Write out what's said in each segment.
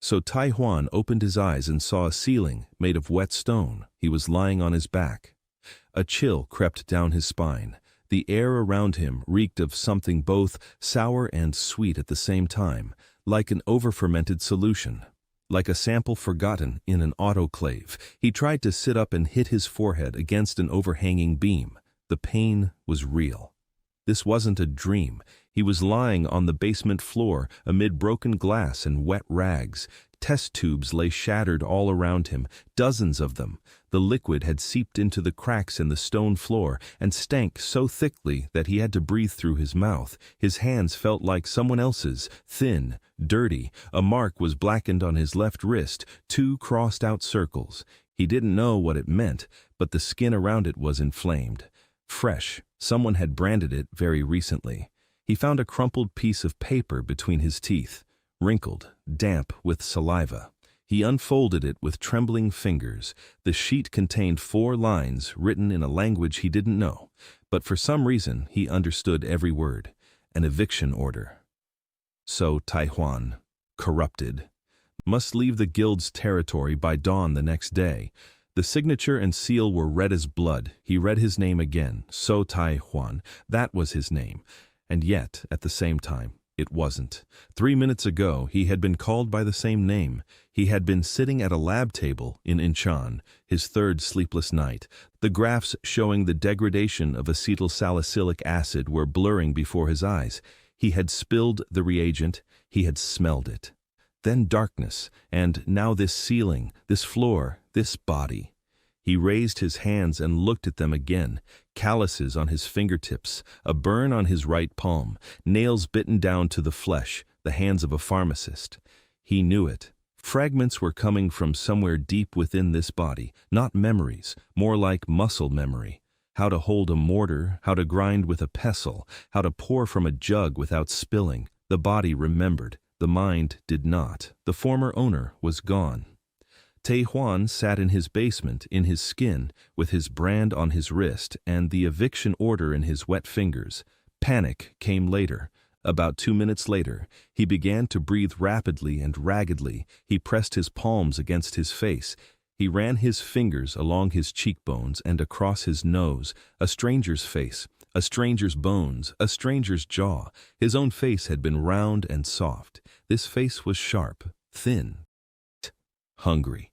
So Tai Huan opened his eyes and saw a ceiling made of wet stone. He was lying on his back. A chill crept down his spine. The air around him reeked of something both sour and sweet at the same time, like an over-fermented solution. Like a sample forgotten in an autoclave, he tried to sit up and hit his forehead against an overhanging beam. The pain was real. This wasn't a dream. He was lying on the basement floor amid broken glass and wet rags. Test tubes lay shattered all around him, dozens of them. The liquid had seeped into the cracks in the stone floor and stank so thickly that he had to breathe through his mouth. His hands felt like someone else's, thin, dirty. A mark was blackened on his left wrist, 2 crossed-out circles. He didn't know what it meant, but the skin around it was inflamed. Fresh. Someone had branded it very recently. He found a crumpled piece of paper between his teeth, wrinkled, damp with saliva. He unfolded it with trembling fingers. The sheet contained 4 lines written in a language he didn't know, but for some reason he understood every word. An eviction order. So Tai Huan, corrupted, must leave the guild's territory by dawn the next day. The signature and seal were red as blood. He read his name again. So Tai Huan. That was his name. And yet, at the same time, it wasn't. 3 minutes ago, he had been called by the same name. He had been sitting at a lab table in Inchan, his 3rd sleepless night. The graphs showing the degradation of acetyl salicylic acid were blurring before his eyes. He had spilled the reagent. He had smelled it. Then darkness, and now this ceiling, this floor, this body. He raised his hands and looked at them again. Calluses on his fingertips, a burn on his right palm, nails bitten down to the flesh, the hands of a pharmacist. He knew it. Fragments were coming from somewhere deep within this body, not memories, more like muscle memory. How to hold a mortar, how to grind with a pestle, how to pour from a jug without spilling. The body remembered. The mind did not. The former owner was gone. Tai Huan sat in his basement, in his skin, with his brand on his wrist and the eviction order in his wet fingers. Panic came later. About 2 minutes later, he began to breathe rapidly and raggedly. He pressed his palms against his face. He ran his fingers along his cheekbones and across his nose. A stranger's face, a stranger's bones, a stranger's jaw. His own face had been round and soft. This face was sharp, thin, hungry.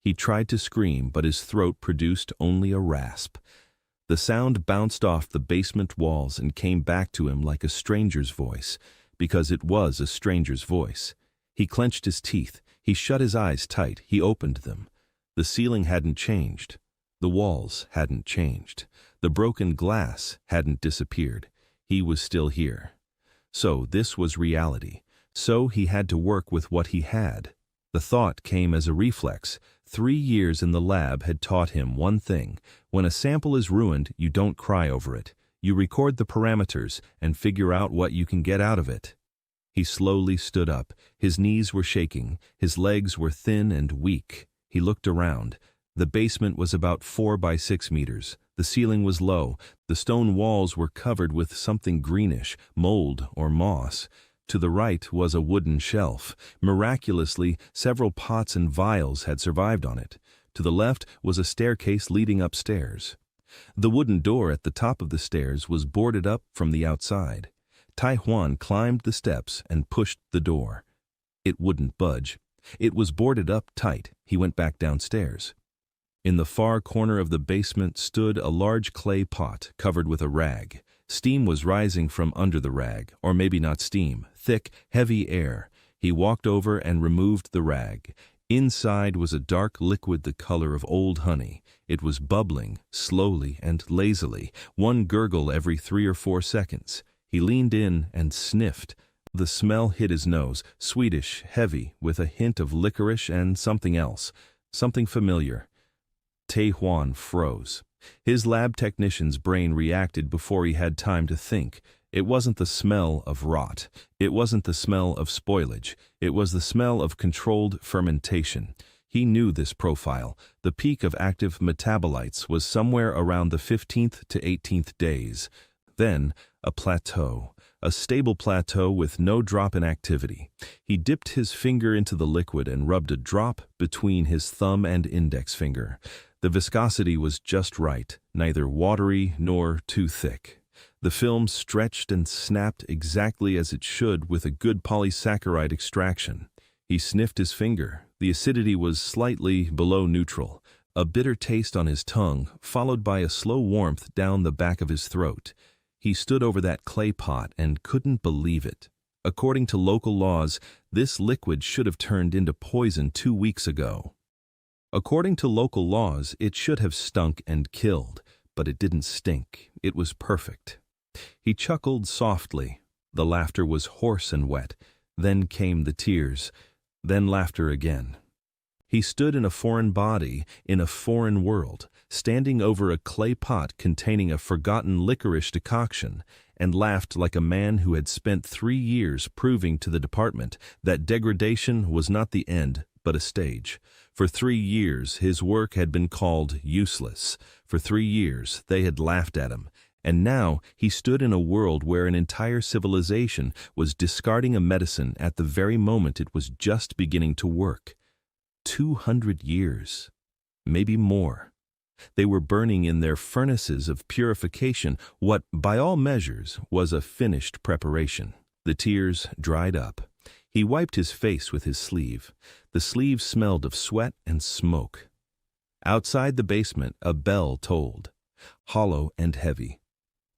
He tried to scream, but his throat produced only a rasp. The sound bounced off the basement walls and came back to him like a stranger's voice, because it was a stranger's voice. He clenched his teeth. He shut his eyes tight. He opened them. The ceiling hadn't changed. The walls hadn't changed. The broken glass hadn't disappeared. He was still here. So this was reality. So he had to work with what he had. The thought came as a reflex. 3 years in the lab had taught him one thing. When a sample is ruined, you don't cry over it. You record the parameters and figure out what you can get out of it. He slowly stood up. His knees were shaking. His legs were thin and weak. He looked around. The basement was about 4 by 6 meters. The ceiling was low. The stone walls were covered with something greenish, mold or moss. To the right was a wooden shelf. Miraculously, several pots and vials had survived on it. To the left was a staircase leading upstairs. The wooden door at the top of the stairs was boarded up from the outside. Tai Huan climbed the steps and pushed the door. It wouldn't budge. It was boarded up tight. He went back downstairs. In the far corner of the basement stood a large clay pot covered with a rag. Steam was rising from under the rag, or maybe not steam, thick, heavy air. He walked over and removed the rag. Inside was a dark liquid the color of old honey. It was bubbling, slowly and lazily, one gurgle every 3 or 4 seconds. He leaned in and sniffed. The smell hit his nose, sweetish, heavy, with a hint of licorice and something else, something familiar. Tai Huan froze. His lab technician's brain reacted before he had time to think. It wasn't the smell of rot. It wasn't the smell of spoilage. It was the smell of controlled fermentation. He knew this profile. The peak of active metabolites was somewhere around the 15th to 18th days. Then, a plateau. a stable plateau with no drop in activity. He dipped his finger into the liquid and rubbed a drop between his thumb and index finger. The viscosity was just right, neither watery nor too thick. The film stretched and snapped exactly as it should with a good polysaccharide extraction. He sniffed his finger. The acidity was slightly below neutral, a bitter taste on his tongue, followed by a slow warmth down the back of his throat. He stood over that clay pot and couldn't believe it. According to local laws, this liquid should have turned into poison 2 weeks ago. According to local laws, it should have stunk and killed, but it didn't stink. It was perfect. He chuckled softly. The laughter was hoarse and wet. Then came the tears. Then laughter again. He stood in a foreign body, in a foreign world, standing over a clay pot containing a forgotten licorice decoction, and laughed like a man who had spent 3 years proving to the department that degradation was not the end, but a stage. For 3 years his work had been called useless. For 3 years they had laughed at him. And now he stood in a world where an entire civilization was discarding a medicine at the very moment it was just beginning to work. 200 years, maybe more. They were burning in their furnaces of purification what, by all measures, was a finished preparation. The tears dried up. He wiped his face with his sleeve. The sleeve smelled of sweat and smoke. Outside the basement, a bell tolled, hollow and heavy.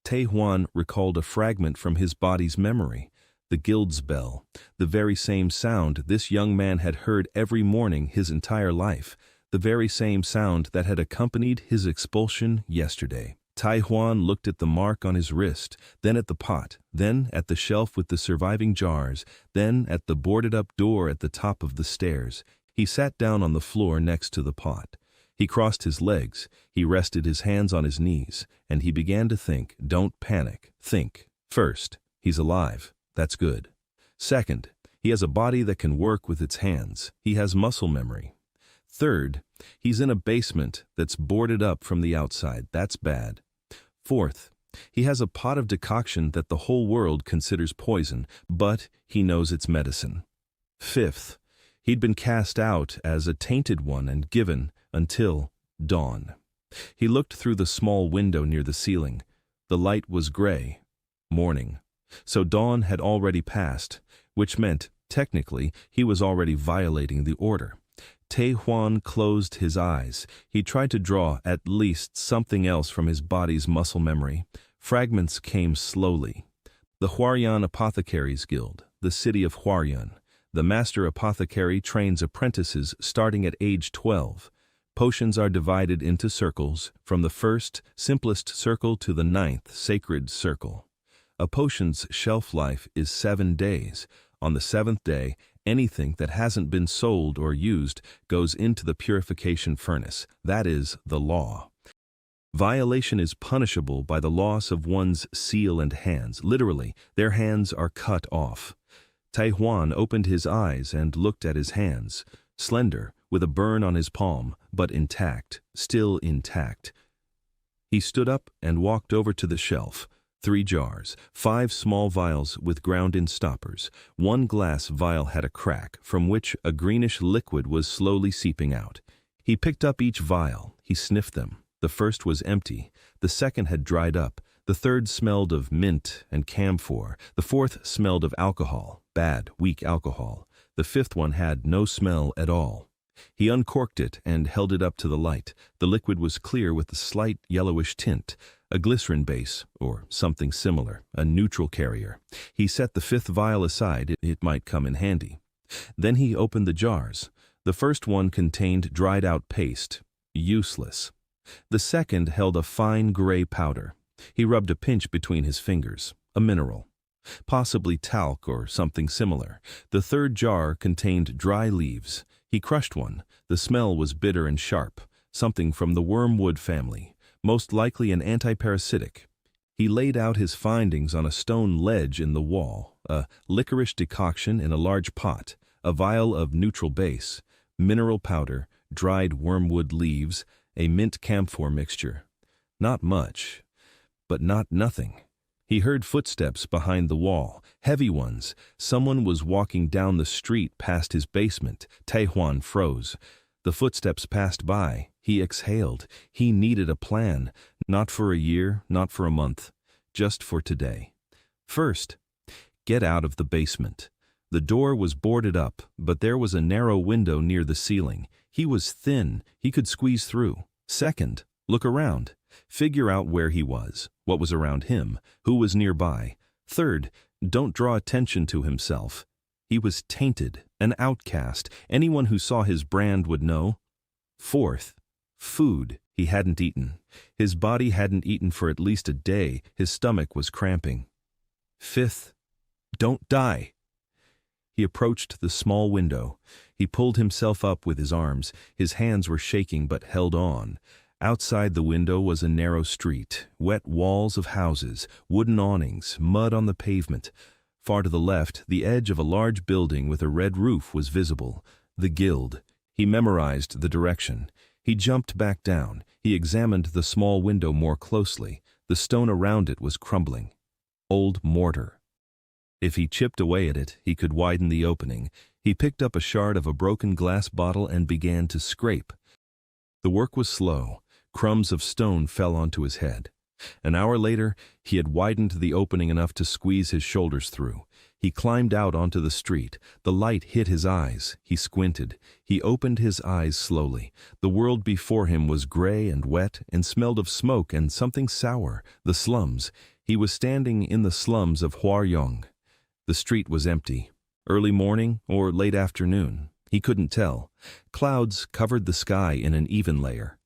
Tae-Hwan recalled a fragment from his body's memory, the guild's bell, the very same sound this young man had heard every morning his entire life, the very same sound that had accompanied his expulsion yesterday. Tae-Hwan looked at the mark on his wrist, then at the pot, then at the shelf with the surviving jars, then at the boarded-up door at the top of the stairs. He sat down on the floor next to the pot. He crossed his legs, he rested his hands on his knees, and he began to think. Don't panic. Think. First, he's alive. That's good. Second, he has a body that can work with its hands. He has muscle memory. Third, he's in a basement that's boarded up from the outside. That's bad. Fourth, he has a pot of decoction that the whole world considers poison, but he knows it's medicine. Fifth, he'd been cast out as a tainted one and given until dawn. He looked through the small window near the ceiling. The light was gray. Morning. So dawn had already passed, which meant, technically, he was already violating the order. Tae-Hwan closed his eyes. He tried to draw at least something else from his body's muscle memory. Fragments came slowly. The Hwaryan Apothecaries Guild, the city of Hwaryan. The master apothecary trains apprentices starting at age 12. Potions are divided into circles, from the first, simplest circle to the 9th, sacred circle. A potion's shelf life is 7 days. On the 7th day, anything that hasn't been sold or used goes into the purification furnace. That is the law. Violation is punishable by the loss of one's seal and hands. Literally, their hands are cut off. Tae-Hwan opened his eyes and looked at his hands, slender, with a burn on his palm, but intact, still intact. He stood up and walked over to the shelf. 3 jars, 5 small vials with ground-in stoppers. 1 glass vial had a crack, from which a greenish liquid was slowly seeping out. He picked up each vial. He sniffed them. The first was empty. The second had dried up. The third smelled of mint and camphor. The fourth smelled of alcohol, bad, weak alcohol. The fifth one had no smell at all. He uncorked it and held it up to the light. The liquid was clear with a slight yellowish tint, a glycerin base, or something similar, a neutral carrier. He set the 5th vial aside. It might come in handy. Then he opened the jars. The first one contained dried-out paste, useless. The second held a fine gray powder. He rubbed a pinch between his fingers, a mineral, possibly talc or something similar. The third jar contained dry leaves. He crushed one. The smell was bitter and sharp, something from the wormwood family, most likely an antiparasitic. He laid out his findings on a stone ledge in the wall, a licorice decoction in a large pot, a vial of neutral base, mineral powder, dried wormwood leaves, a mint camphor mixture. Not much, but not nothing. He heard footsteps behind the wall, heavy ones. Someone was walking down the street past his basement. Taejuan froze. The footsteps passed by. He exhaled. He needed a plan, not for a year, not for a month, just for today. First, get out of the basement. The door was boarded up, but there was a narrow window near the ceiling. He was thin. He could squeeze through. Second, look around. Figure out where he was, what was around him, who was nearby. Third, don't draw attention to himself. He was tainted, an outcast. Anyone who saw his brand would know. Fourth, food. He hadn't eaten. His body hadn't eaten for at least a day. His stomach was cramping. Fifth, don't die. He approached the small window. He pulled himself up with his arms. His hands were shaking but held on. Outside the window was a narrow street, wet walls of houses, wooden awnings, mud on the pavement. Far to the left, the edge of a large building with a red roof was visible. The guild. He memorized the direction. He jumped back down. He examined the small window more closely. The stone around it was crumbling. Old mortar. If he chipped away at it, he could widen the opening. He picked up a shard of a broken glass bottle and began to scrape. The work was slow. Crumbs of stone fell onto his head. An hour later, he had widened the opening enough to squeeze his shoulders through. He climbed out onto the street. The light hit his eyes. He squinted. He opened his eyes slowly. The world before him was gray and wet and smelled of smoke and something sour. The slums. He was standing in the slums of Hwaryong. The street was empty. Early morning or late afternoon. He couldn't tell. Clouds covered the sky in an even layer.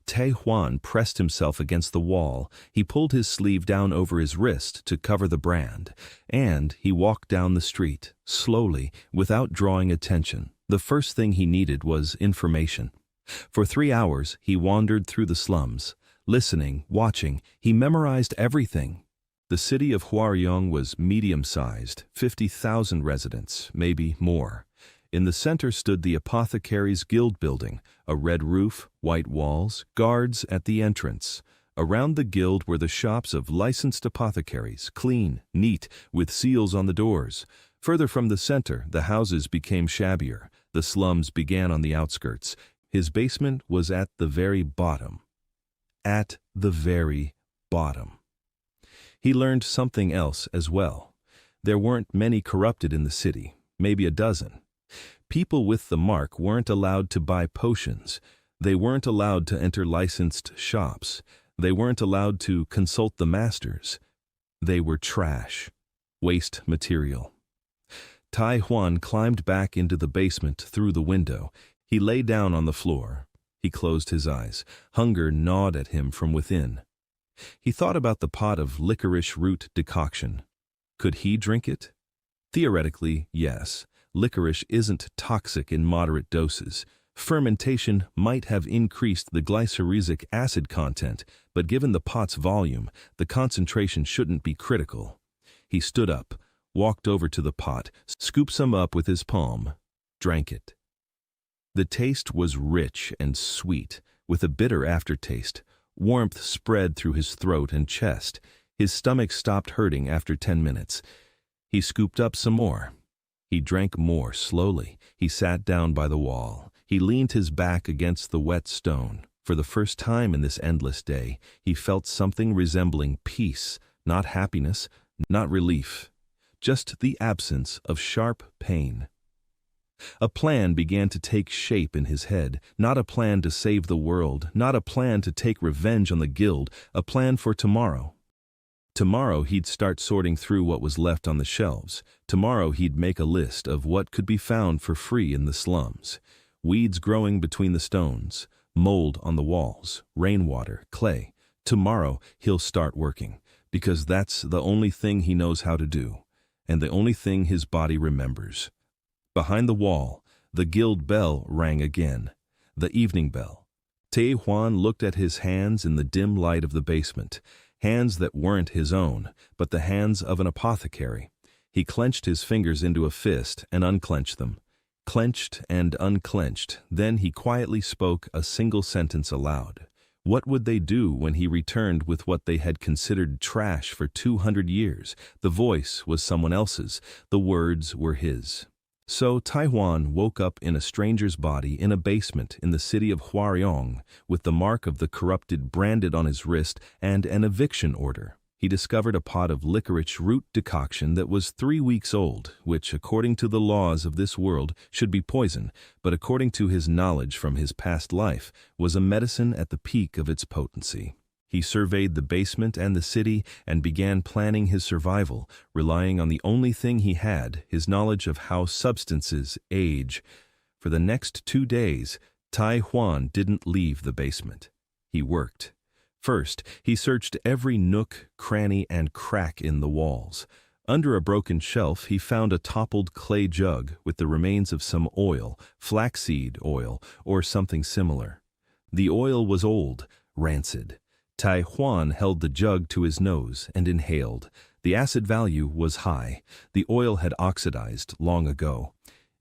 Taejuan pressed himself against the wall. He pulled his sleeve down over his wrist to cover the brand, and he walked down the street, slowly, without drawing attention. The first thing he needed was information. For 3 hours, he wandered through the slums, listening, watching. He memorized everything. The city of Hwaryong was medium-sized, 50,000 residents, maybe more. In the center stood the Apothecaries Guild building, a red roof, white walls, guards at the entrance. Around the guild were the shops of licensed apothecaries, clean, neat, with seals on the doors. Further from the center, the houses became shabbier. The slums began on the outskirts. His basement was at the very bottom. At the very bottom. He learned something else as well. There weren't many corrupted in the city, maybe a dozen. People with the mark weren't allowed to buy potions. They weren't allowed to enter licensed shops. They weren't allowed to consult the masters. They were trash, waste material. Taejuan climbed back into the basement through the window. He lay down on the floor. He closed his eyes. Hunger gnawed at him from within. He thought about the pot of licorice root decoction. Could he drink it? Theoretically, yes. Licorice isn't toxic in moderate doses. Fermentation might have increased the glyceric acid content, but given the pot's volume, the concentration shouldn't be critical. He stood up, walked over to the pot, scooped some up with his palm, drank it. The taste was rich and sweet, with a bitter aftertaste. Warmth spread through his throat and chest. His stomach stopped hurting after 10 minutes. He scooped up some more. He drank more slowly. He sat down by the wall. He leaned his back against the wet stone. For the first time in this endless day, he felt something resembling peace, not happiness, not relief, just the absence of sharp pain. A plan began to take shape in his head, not a plan to save the world, not a plan to take revenge on the guild, a plan for tomorrow. Tomorrow he'd start sorting through what was left on the shelves. Tomorrow he'd make a list of what could be found for free in the slums. Weeds growing between the stones, mold on the walls, rainwater, clay. Tomorrow he'll start working, because that's the only thing he knows how to do, and the only thing his body remembers. Behind the wall, the guild bell rang again, the evening bell. Taejuan looked at his hands in the dim light of the basement. Hands that weren't his own, but the hands of an apothecary. He clenched his fingers into a fist and unclenched them. Clenched and unclenched, then he quietly spoke a single sentence aloud. What would they do when he returned with what they had considered trash for 200 years? The voice was someone else's, the words were his. So Taiwan woke up in a stranger's body in a basement in the city of Huaryong, with the mark of the corrupted branded on his wrist and an eviction order. He discovered a pot of licorice root decoction that was 3 weeks old, which, according to the laws of this world, should be poison, but according to his knowledge from his past life, was a medicine at the peak of its potency. He surveyed the basement and the city and began planning his survival, relying on the only thing he had, his knowledge of how substances age. For the next 2 days, Tai Huan didn't leave the basement. He worked. First, he searched every nook, cranny, and crack in the walls. Under a broken shelf, he found a toppled clay jug with the remains of some oil, flaxseed oil, or something similar. The oil was old, rancid. Tai Huan held the jug to his nose and inhaled. The acid value was high. The oil had oxidized long ago.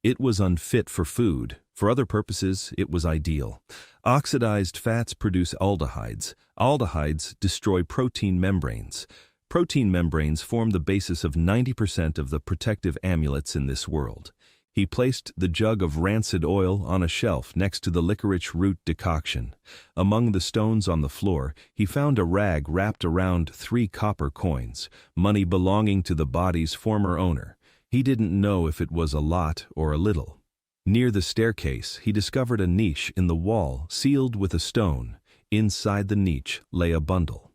It was unfit for food. For other purposes, it was ideal. Oxidized fats produce aldehydes. Aldehydes destroy protein membranes. Protein membranes form the basis of 90% of the protective amulets in this world. He placed the jug of rancid oil on a shelf next to the licorice root decoction. Among the stones on the floor, he found a rag wrapped around 3 copper coins, money belonging to the body's former owner. He didn't know if it was a lot or a little. Near the staircase, he discovered a niche in the wall sealed with a stone. Inside the niche lay a bundle.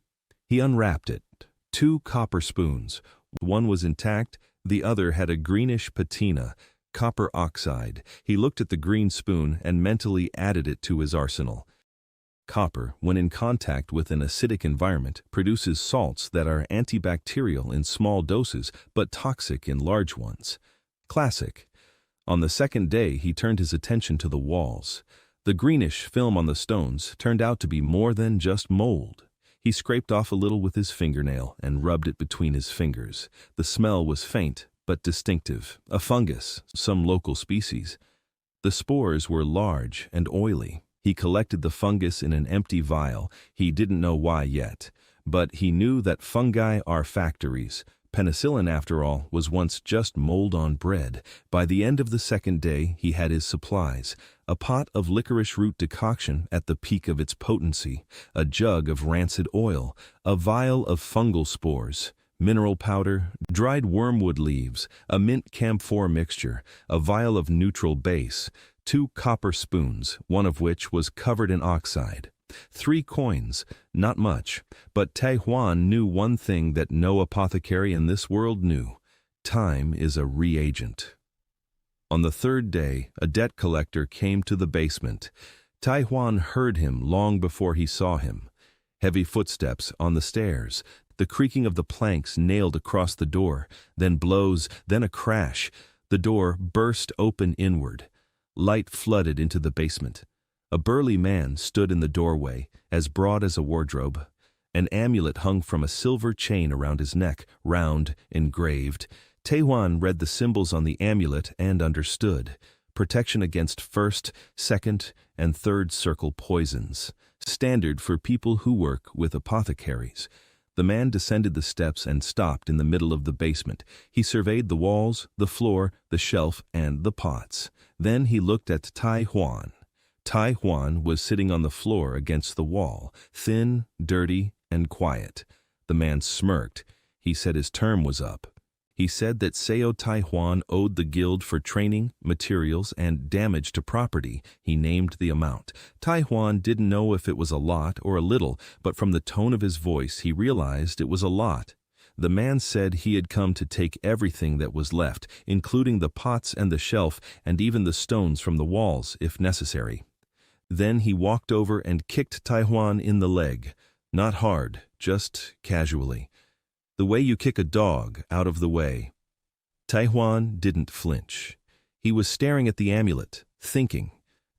He unwrapped it. 2 copper spoons. One was intact, the other had a greenish patina, copper oxide. He looked at the green spoon and mentally added it to his arsenal. Copper, when in contact with an acidic environment, produces salts that are antibacterial in small doses but toxic in large ones. Classic. On the second day, he turned his attention to the walls. The greenish film on the stones turned out to be more than just mold. He scraped off a little with his fingernail and rubbed it between his fingers. The smell was faint but distinctive, a fungus, some local species. The spores were large and oily. He collected the fungus in an empty vial. He didn't know why yet, but he knew that fungi are factories. Penicillin, after all, was once just mold on bread. By the end of the second day, he had his supplies. A pot of licorice root decoction at the peak of its potency, a jug of rancid oil, a vial of fungal spores, mineral powder, dried wormwood leaves, a mint camphor mixture, a vial of neutral base, 2 copper spoons, one of which was covered in oxide. 3 coins, not much, but Tai Huan knew one thing that no apothecary in this world knew. Time is a reagent. On the 3rd day, a debt collector came to the basement. Tai Huan heard him long before he saw him. Heavy footsteps on the stairs, the creaking of the planks nailed across the door, then blows, then a crash. The door burst open inward. Light flooded into the basement. A burly man stood in the doorway, as broad as a wardrobe. An amulet hung from a silver chain around his neck, round, engraved. Tai Huan read the symbols on the amulet and understood. Protection against 1st, 2nd, and 3rd circle poisons. Standard for people who work with apothecaries. The man descended the steps and stopped in the middle of the basement. He surveyed the walls, the floor, the shelf, and the pots. Then he looked at Tai Huan. Tai Huan was sitting on the floor against the wall, thin, dirty, and quiet. The man smirked. He said his term was up. He said that Seo Tai Huan owed the guild for training, materials, and damage to property. He named the amount. Tai Huan didn't know if it was a lot or a little, but from the tone of his voice he realized it was a lot. The man said he had come to take everything that was left, including the pots and the shelf, and even the stones from the walls, if necessary. Then he walked over and kicked Tai Huan in the leg. Not hard, just casually. The way you kick a dog out of the way. Tai Huan didn't flinch. He was staring at the amulet, thinking.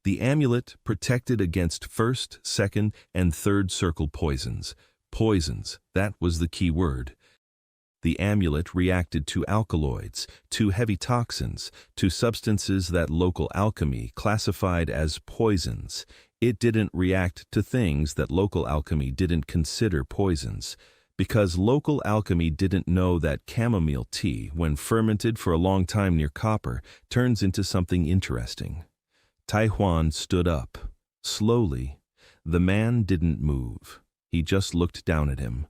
The amulet protected against 1st, 2nd, and 3rd circle poisons. Poisons, that was the key word. The amulet reacted to alkaloids, to heavy toxins, to substances that local alchemy classified as poisons. It didn't react to things that local alchemy didn't consider poisons, because local alchemy didn't know that chamomile tea, when fermented for a long time near copper, turns into something interesting. Taihuan stood up. Slowly. The man didn't move. He just looked down at him.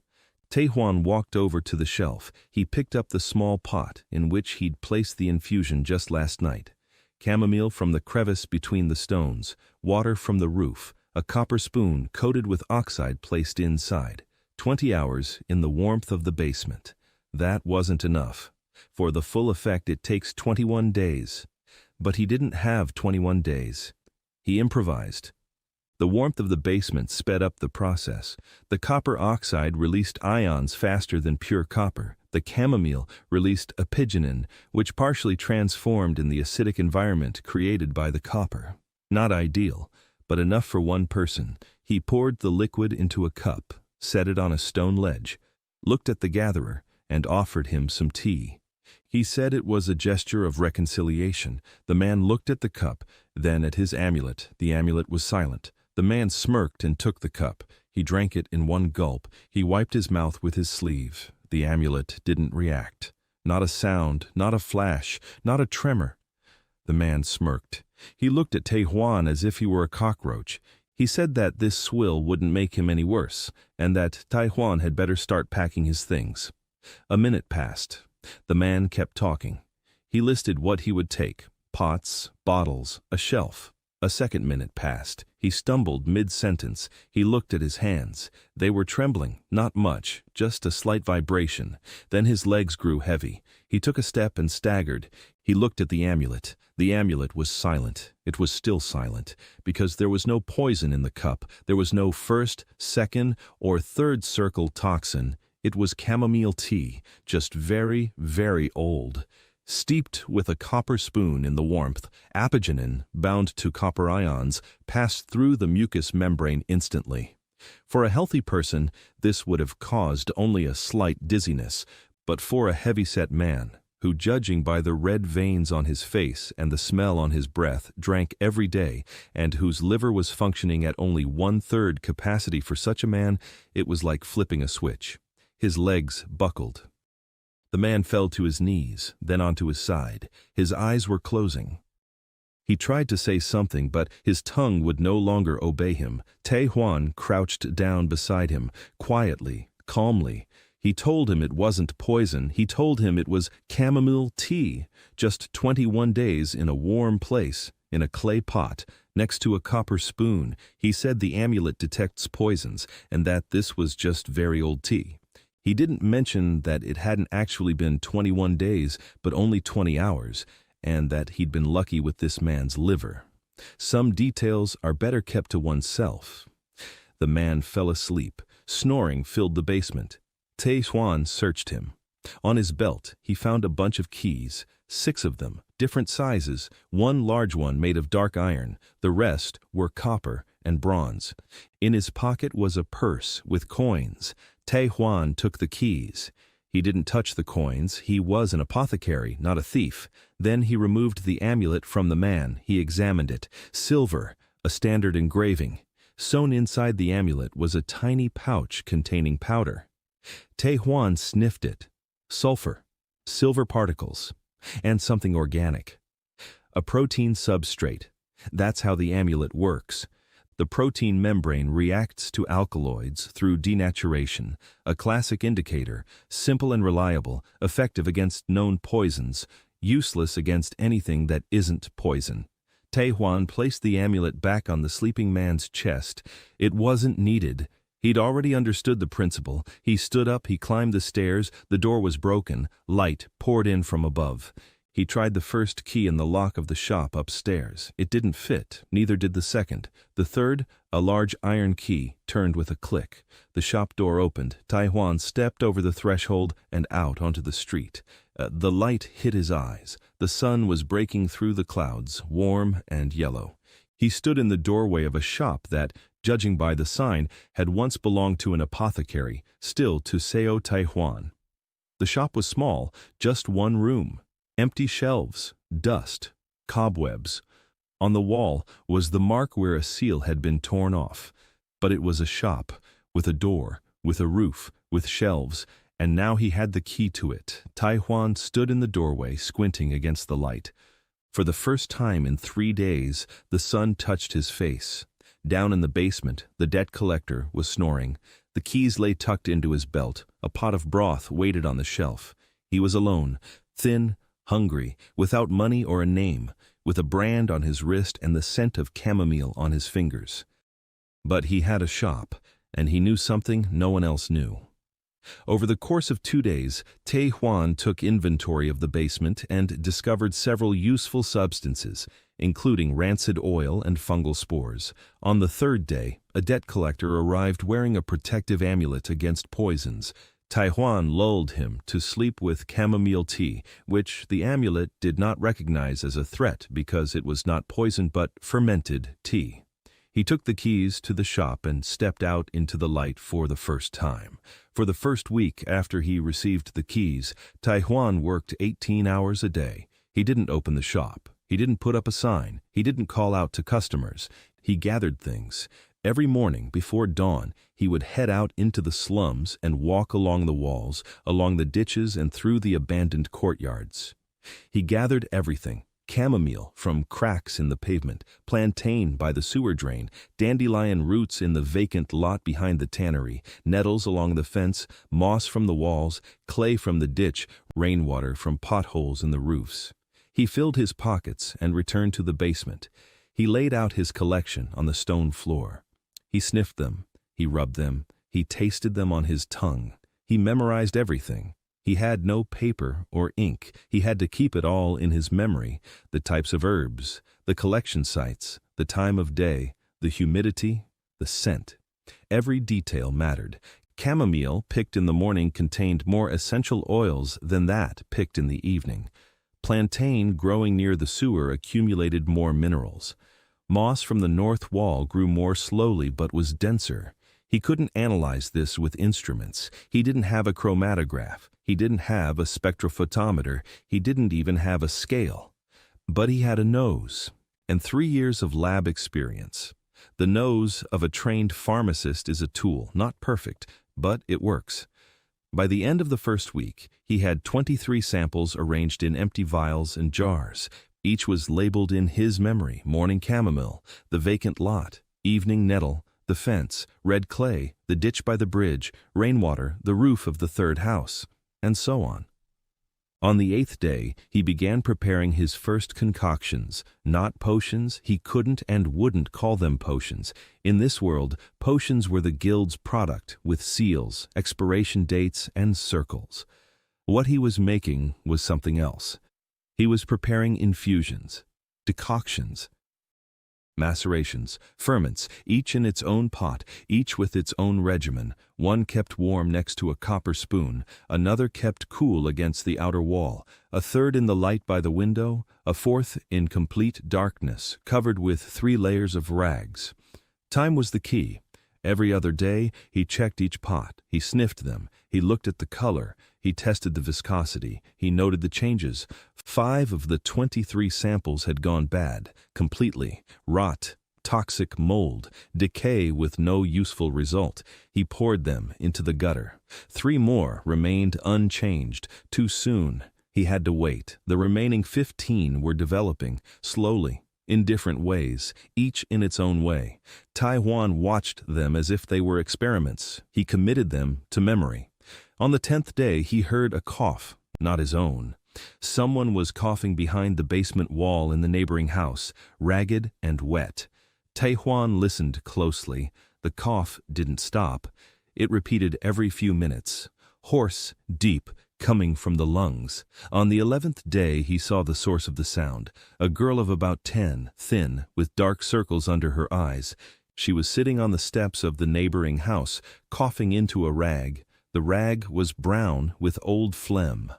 Taihuan walked over to the shelf. He picked up the small pot in which he'd placed the infusion just last night. Chamomile from the crevice between the stones, water from the roof, a copper spoon coated with oxide placed inside. 20 hours in the warmth of the basement. That wasn't enough. For the full effect it takes 21 days. But he didn't have 21 days. He improvised. The warmth of the basement sped up the process. The copper oxide released ions faster than pure copper. The chamomile released apigenin, which partially transformed in the acidic environment created by the copper. Not ideal, but enough for one person. He poured the liquid into a cup, set it on a stone ledge, looked at the gatherer, and offered him some tea. He said it was a gesture of reconciliation. The man looked at the cup, then at his amulet. The amulet was silent. The man smirked and took the cup. He drank it in one gulp. He wiped his mouth with his sleeve. The amulet didn't react. Not a sound, not a flash, not a tremor. The man smirked. He looked at Taihuan as if he were a cockroach. He said that this swill wouldn't make him any worse, and that Taihuan had better start packing his things. A minute passed. The man kept talking. He listed what he would take: pots, bottles, a shelf. A second minute passed. He stumbled mid-sentence. He looked at his hands. They were trembling, not much, just a slight vibration. Then his legs grew heavy. He took a step and staggered. He looked at the amulet. The amulet was silent. It was still silent, because there was no poison in the cup. There was no first, second, or third circle toxin. It was chamomile tea, just very, very old. Steeped with a copper spoon in the warmth, apigenin, bound to copper ions, passed through the mucous membrane instantly. For a healthy person, this would have caused only a slight dizziness, but for a heavy-set man, who, judging by the red veins on his face and the smell on his breath, drank every day, and whose liver was functioning at only 1/3 capacity for such a man, it was like flipping a switch. His legs buckled. The man fell to his knees, then onto his side. His eyes were closing. He tried to say something, but his tongue would no longer obey him. Taihuan crouched down beside him, quietly, calmly. He told him it wasn't poison. He told him it was chamomile tea. Just 21 days in a warm place, in a clay pot, next to a copper spoon. He said the amulet detects poisons, and that this was just very old tea. He didn't mention that it hadn't actually been 21 days, but only 20 hours, and that he'd been lucky with this man's liver. Some details are better kept to oneself. The man fell asleep. Snoring filled the basement. Taihuan searched him. On his belt, he found a bunch of keys, 6 of them, different sizes, one large one made of dark iron. The rest were copper and bronze. In his pocket was a purse with coins. Taihuan took the keys. He didn't touch the coins. He was an apothecary, not a thief. Then he removed the amulet from the man. He examined it. Silver, a standard engraving. Sewn inside the amulet was a tiny pouch containing powder. Taihuan sniffed it. Sulfur, silver particles, and something organic. A protein substrate. That's how the amulet works. The protein membrane reacts to alkaloids through denaturation, a classic indicator, simple and reliable, effective against known poisons, useless against anything that isn't poison. Taihuan placed the amulet back on the sleeping man's chest. It wasn't needed. He'd already understood the principle. He stood up, he climbed the stairs, the door was broken, light poured in from above. He tried the first key in the lock of the shop upstairs. It didn't fit, neither did the second. The third, a large iron key, turned with a click. The shop door opened. Taihuan stepped over the threshold and out onto the street. The light hit his eyes. The sun was breaking through the clouds, warm and yellow. He stood in the doorway of a shop that, judging by the sign, had once belonged to an apothecary, still to Seo Taihuan. The shop was small, just one room. Empty shelves, dust, cobwebs. On the wall was the mark where a seal had been torn off. But it was a shop, with a door, with a roof, with shelves, and now he had the key to it. Taiwan stood in the doorway, squinting against the light. For the first time in 3 days, the sun touched his face. Down in the basement, the debt collector was snoring. The keys lay tucked into his belt. A pot of broth waited on the shelf. He was alone, thin, hungry, without money or a name, with a brand on his wrist and the scent of chamomile on his fingers. But he had a shop, and he knew something no one else knew. Over the course of 2 days, Tae Hwan took inventory of the basement and discovered several useful substances, including rancid oil and fungal spores. On the 3rd day, a debt collector arrived wearing a protective amulet against poisons. Taiwan lulled him to sleep with chamomile tea, which the amulet did not recognize as a threat because it was not poison but fermented tea. He took the keys to the shop and stepped out into the light for the first time. For the first week after he received the keys, Taiwan worked 18 hours a day. He didn't open the shop. He didn't put up a sign. He didn't call out to customers. He gathered things. Every morning before dawn, he would head out into the slums and walk along the walls, along the ditches and through the abandoned courtyards. He gathered everything. Chamomile from cracks in the pavement, plantain by the sewer drain, dandelion roots in the vacant lot behind the tannery, nettles along the fence, moss from the walls, clay from the ditch, rainwater from potholes in the roofs. He filled his pockets and returned to the basement. He laid out his collection on the stone floor. He sniffed them, he rubbed them, he tasted them on his tongue. He memorized everything. He had no paper or ink. He had to keep it all in his memory, the types of herbs, the collection sites, the time of day, the humidity, the scent. Every detail mattered. Chamomile picked in the morning contained more essential oils than that picked in the evening. Plantain growing near the sewer accumulated more minerals. Moss from the north wall grew more slowly but was denser. He couldn't analyze this with instruments. He didn't have a chromatograph. He didn't have a spectrophotometer. He didn't even have a scale. But he had a nose and 3 years of lab experience. The nose of a trained pharmacist is a tool, not perfect, but it works. By the end of the first week, he had 23 samples arranged in empty vials and jars. Each was labeled in his memory: morning chamomile, the vacant lot, evening nettle, the fence, red clay, the ditch by the bridge, rainwater, the roof of the 3rd house, and so on. On the 8th day, he began preparing his first concoctions, not potions. He couldn't and wouldn't call them potions. In this world, potions were the guild's product, with seals, expiration dates, and circles. What he was making was something else. He was preparing infusions, decoctions, macerations, ferments, each in its own pot, each with its own regimen. One kept warm next to a copper spoon, another kept cool against the outer wall, a third in the light by the window, a fourth in complete darkness, covered with 3 layers of rags. Time was the key. Every other day, he checked each pot, he sniffed them, he looked at the color, he tested the viscosity, he noted the changes. 5 of the 23 samples had gone bad, completely. Rot, toxic mold, decay with no useful result. He poured them into the gutter. 3 more remained unchanged. Too soon. He had to wait. The remaining 15 were developing, slowly, in different ways, each in its own way. Taiwan watched them as if they were experiments. He committed them to memory. On the 10th day, he heard a cough, not his own. Someone was coughing behind the basement wall in the neighboring house, ragged and wet. Taiwan listened closely. The cough didn't stop. It repeated every few minutes, hoarse, deep, coming from the lungs. On the 11th day, he saw the source of the sound, a girl of about 10, thin, with dark circles under her eyes. She was sitting on the steps of the neighboring house, coughing into a rag. The rag was brown with old phlegm.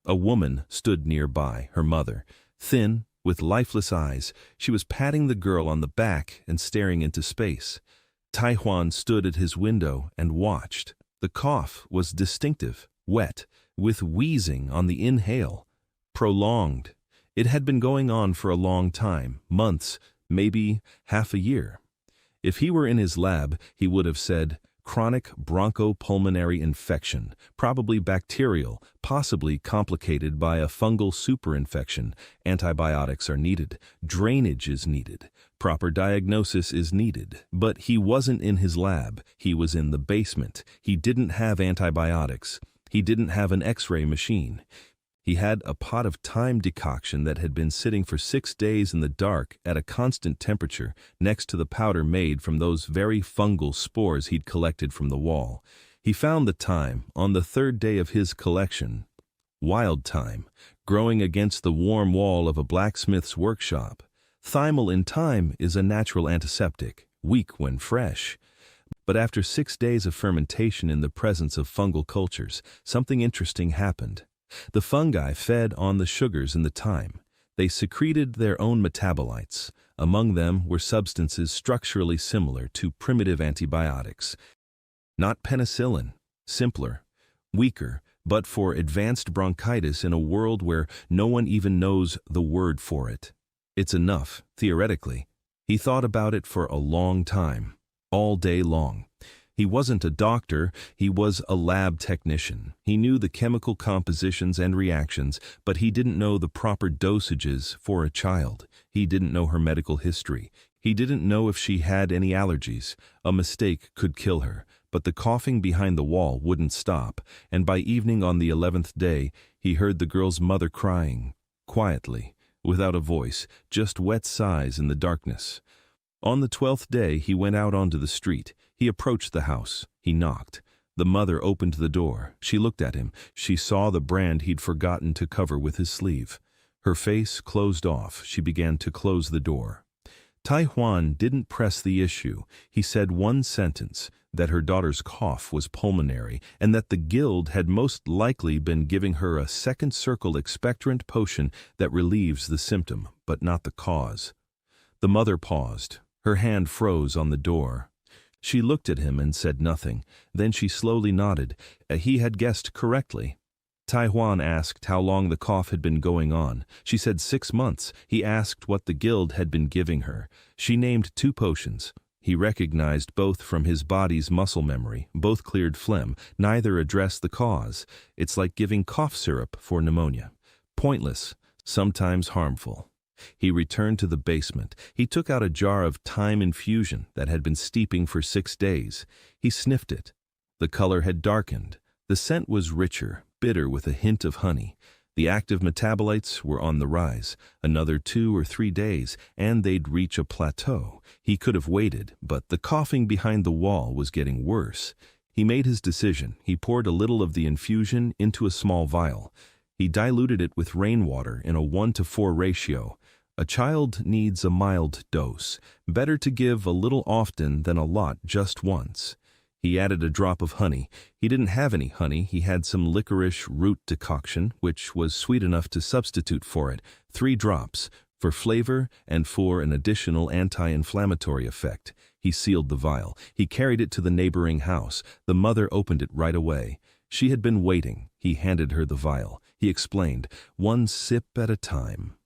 A woman stood nearby, her mother, thin, with lifeless eyes. She was patting the girl on the back and staring into space. Taiwan stood at his window and watched. The cough was distinctive, wet, with wheezing on the inhale, prolonged. It had been going on for a long time, months, maybe half a year. If he were in his lab, he would have said, chronic bronchopulmonary infection, probably bacterial, possibly complicated by a fungal superinfection. Antibiotics are needed. Drainage is needed. Proper diagnosis is needed. But he wasn't in his lab. He was in the basement. He didn't have antibiotics. He didn't have an X-ray machine. He had a pot of thyme decoction that had been sitting for 6 days in the dark at a constant temperature next to the powder made from those very fungal spores he'd collected from the wall. He found the thyme on the 3rd day of his collection. Wild thyme, growing against the warm wall of a blacksmith's workshop. Thymol in thyme is a natural antiseptic, weak when fresh. But after 6 days of fermentation in the presence of fungal cultures, something interesting happened. The fungi fed on the sugars in the thyme. They secreted their own metabolites. Among them were substances structurally similar to primitive antibiotics. Not penicillin, simpler, weaker, but for advanced bronchitis in a world where no one even knows the word for it. It's enough, theoretically. He thought about it for a long time, all day long. He wasn't a doctor, he was a lab technician. He knew the chemical compositions and reactions, but he didn't know the proper dosages for a child. He didn't know her medical history. He didn't know if she had any allergies. A mistake could kill her, but the coughing behind the wall wouldn't stop, and by evening on the 11th day, he heard the girl's mother crying, quietly, without a voice, just wet sighs in the darkness. On the 12th day, he went out onto the street. He approached the house. He knocked. The mother opened the door. She looked at him. She saw the brand he'd forgotten to cover with his sleeve. Her face closed off. She began to close the door. Tai Huan didn't press the issue. He said one sentence, that her daughter's cough was pulmonary, and that the guild had most likely been giving her a second circle expectorant potion that relieves the symptom, but not the cause. The mother paused. Her hand froze on the door. She looked at him and said nothing. Then she slowly nodded. He had guessed correctly. Tai Huan asked how long the cough had been going on. She said 6 months. He asked what the guild had been giving her. She named 2 potions. He recognized both from his body's muscle memory. Both cleared phlegm. Neither addressed the cause. It's like giving cough syrup for pneumonia. Pointless, sometimes harmful. He returned to the basement. He took out a jar of thyme infusion that had been steeping for 6 days. He sniffed it. The color had darkened. The scent was richer, bitter with a hint of honey. The active metabolites were on the rise. Another 2 or 3 days, and they'd reach a plateau. He could have waited, but the coughing behind the wall was getting worse. He made his decision. He poured a little of the infusion into a small vial. He diluted it with rainwater in a 1-to-4 ratio. A child needs a mild dose. Better to give a little often than a lot just once. He added a drop of honey. He didn't have any honey. He had some licorice root decoction, which was sweet enough to substitute for it. 3 drops, for flavor and for an additional anti-inflammatory effect. He sealed the vial. He carried it to the neighboring house. The mother opened it right away. She had been waiting. He handed her the vial. He explained, 1 sip at a time.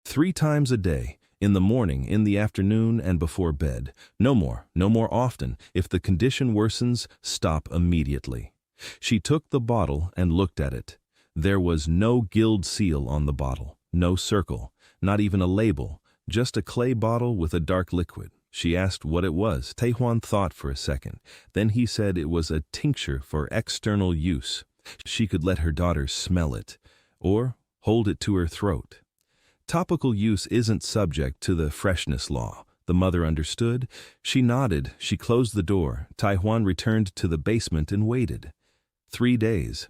3 times a day, in the morning, in the afternoon, and before bed. No more often. If the condition worsens, stop immediately. She took the bottle and looked at it. There was no guild seal on the bottle, no circle, not even a label, just a clay bottle with a dark liquid. She asked what it was. Tai Huan thought for a second. Then he said it was a tincture for external use. She could let her daughter smell it, or hold it to her throat. Topical use isn't subject to the freshness law. The mother understood. She nodded. She closed the door. Tai Huan returned to the basement and waited. 3 days.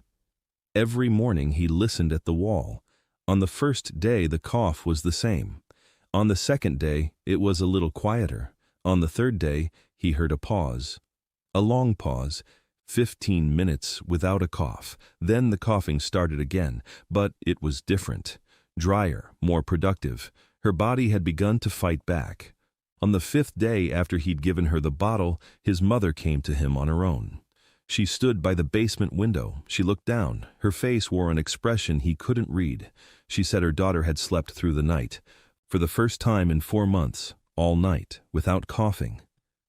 Every morning he listened at the wall. On the first day the cough was the same. On the second day it was a little quieter. On the third day he heard a pause. A long pause. 15 minutes without a cough. Then the coughing started again, but it was different. Drier, more productive. Her body had begun to fight back. On the 5th day after he'd given her the bottle, his mother came to him on her own. She stood by the basement window. She looked down. Her face wore an expression he couldn't read. She said her daughter had slept through the night. For the first time in 4 months, all night, without coughing.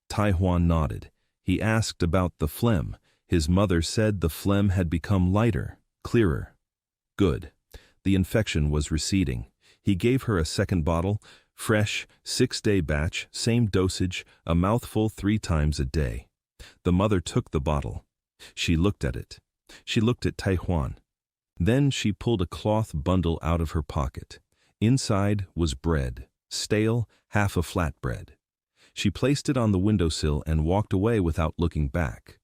Taihuan nodded. He asked about the phlegm. His mother said the phlegm had become lighter, clearer. Good. The infection was receding. He gave her a second bottle, fresh, 6-day batch, same dosage, a mouthful 3 times a day. The mother took the bottle. She looked at it. She looked at Taihuan. Then she pulled a cloth bundle out of her pocket. Inside was bread, stale, half a flatbread. She placed it on the windowsill and walked away without looking back.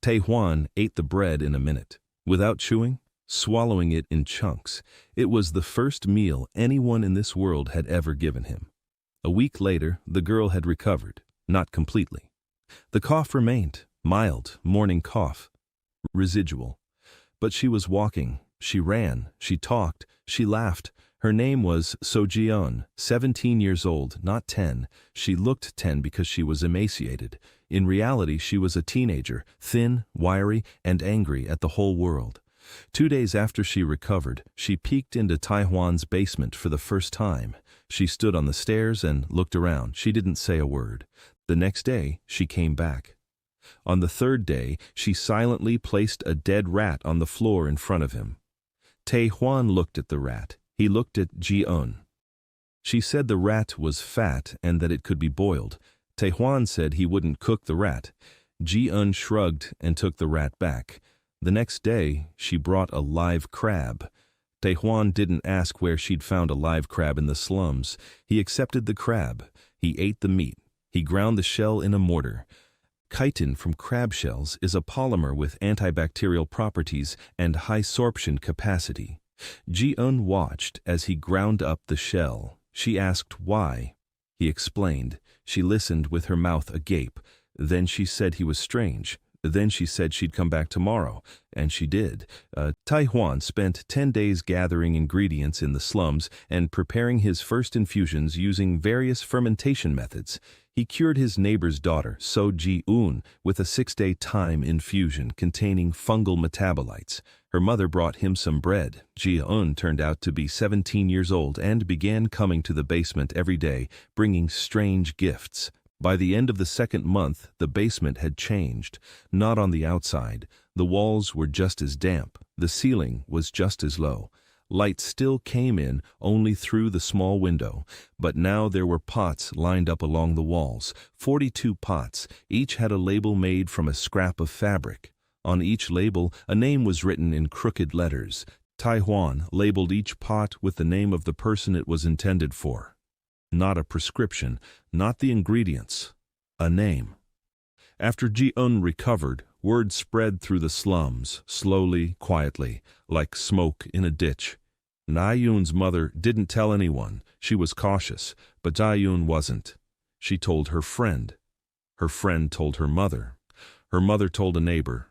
Taihuan ate the bread in a minute, without chewing, swallowing it in chunks. It was the first meal anyone in this world had ever given him. A week later, the girl had recovered, not completely. The cough remained, mild, morning cough, residual. But she was walking, she ran, she talked, she laughed. Her name was So-Ji-eun, 17 years old, not 10. She looked 10 because she was emaciated. In reality, she was a teenager, thin, wiry, and angry at the whole world. 2 days after she recovered, she peeked into Taihuan's basement for the first time. She stood on the stairs and looked around. She didn't say a word. The next day, she came back. On the 3rd day, she silently placed a dead rat on the floor in front of him. Taihuan looked at the rat. He looked at Ji-eun. She said the rat was fat and that it could be boiled. Taihuan said he wouldn't cook the rat. Ji-eun shrugged and took the rat back. The next day, she brought a live crab. Taihuan didn't ask where she'd found a live crab in the slums. He accepted the crab. He ate the meat. He ground the shell in a mortar. Chitin from crab shells is a polymer with antibacterial properties and high sorption capacity. Ji-eun watched as he ground up the shell. She asked why. He explained. She listened with her mouth agape. Then she said he was strange. Then she said she'd come back tomorrow, and she did. Taihuan spent 10 days gathering ingredients in the slums and preparing his first infusions using various fermentation methods. He cured his neighbor's daughter, So-Ji-eun, with a 6-day thyme infusion containing fungal metabolites. Her mother brought him some bread. Ji-eun turned out to be 17 years old and began coming to the basement every day, bringing strange gifts. By the end of the 2nd month, the basement had changed. Not on the outside. The walls were just as damp. The ceiling was just as low. Light still came in only through the small window, but now there were pots lined up along the walls. 42 pots. Each had a label made from a scrap of fabric. On each label, a name was written in crooked letters. Taihuan labeled each pot with the name of the person it was intended for. Not a prescription, not the ingredients, a name. After Ji-eun recovered, word spread through the slums, slowly, quietly, like smoke in a ditch. Na-yoon's mother didn't tell anyone. She was cautious, but Ja-yoon wasn't. She told her friend. Her friend told her mother. Her mother told a neighbor.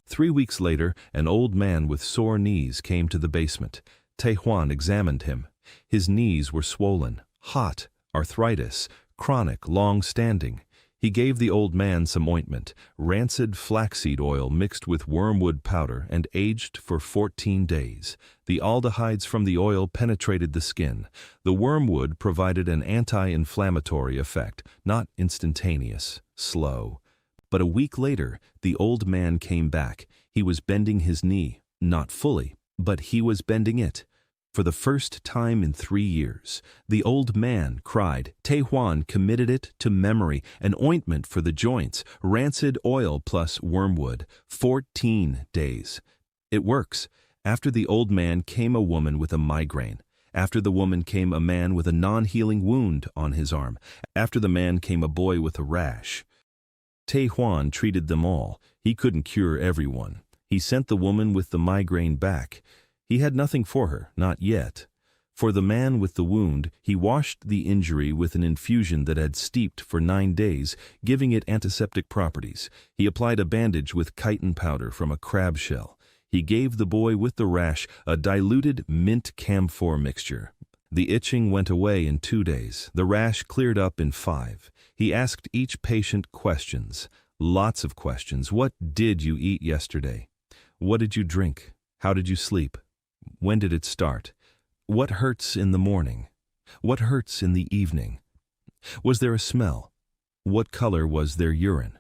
3 weeks later, an old man with sore knees came to the basement. Taihuan examined him. His knees were swollen. Hot, arthritis, chronic, long-standing. He gave the old man some ointment, rancid flaxseed oil mixed with wormwood powder and aged for 14 days. The aldehydes from the oil penetrated the skin. The wormwood provided an anti-inflammatory effect, not instantaneous, slow. But a week later, the old man came back. He was bending his knee, not fully, but he was bending it. For the first time in 3 years, the old man cried. Taihuan committed it to memory, an ointment for the joints, rancid oil plus wormwood, 14 days. It works. After the old man came a woman with a migraine. After the woman came a man with a non-healing wound on his arm. After the man came a boy with a rash. Taihuan treated them all. He couldn't cure everyone. He sent the woman with the migraine back. He had nothing for her, not yet. For the man with the wound, he washed the injury with an infusion that had steeped for 9 days, giving it antiseptic properties. He applied a bandage with chitin powder from a crab shell. He gave the boy with the rash a diluted mint camphor mixture. The itching went away in 2 days. The rash cleared up in 5. He asked each patient questions. Lots of questions. What did you eat yesterday? What did you drink? How did you sleep? When did it start? What hurts in the morning? What hurts in the evening? Was there a smell? What color was their urine?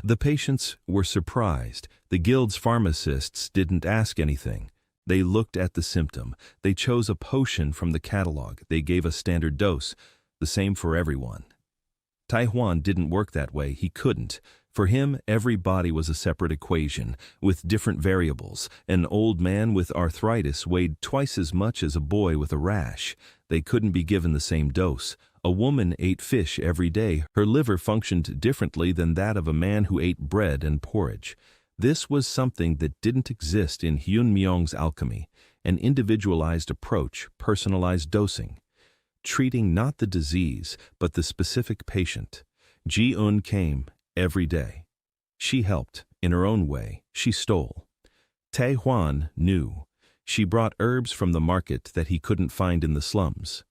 The patients were surprised. The guild's pharmacists didn't ask anything. They looked at the symptom. They chose a potion from the catalog. They gave a standard dose, the same for everyone. Taiwan didn't work that way. He couldn't. For him, every body was a separate equation, with different variables. An old man with arthritis weighed twice as much as a boy with a rash. They couldn't be given the same dose. A woman ate fish every day. Her liver functioned differently than that of a man who ate bread and porridge. This was something that didn't exist in Hyun Myong's alchemy, an individualized approach, personalized dosing. Treating not the disease, but the specific patient. Ji-eun came every day. She helped, in her own way. She stole. Tae-hwan knew. She brought herbs from the market that he couldn't find in the slums.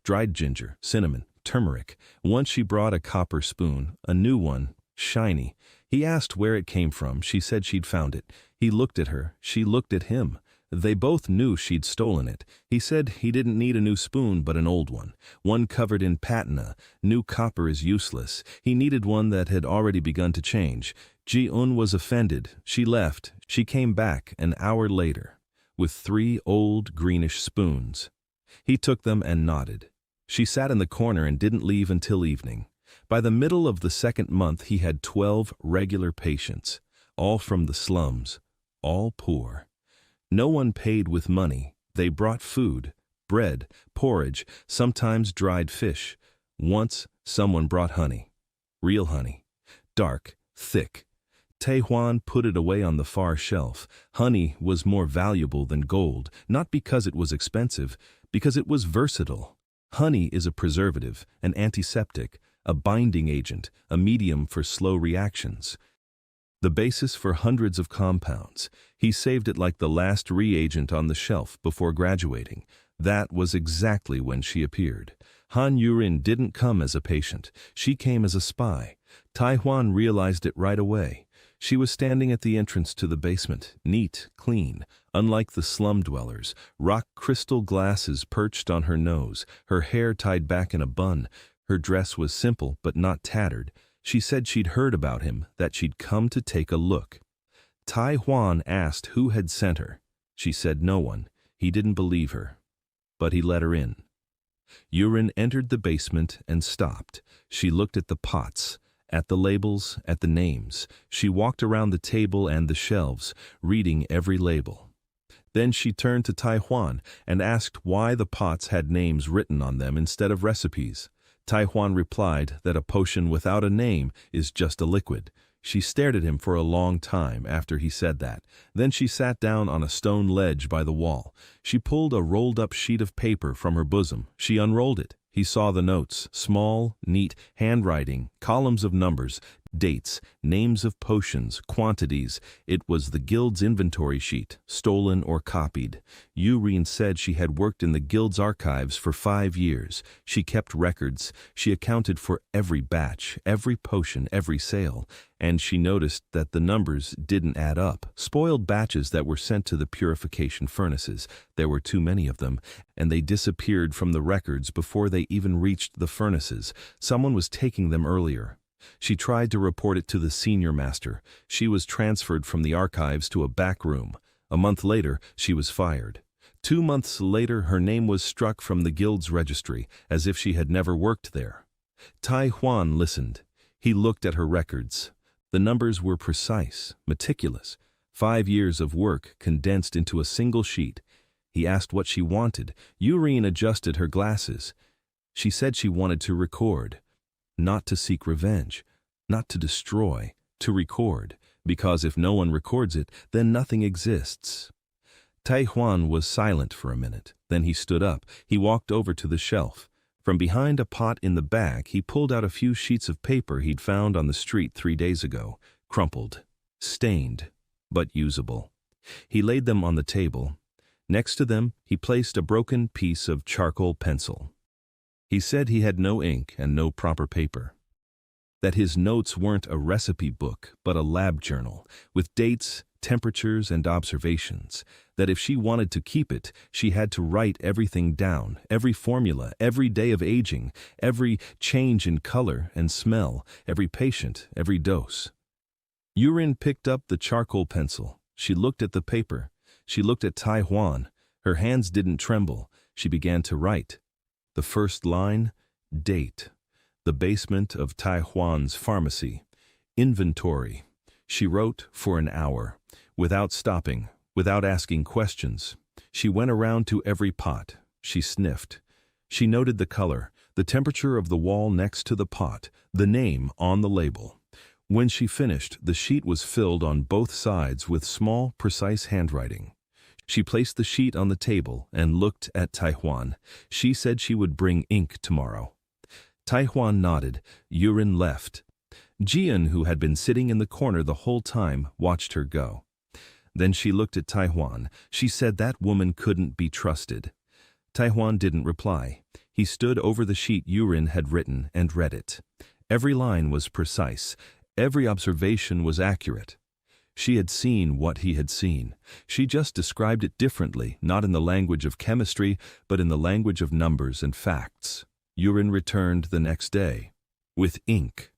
Dried ginger, cinnamon, turmeric. Once she brought a copper spoon, a new one, shiny. He asked where it came from. She said she'd found it. He looked at her. She looked at him. They both knew she'd stolen it. He said he didn't need a new spoon but an old one covered in patina. New copper is useless. He needed one that had already begun to change. Ji-eun was offended. She left. She came back an hour later with 3 old greenish spoons. He took them and nodded. She sat in the corner and didn't leave until evening. By the middle of the 2nd month he had 12 regular patients, all from the slums, all poor. No one paid with money. They brought food, bread, porridge, sometimes dried fish. Once someone brought honey. Real honey. Dark, thick. Tae-hwan put it away on the far shelf. Honey was more valuable than gold, not because it was expensive, because it was versatile. Honey is a preservative, an antiseptic, a binding agent, a medium for slow reactions. The basis for hundreds of compounds. He saved it like the last reagent on the shelf before graduating. That was exactly when she appeared. Han Yurin didn't come as a patient. She came as a spy. Tae-hwan realized it right away. She was standing at the entrance to the basement, neat, clean. Unlike the slum dwellers, rock crystal glasses perched on her nose, her hair tied back in a bun. Her dress was simple but not tattered. She said she'd heard about him, that she'd come to take a look. Tae-hwan asked who had sent her. She said no one. He didn't believe her. But he let her in. Yurin entered the basement and stopped. She looked at the pots, at the labels, at the names. She walked around the table and the shelves, reading every label. Then she turned to Tae-hwan and asked why the pots had names written on them instead of recipes. Tae-hwan replied that a potion without a name is just a liquid. She stared at him for a long time after he said that. Then she sat down on a stone ledge by the wall. She pulled a rolled-up sheet of paper from her bosom. She unrolled it. He saw the notes, small, neat, handwriting, columns of numbers, dates, names of potions, quantities. It was the guild's inventory sheet, stolen or copied. Yurin said she had worked in the guild's archives for 5 years. She kept records. She accounted for every batch, every potion, every sale. And she noticed that the numbers didn't add up. Spoiled batches that were sent to the purification furnaces. There were too many of them, and they disappeared from the records before they even reached the furnaces. Someone was taking them earlier. She tried to report it to the senior master. She was transferred from the archives to a back room. A month later, she was fired. 2 months later, her name was struck from the guild's registry, as if she had never worked there. Tae-hwan listened. He looked at her records. The numbers were precise, meticulous. 5 years of work condensed into a single sheet. He asked what she wanted. Yurin adjusted her glasses. She said she wanted to record. Not to seek revenge, not to destroy, to record, because if no one records it, then nothing exists. Tae-hwan was silent for a minute. Then he stood up. He walked over to the shelf. From behind a pot in the back, he pulled out a few sheets of paper he'd found on the street 3 days ago, crumpled, stained, but usable. He laid them on the table. Next to them, he placed a broken piece of charcoal pencil. He said he had no ink and no proper paper. that his notes weren't a recipe book but a lab journal, with dates, temperatures, and observations, that if she wanted to keep it, she had to write everything down, every formula, every day of aging, every change in color and smell, every patient, every dose. Yurin picked up the charcoal pencil. She looked at the paper. She looked at Tai Huan. Her hands didn't tremble. She began to write. The first line, date. The basement of Tai Huan's pharmacy. Inventory. She wrote for an hour, without stopping, without asking questions. She went around to every pot. She sniffed. She noted the color, the temperature of the wall next to the pot, the name on the label. When she finished, the sheet was filled on both sides with small, precise handwriting. She placed the sheet on the table and looked at Tai Huan. She said she would bring ink tomorrow. Tai Huan nodded. Yurin left. Jian, who had been sitting in the corner the whole time, watched her go. Then she looked at Tai Huan. She said that woman couldn't be trusted. Tai Huan didn't reply. He stood over the sheet Yurin had written and read it. Every line was precise. Every observation was accurate. She had seen what he had seen. She just described it differently, not in the language of chemistry, but in the language of numbers and facts. Yurin returned the next day, with ink,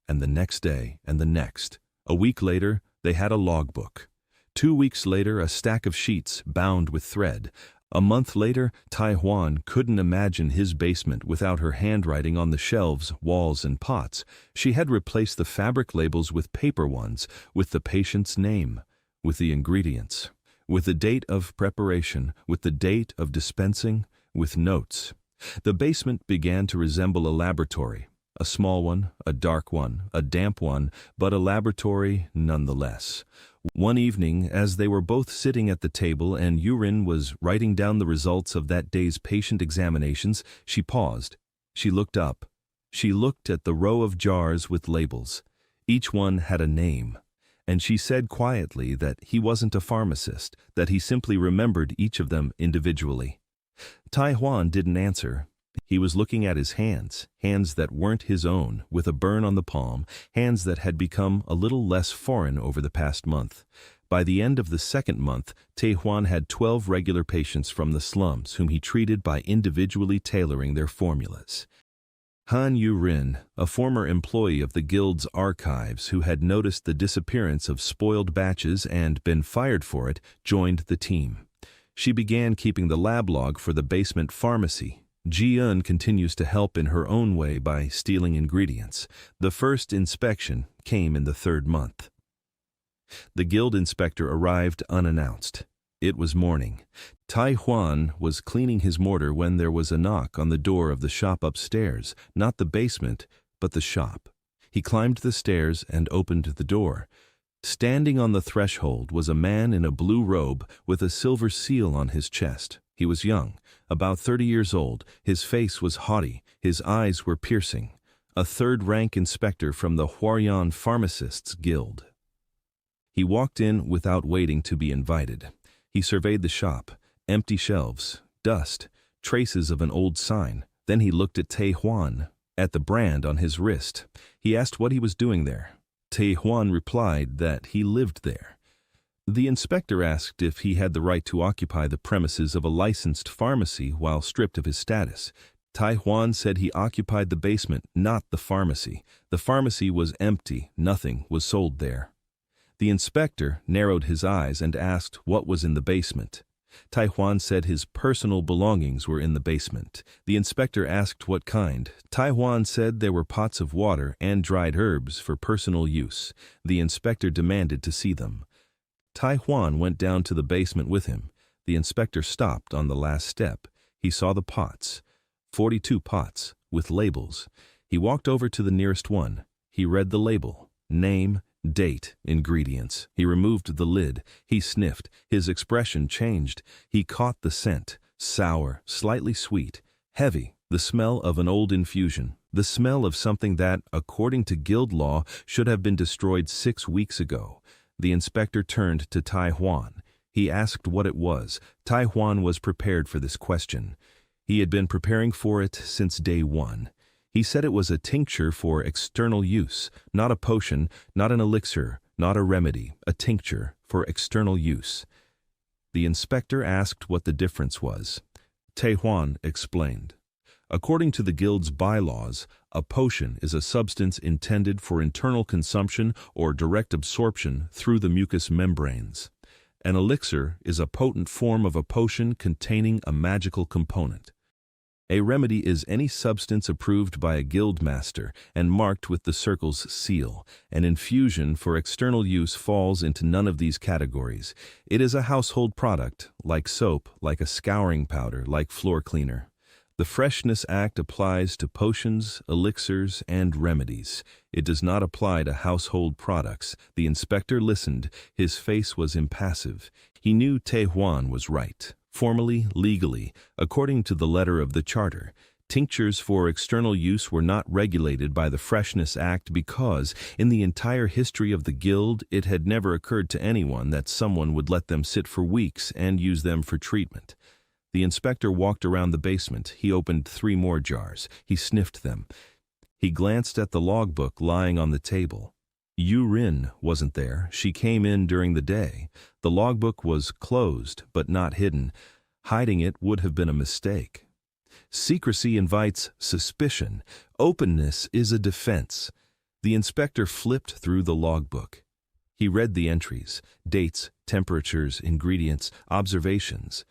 and the next day, and the next. A week later, they had a logbook. 2 weeks later, a stack of sheets bound with thread. A month later, Tai Huan couldn't imagine his basement without her handwriting on the shelves, walls, and pots. She had replaced the fabric labels with paper ones, with the patient's name, with the ingredients, with the date of preparation, with the date of dispensing, with notes. The basement began to resemble a laboratory, a small one, a dark one, a damp one, but a laboratory nonetheless. One evening, as they were both sitting at the table and Yurin was writing down the results of that day's patient examinations, she paused. She looked up. She looked at the row of jars with labels. Each one had a name. And she said quietly that he wasn't a pharmacist, that he simply remembered each of them individually. Tai Huan didn't answer. He was looking at his hands, hands that weren't his own, with a burn on the palm, hands that had become a little less foreign over the past month. By the end of the second month, Tai Huan had 12 regular patients from the slums whom he treated by individually tailoring their formulas. Han Yurin, a former employee of the guild's archives who had noticed the disappearance of spoiled batches and been fired for it, joined the team. She began keeping the lab log for the basement pharmacy. Jian continues to help in her own way by stealing ingredients. The first inspection came in the 3rd month. The guild inspector arrived unannounced. It was morning. Tai Huan was cleaning his mortar when there was a knock on the door of the shop upstairs, not the basement, but the shop. He climbed the stairs and opened the door. Standing on the threshold was a man in a blue robe with a silver seal on his chest. He was young, about 30 years old. His face was haughty, his eyes were piercing. A 3rd-rank inspector from the Huaryan Pharmacists Guild. He walked in without waiting to be invited. He surveyed the shop, empty shelves, dust, traces of an old sign. Then he looked at Tai Huan, at the brand on his wrist. He asked what he was doing there. Tai Huan replied that he lived there. The inspector asked if he had the right to occupy the premises of a licensed pharmacy while stripped of his status. Tai Huan said he occupied the basement, not the pharmacy. The pharmacy was empty, nothing was sold there. The inspector narrowed his eyes and asked what was in the basement. Tai Huan said his personal belongings were in the basement. The inspector asked what kind. Tai Huan said there were pots of water and dried herbs for personal use. The inspector demanded to see them. Tai Huan went down to the basement with him. The inspector stopped on the last step. He saw the pots. 42 pots, with labels. He walked over to the nearest one. He read the label. Name, date, ingredients. He removed the lid. He sniffed. His expression changed. He caught the scent. Sour, slightly sweet, heavy, the smell of an old infusion. The smell of something that, according to guild law, should have been destroyed 6 weeks ago. The inspector turned to Tai Huan. He asked what it was. Tai Huan was prepared for this question. He had been preparing for it since day 1. He said it was a tincture for external use, not a potion, not an elixir, not a remedy, a tincture for external use. The inspector asked what the difference was. Taehuan explained. According to the guild's bylaws, a potion is a substance intended for internal consumption or direct absorption through the mucous membranes. An elixir is a potent form of a potion containing a magical component. A remedy is any substance approved by a guild master and marked with the circle's seal. An infusion for external use falls into none of these categories. It is a household product, like soap, like a scouring powder, like floor cleaner. The Freshness Act applies to potions, elixirs, and remedies. It does not apply to household products. The inspector listened. His face was impassive. He knew Taehuan was right. Formally, legally, according to the letter of the charter, tinctures for external use were not regulated by the Freshness Act because, in the entire history of the guild, it had never occurred to anyone that someone would let them sit for weeks and use them for treatment. The inspector walked around the basement. He opened 3 more jars. He sniffed them. He glanced at the logbook lying on the table. Yu-Rin wasn't there. She came in during the day. The logbook was closed, but not hidden. Hiding it would have been a mistake. Secrecy invites suspicion. Openness is a defense. The inspector flipped through the logbook. He read the entries, dates, temperatures, ingredients, observations.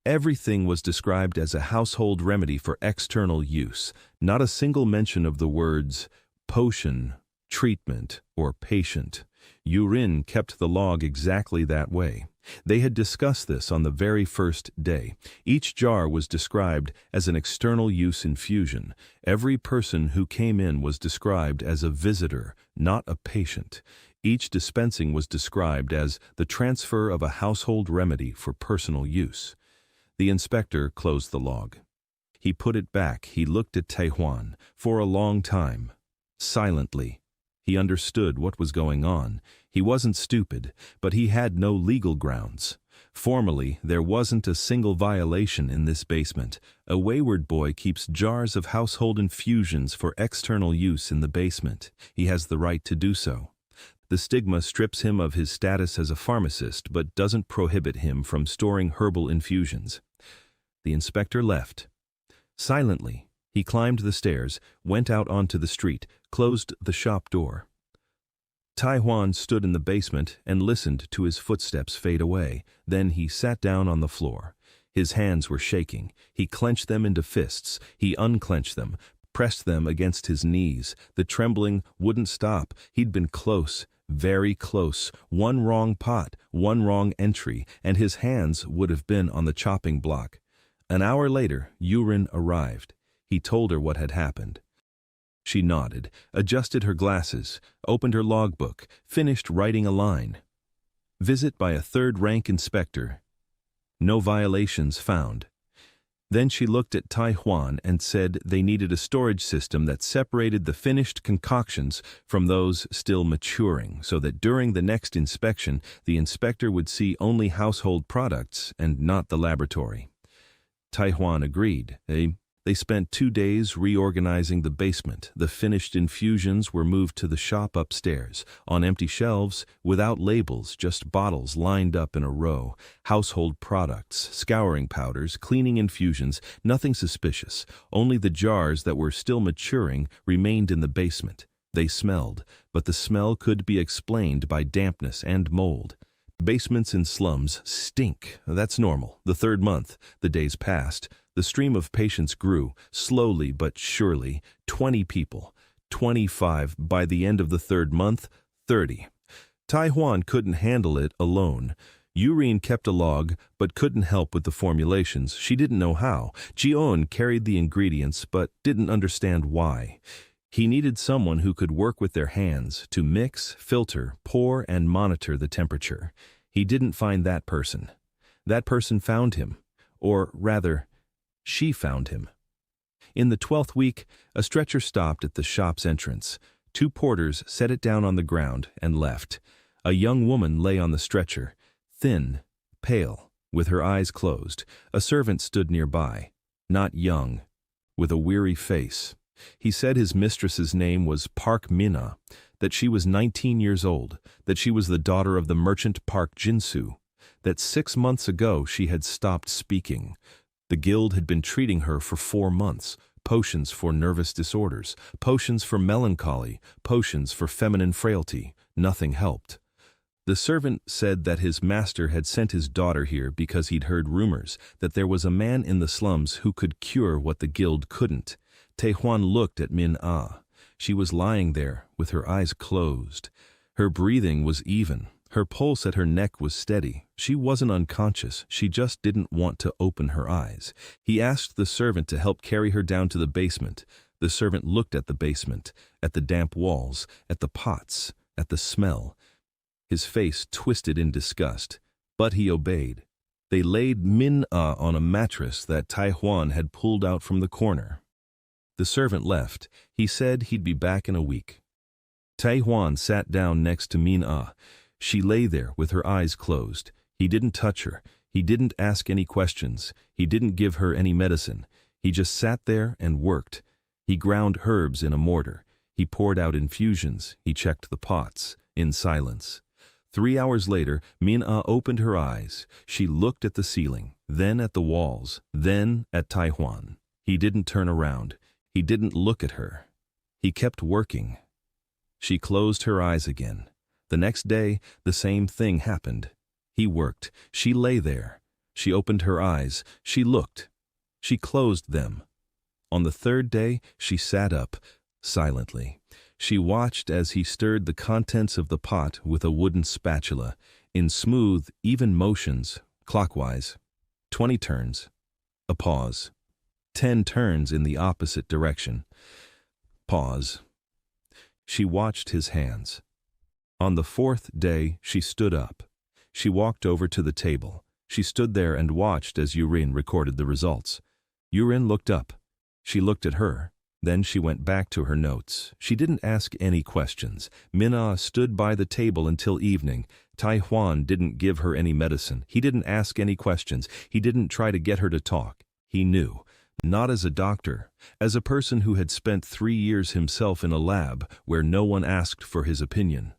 Everything was described as a household remedy for external use, not a single mention of the words potion, treatment, or patient. Yu-Rin kept the log exactly that way. They had discussed this on the very first day. Each jar was described as an external use infusion. Every person who came in was described as a visitor, not a patient. Each dispensing was described as the transfer of a household remedy for personal use. The inspector closed the log. He put it back. He looked at Taehuan for a long time, silently. He understood what was going on. He wasn't stupid, but he had no legal grounds. Formally, there wasn't a single violation in this basement. A wayward boy keeps jars of household infusions for external use in the basement. He has the right to do so. The stigma strips him of his status as a pharmacist, but doesn't prohibit him from storing herbal infusions. The inspector left. Silently, he climbed the stairs, went out onto the street, closed the shop door. Taehuan stood in the basement and listened to his footsteps fade away. Then he sat down on the floor. His hands were shaking. He clenched them into fists. He unclenched them, pressed them against his knees. The trembling wouldn't stop. He'd been close, very close. One wrong pot, one wrong entry, and his hands would have been on the chopping block. An hour later, Yu-Rin arrived. He told her what had happened. She nodded, adjusted her glasses, opened her logbook, finished writing a line. Visit by a third-rank inspector. No violations found. Then she looked at Taehuan and said they needed a storage system that separated the finished concoctions from those still maturing, so that during the next inspection, the inspector would see only household products and not the laboratory. Taehuan agreed. They spent 2 days reorganizing the basement. The finished infusions were moved to the shop upstairs, on empty shelves, without labels, just bottles lined up in a row. Household products, scouring powders, cleaning infusions, nothing suspicious. Only the jars that were still maturing remained in the basement. They smelled, but the smell could be explained by dampness and mold. Basements in slums stink. That's normal. The 3rd month, the days passed. The stream of patients grew, slowly but surely. 20 people, 25 by the end of the 3rd month, 30. Taehuan couldn't handle it alone. Yu-Rin kept a log, but couldn't help with the formulations. She didn't know how. Ji-On carried the ingredients, but didn't understand why. He needed someone who could work with their hands to mix, filter, pour, and monitor the temperature. He didn't find that person. That person found him. Or rather, she found him. In the 12th week, a stretcher stopped at the shop's entrance. 2 porters set it down on the ground and left. A young woman lay on the stretcher, thin, pale, with her eyes closed. A servant stood nearby, not young, with a weary face. He said his mistress's name was Park Mina, that she was 19 years old, that she was the daughter of the merchant Park Jinsu, that 6 months ago she had stopped speaking. The guild had been treating her for 4 months, potions for nervous disorders, potions for melancholy, potions for feminine frailty. Nothing helped. The servant said that his master had sent his daughter here because he'd heard rumors that there was a man in the slums who could cure what the guild couldn't. Taejuan looked at Min-ah. She was lying there with her eyes closed. Her breathing was even. Her pulse at her neck was steady. She wasn't unconscious. She just didn't want to open her eyes. He asked the servant to help carry her down to the basement. The servant looked at the basement, at the damp walls, at the pots, at the smell. His face twisted in disgust, but he obeyed. They laid Min-ah on a mattress that Taejuan had pulled out from the corner. The servant left. He said he'd be back in a week. Taejuan sat down next to Min-ah. She lay there with her eyes closed. He didn't touch her. He didn't ask any questions. He didn't give her any medicine. He just sat there and worked. He ground herbs in a mortar. He poured out infusions. He checked the pots, in silence. 3 hours later, Min-ah opened her eyes. She looked at the ceiling, then at the walls, then at Taejuan. He didn't turn around. He didn't look at her. He kept working. She closed her eyes again. The next day, the same thing happened. He worked. She lay there. She opened her eyes. She looked. She closed them. On the third day, she sat up, silently. She watched as he stirred the contents of the pot with a wooden spatula, in smooth, even motions, clockwise. 20 turns. A pause. 10 turns in the opposite direction. Pause. She watched his hands. On the 4th day, she stood up. She walked over to the table. She stood there and watched as Yurin recorded the results. Yurin looked up. She looked at her. Then she went back to her notes. She didn't ask any questions. Min-ah stood by the table until evening. Taejuan didn't give her any medicine. He didn't ask any questions. He didn't try to get her to talk. He knew. Not as a doctor, as a person who had spent 3 years himself in a lab where no one asked for his opinion.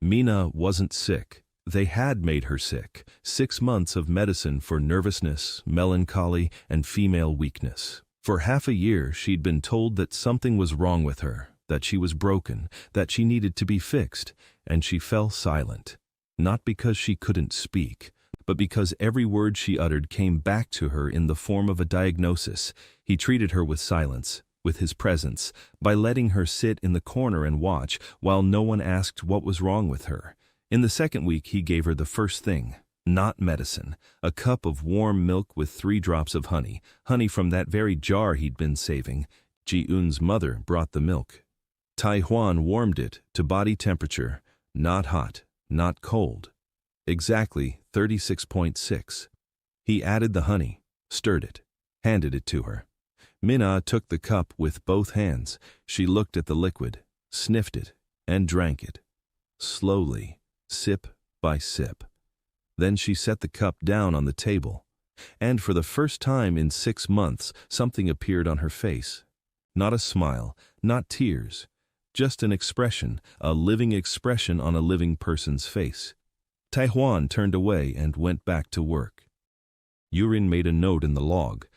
Mina wasn't sick. They had made her sick. 6 months of medicine for nervousness, melancholy, and female weakness. For half a year, she'd been told that something was wrong with her, that she was broken, that she needed to be fixed, and she fell silent. Not because she couldn't speak, but because every word she uttered came back to her in the form of a diagnosis. He treated her with silence, with his presence, by letting her sit in the corner and watch while no one asked what was wrong with her. In the second week, he gave her the first thing. Not medicine, a cup of warm milk with 3 drops of honey from that very jar he'd been saving. Ji-eun's mother brought the milk. Taejuan warmed it to body temperature, not hot, not cold. Exactly 36.6. He added the honey, stirred it, handed it to her. Min-ah took the cup with both hands. She looked at the liquid, sniffed it, and drank it. Slowly, sip by sip. Then she set the cup down on the table, and for the first time in 6 months, something appeared on her face. Not a smile, not tears, just an expression, a living expression on a living person's face. Taejuan turned away and went back to work. Yurin made a note in the log.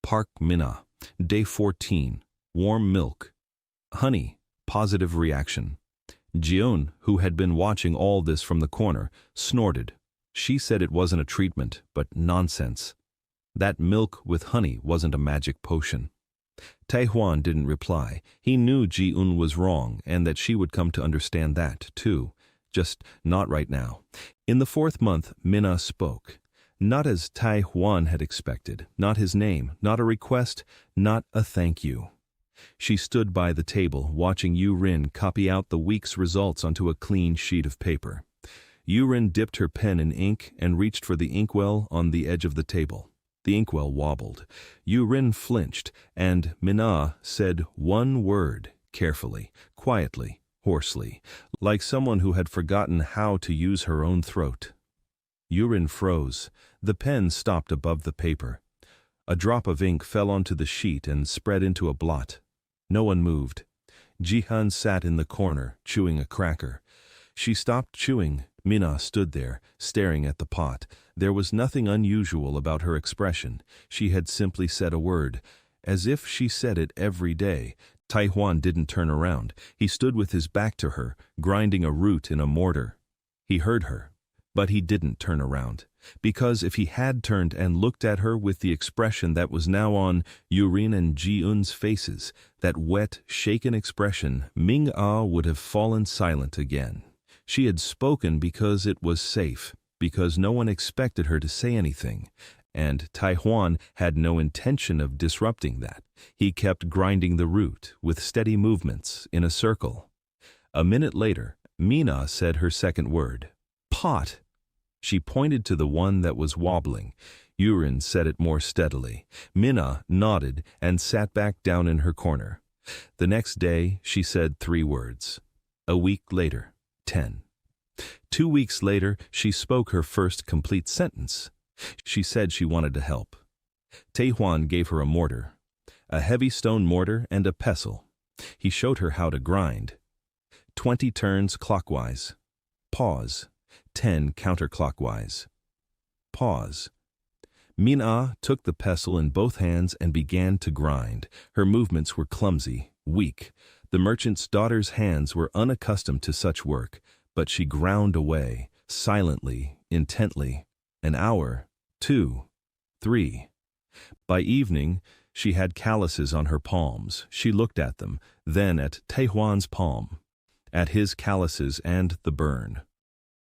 Park Mina, day 14, warm milk. Honey, positive reaction. Ji-eun, who had been watching all this from the corner, snorted. She said it wasn't a treatment, but nonsense. That milk with honey wasn't a magic potion. Taejuan didn't reply. He knew Ji-eun was wrong and that she would come to understand that, too. Just not right now. In the 4th month, Min-ah spoke. Not as Taejuan had expected, not his name, not a request, not a thank you. She stood by the table, watching Yurin copy out the week's results onto a clean sheet of paper. Yurin dipped her pen in ink and reached for the inkwell on the edge of the table. The inkwell wobbled. Yurin flinched, and Min-ah said one word, carefully, quietly, hoarsely, like someone who had forgotten how to use her own throat. Yurin froze. The pen stopped above the paper. A drop of ink fell onto the sheet and spread into a blot. No one moved. Jihan sat in the corner, chewing a cracker. She stopped chewing. Mina stood there, staring at the pot. There was nothing unusual about her expression. She had simply said a word, as if she said it every day. Taihuan didn't turn around. He stood with his back to her, grinding a root in a mortar. He heard her, but he didn't turn around, because if he had turned and looked at her with the expression that was now on Yurin and Ji-eun's faces, that wet, shaken expression, Ming-ah would have fallen silent again. She had spoken because it was safe, because no one expected her to say anything, and Taihuan had no intention of disrupting that. He kept grinding the root, with steady movements, in a circle. A minute later, Mina said her second word, "Pot." She pointed to the one that was wobbling. Yurin said it more steadily. Mina nodded and sat back down in her corner. The next day, she said 3 words. A week later, 10. 2 weeks later, she spoke her first complete sentence. She said she wanted to help. Taihuan gave her a mortar, a heavy stone mortar and a pestle. He showed her how to grind. 20 turns clockwise. Pause. 10 counterclockwise. Pause. Min-ah took the pestle in both hands and began to grind. Her movements were clumsy, weak. The merchant's daughter's hands were unaccustomed to such work, but she ground away, silently, intently. An hour, 2, 3. By evening, she had calluses on her palms. She looked at them, then at Taihuan's palm, at his calluses and the burn.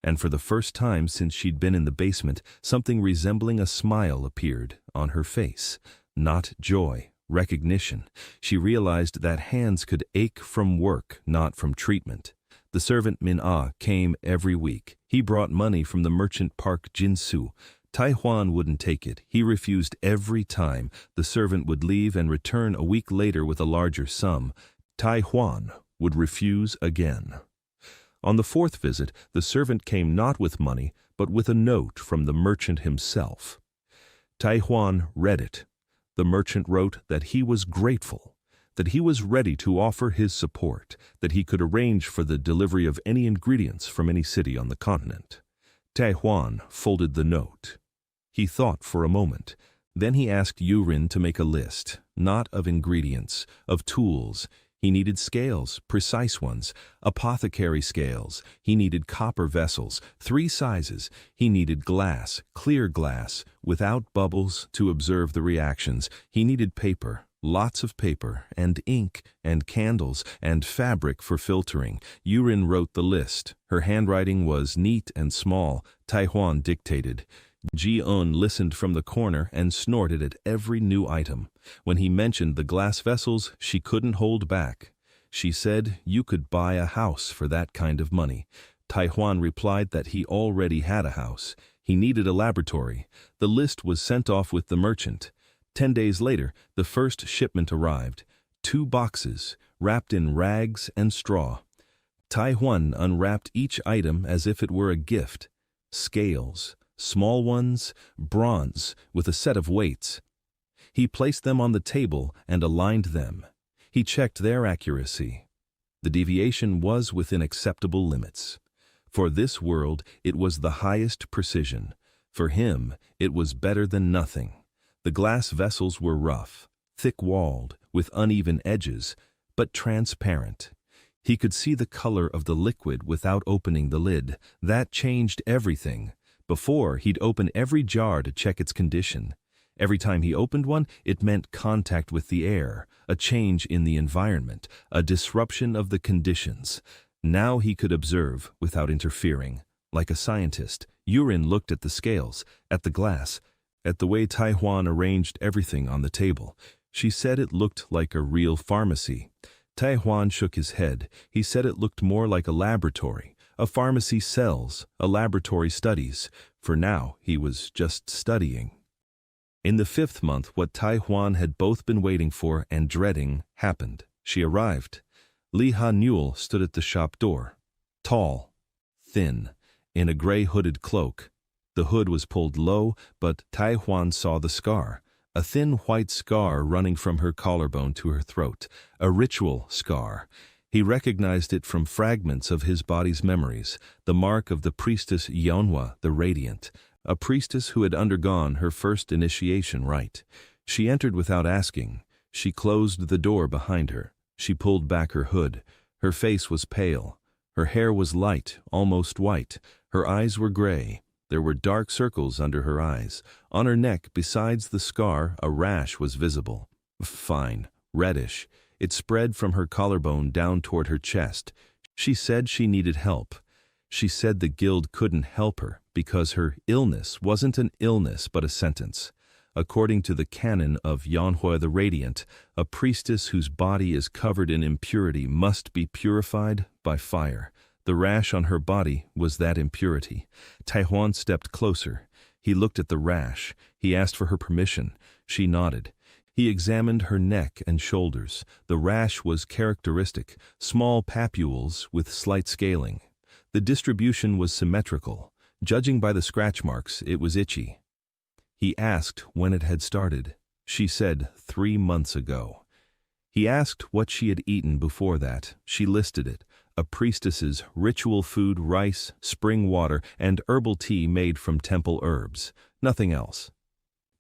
And for the first time since she'd been in the basement, something resembling a smile appeared on her face. Not joy, recognition. She realized that hands could ache from work, not from treatment. The servant Min-ah came every week. He brought money from the merchant Park Jinsu. Taihuan wouldn't take it. He refused every time. The servant would leave and return a week later with a larger sum. Taihuan would refuse again. On the 4th visit, the servant came not with money, but with a note from the merchant himself. Taihuan read it. The merchant wrote that he was grateful, that he was ready to offer his support, that he could arrange for the delivery of any ingredients from any city on the continent. Taihuan folded the note. He thought for a moment. Then he asked Yurin to make a list, not of ingredients, of tools. He needed scales, precise ones, apothecary scales. He needed copper vessels, 3 sizes. He needed glass, clear glass, without bubbles to observe the reactions. He needed paper, lots of paper, and ink, and candles, and fabric for filtering. Yurin wrote the list. Her handwriting was neat and small. Taihuan dictated. Ji-eun listened from the corner and snorted at every new item. When he mentioned the glass vessels, she couldn't hold back. She said you could buy a house for that kind of money. Taihuan replied that he already had a house. He needed a laboratory. The list was sent off with the merchant. 10 days later, the first shipment arrived. 2 boxes, wrapped in rags and straw. Taihuan unwrapped each item as if it were a gift. Scales. Small ones, bronze, with a set of weights. He placed them on the table and aligned them. He checked their accuracy. The deviation was within acceptable limits. For this world, it was the highest precision. For him, it was better than nothing. The glass vessels were rough, thick-walled, with uneven edges, but transparent. He could see the color of the liquid without opening the lid. That changed everything. Before, he'd open every jar to check its condition. Every time he opened one, it meant contact with the air, a change in the environment, a disruption of the conditions. Now he could observe without interfering. Like a scientist, Yurin looked at the scales, at the glass, at the way Taihuan arranged everything on the table. She said it looked like a real pharmacy. Taihuan shook his head. He said it looked more like a laboratory. A pharmacy sells, a laboratory studies. For now, he was just studying. In the 5th month, what Taihuan had both been waiting for and dreading happened. She arrived. Li Ha-Newell stood at the shop door. Tall, thin, in a gray hooded cloak. The hood was pulled low, but Taihuan saw the scar, a thin white scar running from her collarbone to her throat, a ritual scar. He recognized it from fragments of his body's memories, the mark of the priestess Manhwa the Radiant, a priestess who had undergone her first initiation rite. She entered without asking. She closed the door behind her. She pulled back her hood. Her face was pale. Her hair was light, almost white. Her eyes were gray. There were dark circles under her eyes. On her neck, besides the scar, a rash was visible. Fine, reddish. It spread from her collarbone down toward her chest. She said she needed help. She said the guild couldn't help her because her illness wasn't an illness but a sentence. According to the canon of Manhwa the Radiant, a priestess whose body is covered in impurity must be purified by fire. The rash on her body was that impurity. Taehwan stepped closer. He looked at the rash. He asked for her permission. She nodded. He examined her neck and shoulders. The rash was characteristic, small papules with slight scaling. The distribution was symmetrical. Judging by the scratch marks, it was itchy. He asked when it had started. She said 3 months ago. He asked what she had eaten before that. She listed it. A priestess's ritual food, rice, spring water, and herbal tea made from temple herbs. Nothing else.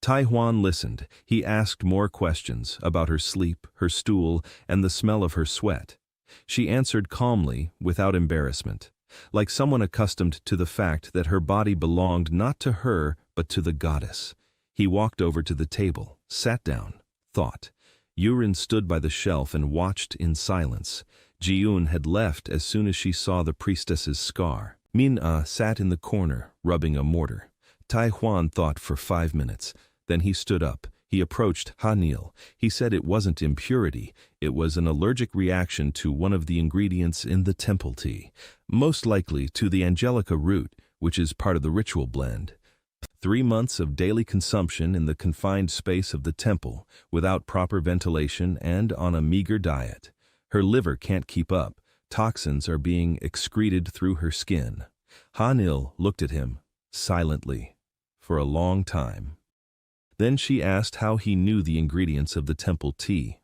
Taehwan listened. He asked more questions about her sleep, her stool, and the smell of her sweat. She answered calmly, without embarrassment, like someone accustomed to the fact that her body belonged not to her, but to the goddess. He walked over to the table, sat down, thought. Yurin stood by the shelf and watched in silence. Ji-eun had left as soon as she saw the priestess's scar. Min-ah sat in the corner, rubbing a mortar. Taehwan thought for 5 minutes. Then he stood up. He approached Hanil. He said it wasn't impurity. It was an allergic reaction to one of the ingredients in the temple tea, most likely to the angelica root, which is part of the ritual blend. 3 months of daily consumption in the confined space of the temple, without proper ventilation and on a meager diet. Her liver can't keep up. Toxins are being excreted through her skin. Hanil looked at him, silently, for a long time. Then she asked how he knew the ingredients of the temple tea.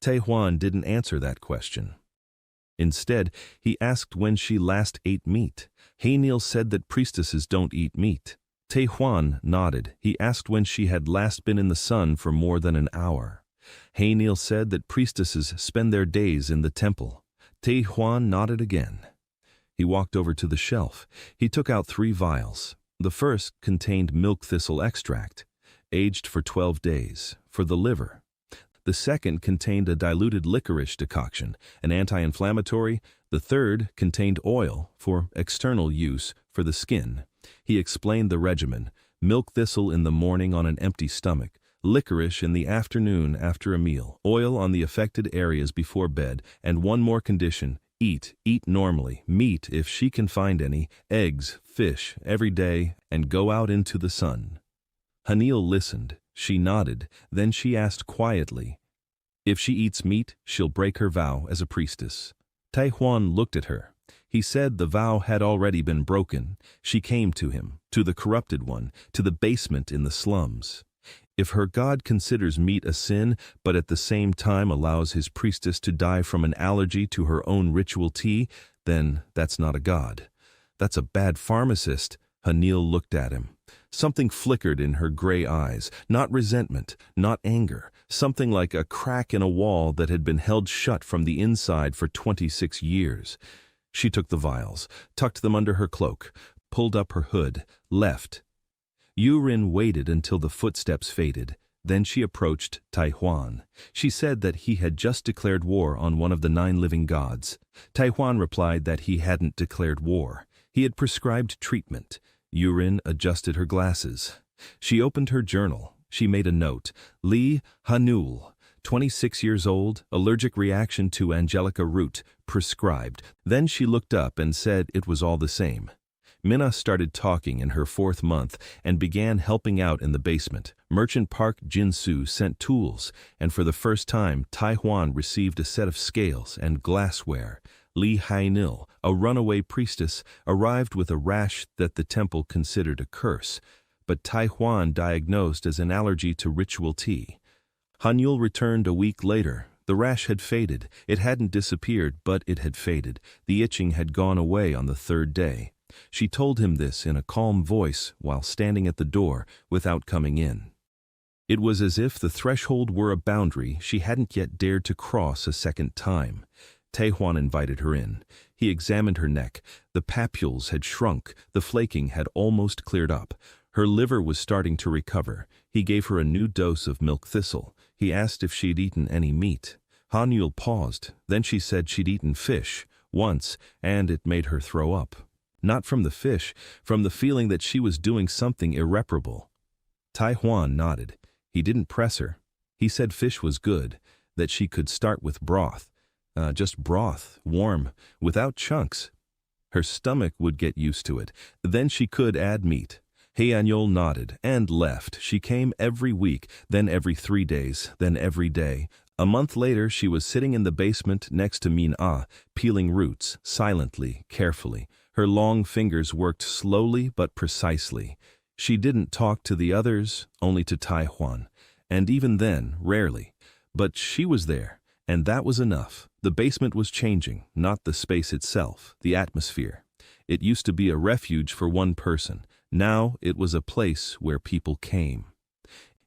Taehwan didn't answer that question. Instead, he asked when she last ate meat. Hanil said that priestesses don't eat meat. Taehwan nodded. He asked when she had last been in the sun for more than an hour. Hanil said that priestesses spend their days in the temple. Taehwan nodded again. He walked over to the shelf. He took out 3 vials. The first contained milk thistle extract, aged for 12 days, for the liver. The second contained a diluted licorice decoction, an anti-inflammatory. The third contained oil for external use for the skin. He explained the regimen: milk thistle in the morning on an empty stomach, licorice in the afternoon after a meal, oil on the affected areas before bed, and one more condition: eat normally, meat if she can find any, eggs, fish, every day, and go out into the sun. Hanil listened. She nodded. Then she asked quietly, if she eats meat, she'll break her vow as a priestess. Taehwan looked at her. He said the vow had already been broken. She came to him, to the corrupted one, to the basement in the slums. If her god considers meat a sin, but at the same time allows his priestess to die from an allergy to her own ritual tea, then that's not a god. That's a bad pharmacist. Hanil looked at him. Something flickered in her gray eyes, not resentment, not anger, something like a crack in a wall that had been held shut from the inside for 26 years. She took the vials, tucked them under her cloak, pulled up her hood, left. Yurin waited until the footsteps faded. Then she approached Taehwan. She said that he had just declared war on one of the 9 living gods. Taehwan replied that he hadn't declared war. He had prescribed treatment. Yurin adjusted her glasses. She opened her journal. She made a note. Lee Hanul, 26 years old, allergic reaction to angelica root, prescribed. Then she looked up and said it was all the same. Minna started talking in her 4th month and began helping out in the basement. Merchant Park Jinsu sent tools, and for the first time, Taehwan received a set of scales and glassware. Lee Hainil, a runaway priestess, arrived with a rash that the temple considered a curse. but Tai Huan diagnosed as an allergy to ritual tea. Hanyul returned a week later. The rash had faded. It hadn't disappeared, but it had faded. The itching had gone away on the third day. She told him this in a calm voice while standing at the door without coming in. It was as if the threshold were a boundary she hadn't yet dared to cross a second time. Taehuan invited her in. He examined her neck. The papules had shrunk. The flaking had almost cleared up. Her liver was starting to recover. He gave her a new dose of milk thistle. He asked if she'd eaten any meat. Hanyul paused. Then she said she'd eaten fish, once, and it made her throw up. Not from the fish, from the feeling that she was doing something irreparable. Taehuan nodded. He didn't press her. He said fish was good, that she could start with broth. Just broth, warm, without chunks. Her stomach would get used to it. Then she could add meat. Hanyul nodded and left. She came every week, then every 3 days, then every day. A month later, she was sitting in the basement next to Min-ah, peeling roots, silently, carefully. Her long fingers worked slowly but precisely. She didn't talk to the others, only to Taehuan, and even then, rarely. But she was there, and that was enough. The basement was changing, not the space itself, the atmosphere. It used to be a refuge for one person. Now it was a place where people came.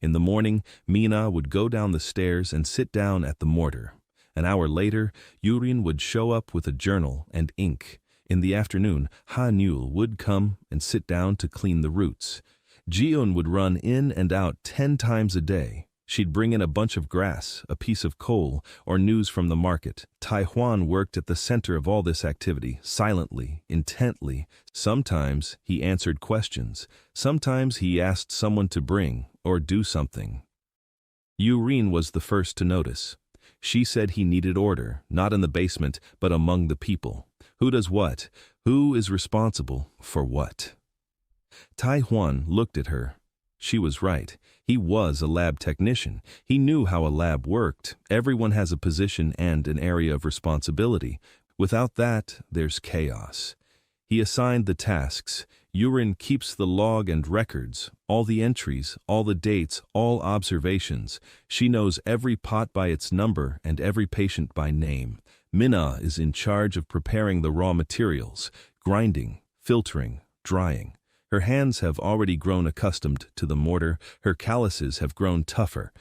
In the morning, Mina would go down the stairs and sit down at the mortar. An hour later, Yurin would show up with a journal and ink. In the afternoon, Hanyul would come and sit down to clean the roots. Jiun would run in and out 10 times a day. She'd bring in a bunch of grass, a piece of coal, or news from the market. Taehuan worked at the center of all this activity, silently, intently. Sometimes he answered questions. Sometimes he asked someone to bring or do something. Yurin was the first to notice. She said he needed order, not in the basement, but among the people. Who does what? Who is responsible for what? Taehuan looked at her. She was right. He was a lab technician. He knew how a lab worked. Everyone has a position and an area of responsibility. Without that, there's chaos. He assigned the tasks. Yurin keeps the log and records, all the entries, all the dates, all observations. She knows every pot by its number and every patient by name. Minna is in charge of preparing the raw materials, grinding, filtering, drying. Her hands have already grown accustomed to the mortar. Her calluses have grown tougher.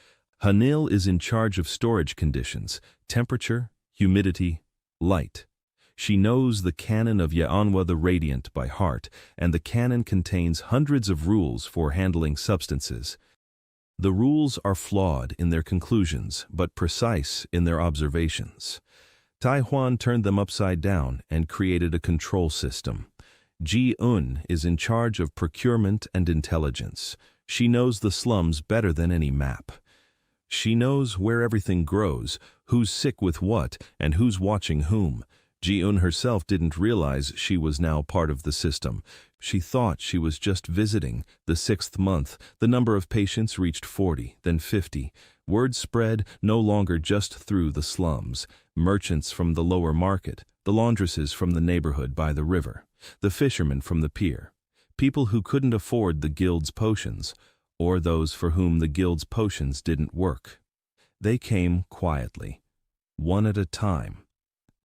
Hanil is in charge of storage conditions, temperature, humidity, light. She knows the canon of Yeonhwa the Radiant by heart, and the canon contains hundreds of rules for handling substances. The rules are flawed in their conclusions, but precise in their observations. Taehuan turned them upside down and created a control system. Ji-un is in charge of procurement and intelligence. She knows the slums better than any map. She knows where everything grows, who's sick with what, and who's watching whom. Ji-un herself didn't realize she was now part of the system. She thought she was just visiting. The 6th month, the number of patients reached 40, then 50. Word spread no longer just through the slums. Merchants from the lower market, the laundresses from the neighborhood by the river, the fishermen from the pier, people who couldn't afford the guild's potions, or those for whom the guild's potions didn't work. They came quietly, one at a time.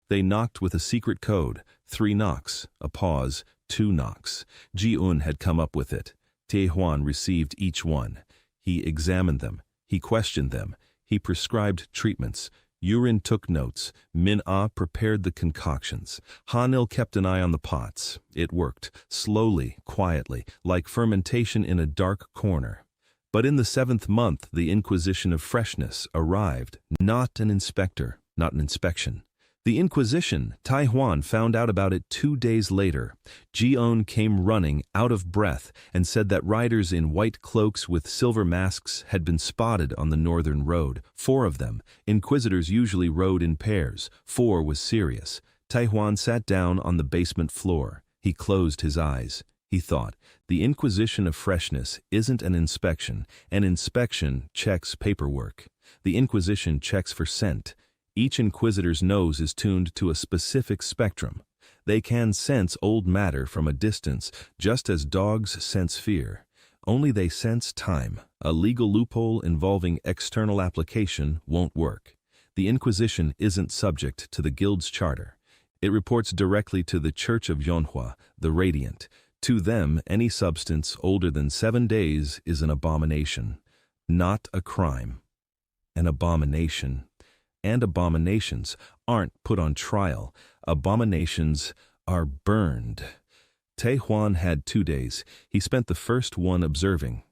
They knocked with a secret code, 3 knocks, a pause, 2 knocks. Ji-un had come up with it. Taehuan received each one. He examined them. He questioned them. He prescribed treatments. Yurin took notes. Min-ah prepared the concoctions. Hanil kept an eye on the pots. It worked, slowly, quietly, like fermentation in a dark corner. But in the 7th month, the Inquisition of Freshness arrived. Not an inspector, not an inspection. The Inquisition, Taehuan found out about it 2 days later. Ji-un came running, out of breath, and said that riders in white cloaks with silver masks had been spotted on the northern road. 4 of them. Inquisitors usually rode in pairs. 4 was serious. Taehuan sat down on the basement floor. He closed his eyes. He thought, the Inquisition of Freshness isn't an inspection. An inspection checks paperwork. The Inquisition checks for scent. Each inquisitor's nose is tuned to a specific spectrum. They can sense old matter from a distance, just as dogs sense fear. Only they sense time. A legal loophole involving external application won't work. The Inquisition isn't subject to the Guild's charter. It reports directly to the Church of Manhwa, the Radiant. To them, any substance older than 7 days is an abomination, not a crime. An abomination. And abominations aren't put on trial. Abominations are burned. Taehuan had 2 days. He spent the first one observing.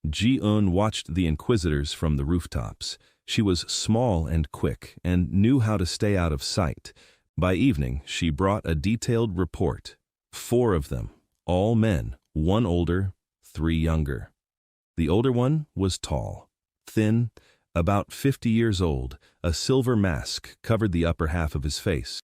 Ji-eun watched the Inquisitors from the rooftops. She was small and quick, and knew how to stay out of sight. By evening, she brought a detailed report. 4 of them, all men, 1 older, 3 younger. The older one was tall, thin, about 50 years old. A silver mask covered the upper half of his face.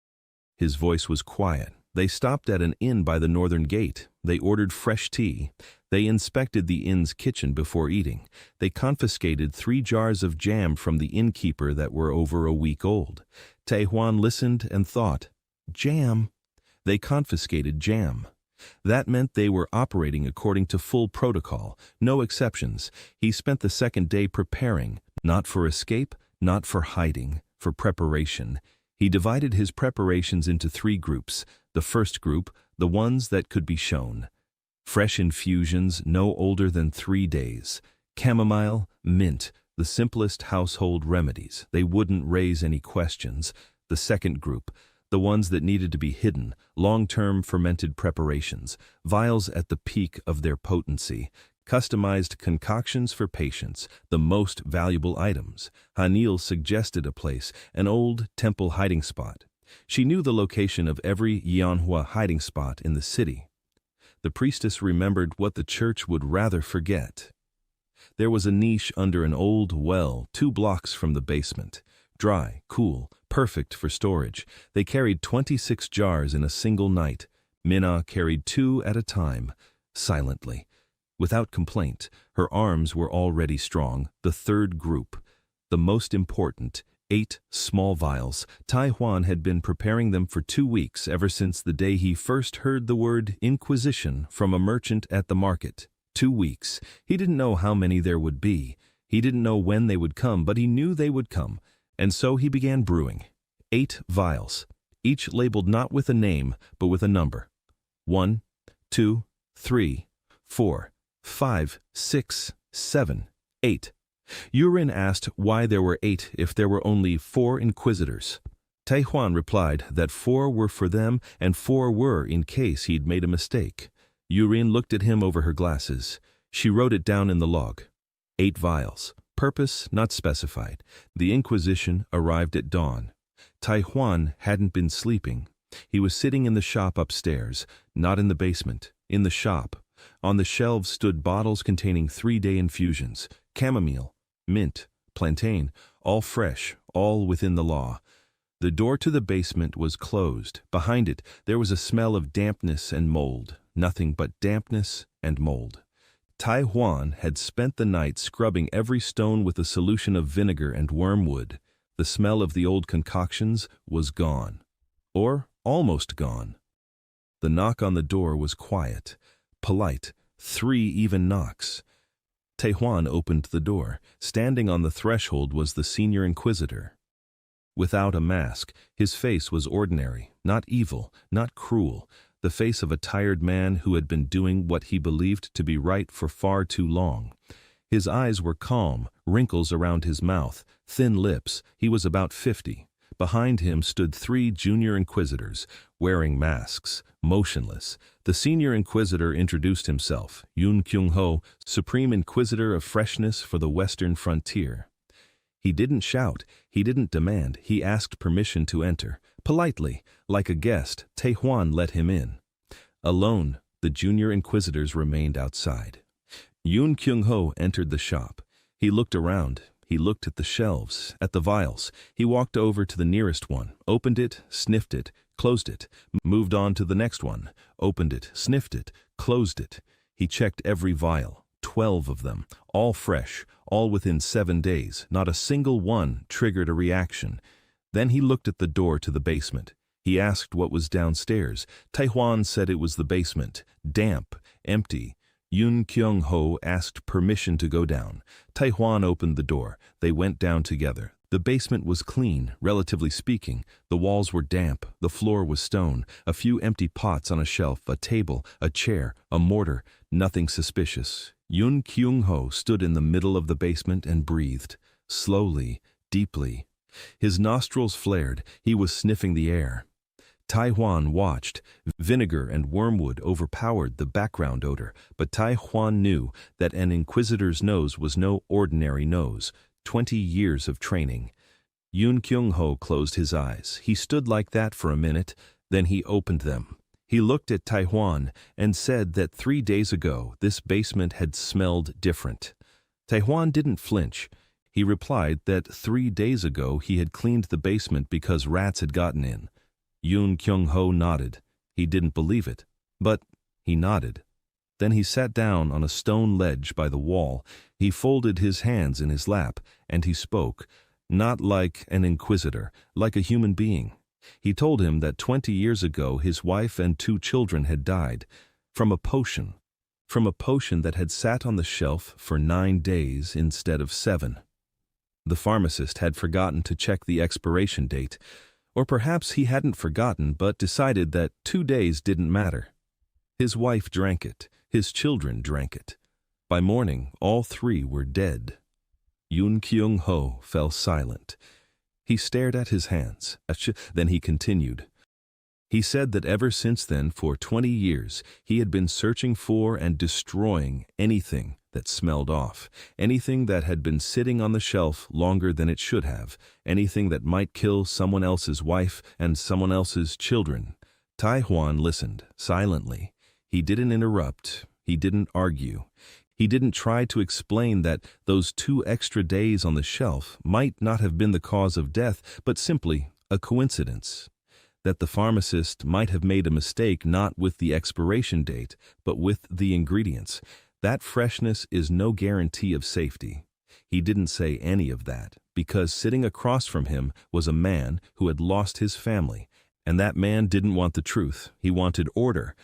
His voice was quiet. They stopped at an inn by the northern gate. They ordered fresh tea. They inspected the inn's kitchen before eating. They confiscated 3 jars of jam from the innkeeper that were over a week old. Taehuan listened and thought, jam? They confiscated jam. That meant they were operating according to full protocol, no exceptions. He spent the second day preparing, not for escape, not for hiding, for preparation. He divided his preparations into 3 groups. The first group, the ones that could be shown. Fresh infusions no older than 3 days. Chamomile, mint, the simplest household remedies. They wouldn't raise any questions. The second group, the ones that needed to be hidden, long-term fermented preparations, vials at the peak of their potency, customized concoctions for patients, the most valuable items. Hanil suggested a place, an old temple hiding spot. She knew the location of every Yanhua hiding spot in the city. The priestess remembered what the church would rather forget. There was a niche under an old well 2 blocks from the basement. Dry, cool, perfect for storage. They carried 26 jars in a single night. Minna carried 2 at a time, silently. Without complaint, her arms were already strong. The third group, the most important, 8 small vials. Taehuan had been preparing them for 2 weeks, ever since the day he first heard the word Inquisition from a merchant at the market. 2 weeks. He didn't know how many there would be. He didn't know when they would come, but he knew they would come. And so he began brewing. 8 vials, each labeled not with a name, but with a number. 1, 2, 3, 4, 5, 6, 7, 8. Yurin asked why there were 8 if there were only 4 inquisitors. Taehuan replied that 4 were for them and 4 were in case he'd made a mistake. Yurin looked at him over her glasses. She wrote it down in the log. 8 vials. Purpose not specified. The Inquisition arrived at dawn. Taehuan hadn't been sleeping. He was sitting in the shop upstairs, not in the basement, in the shop. On the shelves stood bottles containing 3-day infusions, chamomile, mint, plantain, all fresh, all within the law. The door to the basement was closed. Behind it, there was a smell of dampness and mold, nothing but dampness and mold. Taehuan had spent the night scrubbing every stone with a solution of vinegar and wormwood. The smell of the old concoctions was gone, or almost gone. The knock on the door was quiet, polite, 3 even knocks. Taehuan opened the door. Standing on the threshold was the senior inquisitor. Without a mask, his face was ordinary, not evil, not cruel, the face of a tired man who had been doing what he believed to be right for far too long. His eyes were calm, wrinkles around his mouth, thin lips. He was about 50. Behind him stood 3 junior inquisitors, wearing masks, motionless. The senior inquisitor introduced himself, Yun Kyung-ho, Supreme Inquisitor of Freshness for the Western Frontier. He didn't shout, he didn't demand, he asked permission to enter. Politely, like a guest, Taehuan let him in. Alone, the junior inquisitors remained outside. Yun Kyung-ho entered the shop. He looked around. He looked at the shelves, at the vials. He walked over to the nearest one, opened it, sniffed it, closed it, moved on to the next one, opened it, sniffed it, closed it. He checked every vial, 12 of them, all fresh, all within 7 days. Not a single one triggered a reaction. Then he looked at the door to the basement. He asked what was downstairs. Taehuan said it was the basement, damp, empty. Yun Kyung-ho asked permission to go down. Tae-hwan opened the door. They went down together. The basement was clean, relatively speaking. The walls were damp, the floor was stone, a few empty pots on a shelf, a table, a chair, a mortar, nothing suspicious. Yun Kyung-ho stood in the middle of the basement and breathed, slowly, deeply. His nostrils flared, he was sniffing the air. Tae-hwan watched. Vinegar and wormwood overpowered the background odor, but Tae-hwan knew that an inquisitor's nose was no ordinary nose. 20 years of training. Yun Kyung-ho closed his eyes. He stood like that for a minute, then he opened them. He looked at Tae-hwan and said that 3 days ago this basement had smelled different. Tae-hwan didn't flinch. He replied that 3 days ago he had cleaned the basement because rats had gotten in. Yun Kyung-ho nodded. He didn't believe it, but he nodded. Then he sat down on a stone ledge by the wall. He folded his hands in his lap, and he spoke, not like an inquisitor, like a human being. He told him that 20 years ago his wife and 2 children had died from a potion that had sat on the shelf for 9 days instead of 7. The pharmacist had forgotten to check the expiration date, or perhaps he hadn't forgotten but decided that 2 days didn't matter. His wife drank it. His children drank it. By morning, all 3 were dead. Yun Kyung-ho fell silent. He stared at his hands. Then he continued. He said that ever since then, for 20 years, he had been searching for and destroying anything that smelled off, anything that had been sitting on the shelf longer than it should have, anything that might kill someone else's wife and someone else's children. Tae-hwan listened, silently. He didn't interrupt. He didn't argue. He didn't try to explain that those 2 extra days on the shelf might not have been the cause of death, but simply a coincidence. That the pharmacist might have made a mistake not with the expiration date, but with the ingredients. That freshness is no guarantee of safety. He didn't say any of that, because sitting across from him was a man who had lost his family, and that man didn't want the truth. He wanted order.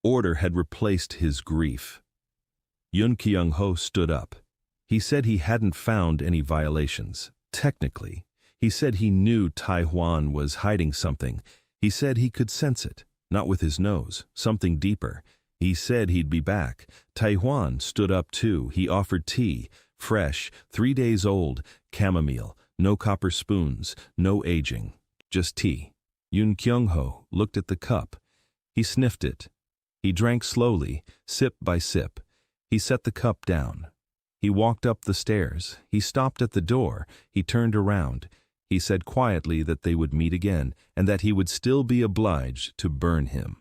Order had replaced his grief. Yun Kyung-ho stood up. He said he hadn't found any violations. Technically, he said he knew Tae-hwan was hiding something. He said he could sense it, not with his nose, something deeper. He said he'd be back. Tae-hwan stood up too. He offered tea, fresh, 3 days old, chamomile, no copper spoons, no aging, just tea. Yun Kyung-ho looked at the cup. He sniffed it. He drank slowly, sip by sip. He set the cup down. He walked up the stairs. He stopped at the door. He turned around. He said quietly that they would meet again, and that he would still be obliged to burn him.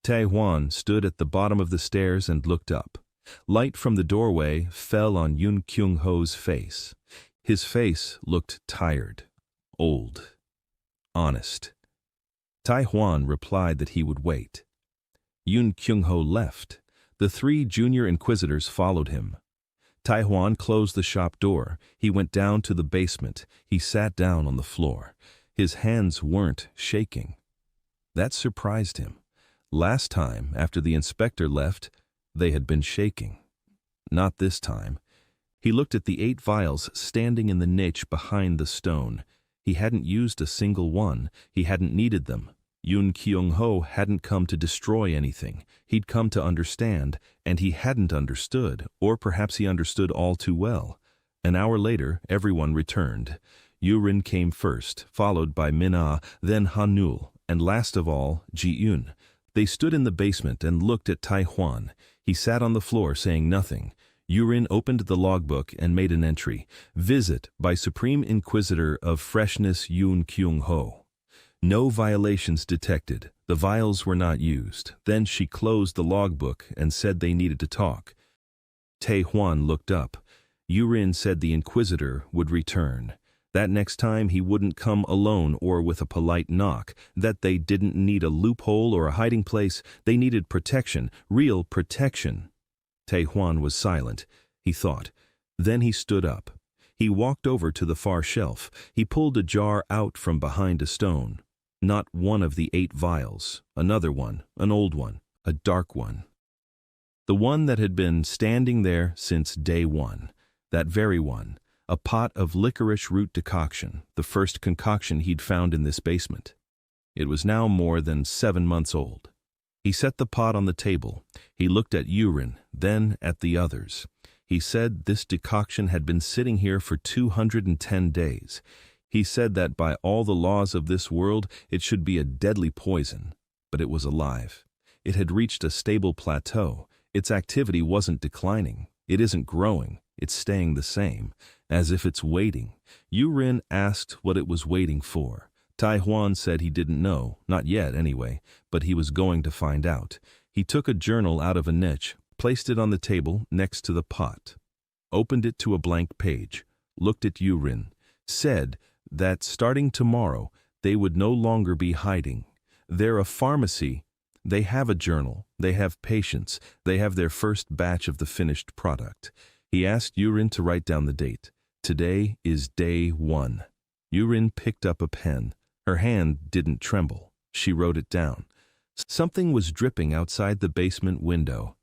Tae-hwan stood at the bottom of the stairs and looked up. Light from the doorway fell on Yun Kyung-ho's face. His face looked tired, old, honest. Tae-hwan replied that he would wait. Yun Kyung-ho left. The 3 junior inquisitors followed him. Tae-hwan closed the shop door. He went down to the basement. He sat down on the floor. His hands weren't shaking. That surprised him. Last time, after the inspector left, they had been shaking. Not this time. He looked at the 8 vials standing in the niche behind the stone. He hadn't used a single one. He hadn't needed them. Yun Kyung-ho hadn't come to destroy anything. He'd come to understand, and he hadn't understood, or perhaps he understood all too well. An hour later, everyone returned. Yurin came first, followed by Min-ah, then Han-nul, and last of all, Ji-eun. They stood in the basement and looked at Tae-hwan. He sat on the floor saying nothing. Yurin opened the logbook and made an entry. Visit by Supreme Inquisitor of Freshness Yun Kyung-ho. No violations detected. The vials were not used. Then she closed the logbook and said they needed to talk. Tae-hwan looked up. Yurin said the Inquisitor would return. That next time he wouldn't come alone or with a polite knock. That they didn't need a loophole or a hiding place. They needed protection, real protection. Tae-hwan was silent. He thought. Then he stood up. He walked over to the far shelf. He pulled a jar out from behind a stone. Not one of the 8 vials. Another one, an old one, a dark one. The one that had been standing there since day one. That very one. A pot of licorice root decoction, the first concoction he'd found in this basement. It was now more than 7 months old. He set the pot on the table. He looked at Yurin, then at the others. He said this decoction had been sitting here for 210 days. He said that by all the laws of this world it should be a deadly poison. But it was alive. It had reached a stable plateau. Its activity wasn't declining. It isn't growing. It's staying the same, as if it's waiting. Yurin asked what it was waiting for. Tai Huan said he didn't know, not yet anyway, but he was going to find out. He took a journal out of a niche, placed it on the table next to the pot, opened it to a blank page, looked at Yurin, said that starting tomorrow they would no longer be hiding. They're a pharmacy. They have a journal. They have patients. They have their first batch of the finished product. He asked Yurin to write down the date. Today is day 1. Yurin picked up a pen. Her hand didn't tremble. She wrote it down. Something was dripping outside the basement window.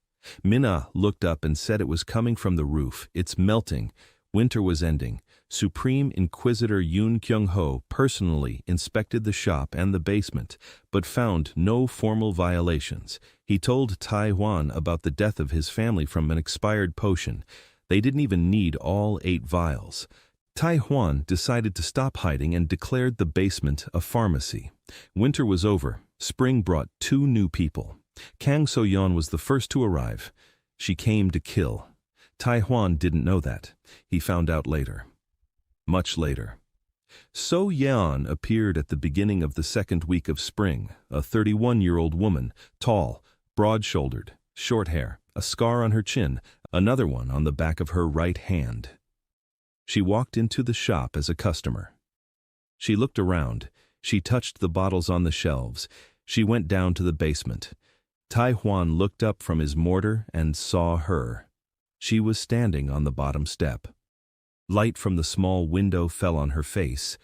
Minna looked up and said it was coming from the roof. It's melting. Winter was ending. Supreme Inquisitor Yun Kyung-ho personally inspected the shop and the basement, but found no formal violations. He told Tai Huan about the death of his family from an expired potion. They didn't even need all 8 vials. Tai Huan decided to stop hiding and declared the basement a pharmacy. Winter was over. Spring brought 2 new people. Kang So-yeon was the first to arrive. She came to kill. Tai Huan didn't know that. He found out later. Much later. So-yeon appeared at the beginning of the 2nd week of spring, a 31-year-old woman, tall, broad-shouldered, short hair, a scar on her chin, another one on the back of her right hand. She walked into the shop as a customer. She looked around. She touched the bottles on the shelves. She went down to the basement. Tai Huan looked up from his mortar and saw her. She was standing on the bottom step. Light from the small window fell on her face.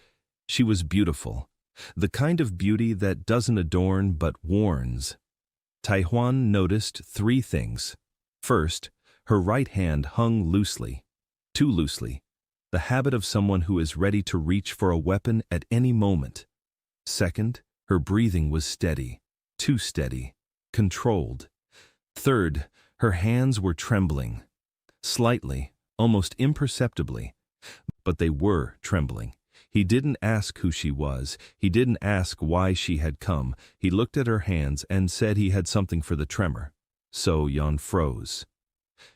She was beautiful, the kind of beauty that doesn't adorn but warns. Tai Huan noticed 3 things. First, her right hand hung loosely, too loosely, the habit of someone who is ready to reach for a weapon at any moment. Second, her breathing was steady, too steady, controlled. Third, her hands were trembling, slightly, almost imperceptibly, but they were trembling. He didn't ask who she was. He didn't ask why she had come. He looked at her hands and said he had something for the tremor. So-yeon froze.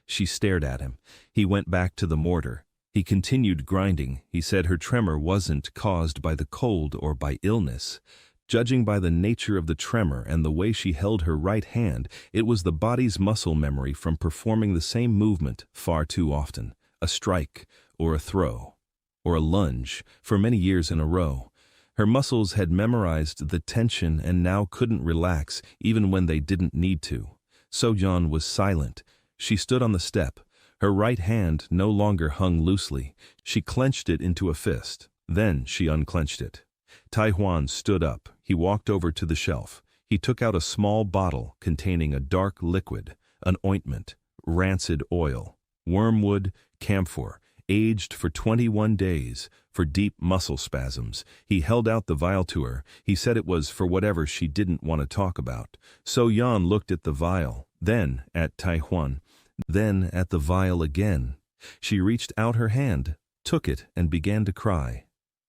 She stared at him. He went back to the mortar. He continued grinding. He said her tremor wasn't caused by the cold or by illness. Judging by the nature of the tremor and the way she held her right hand, it was the body's muscle memory from performing the same movement far too often. A strike, or a throw, or a lunge, for many years in a row. Her muscles had memorized the tension and now couldn't relax, even when they didn't need to. So-yeon was silent. She stood on the step. Her right hand no longer hung loosely. She clenched it into a fist. Then she unclenched it. Tai Huan stood up. He walked over to the shelf. He took out a small bottle containing a dark liquid, an ointment, rancid oil, wormwood, camphor, aged for 21 days, for deep muscle spasms. He held out the vial to her. He said it was for whatever she didn't want to talk about. So-yeon looked at the vial, then at Tai Huan, then at the vial again. She reached out her hand, took it, and began to cry.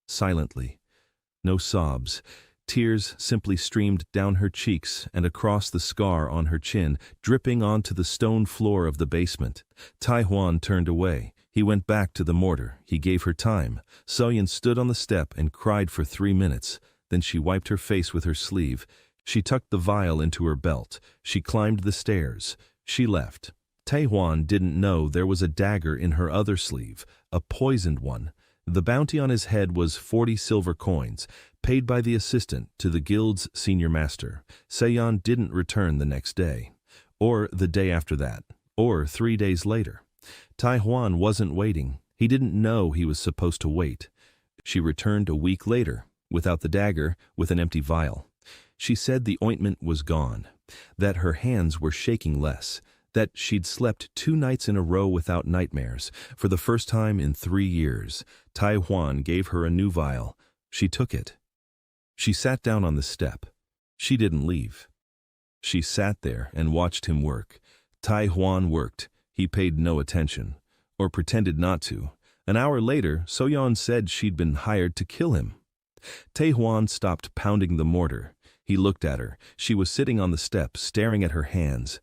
Silently. No sobs. Tears simply streamed down her cheeks and across the scar on her chin, dripping onto the stone floor of the basement. Tai Huan turned away. He went back to the mortar. He gave her time. So-yeon stood on the step and cried for 3 minutes. Then she wiped her face with her sleeve. She tucked the vial into her belt. She climbed the stairs. She left. Tai Huan didn't know there was a dagger in her other sleeve, a poisoned one. The bounty on his head was 40 silver coins, paid by the assistant to the guild's senior master. Se-yeon didn't return the next day, or the day after that, or 3 days later. Tai Huan wasn't waiting. He didn't know he was supposed to wait. She returned a week later, without the dagger, with an empty vial. She said the ointment was gone, that her hands were shaking less, that she'd slept 2 nights in a row without nightmares. For the first time in 3 years, Tai Huan gave her a new vial. She took it. She sat down on the step. She didn't leave. She sat there and watched him work. Tai Huan worked. He paid no attention, or pretended not to. An hour later, So-yeon said she'd been hired to kill him. Tai Huan stopped pounding the mortar. He looked at her. She was sitting on the step, staring at her hands.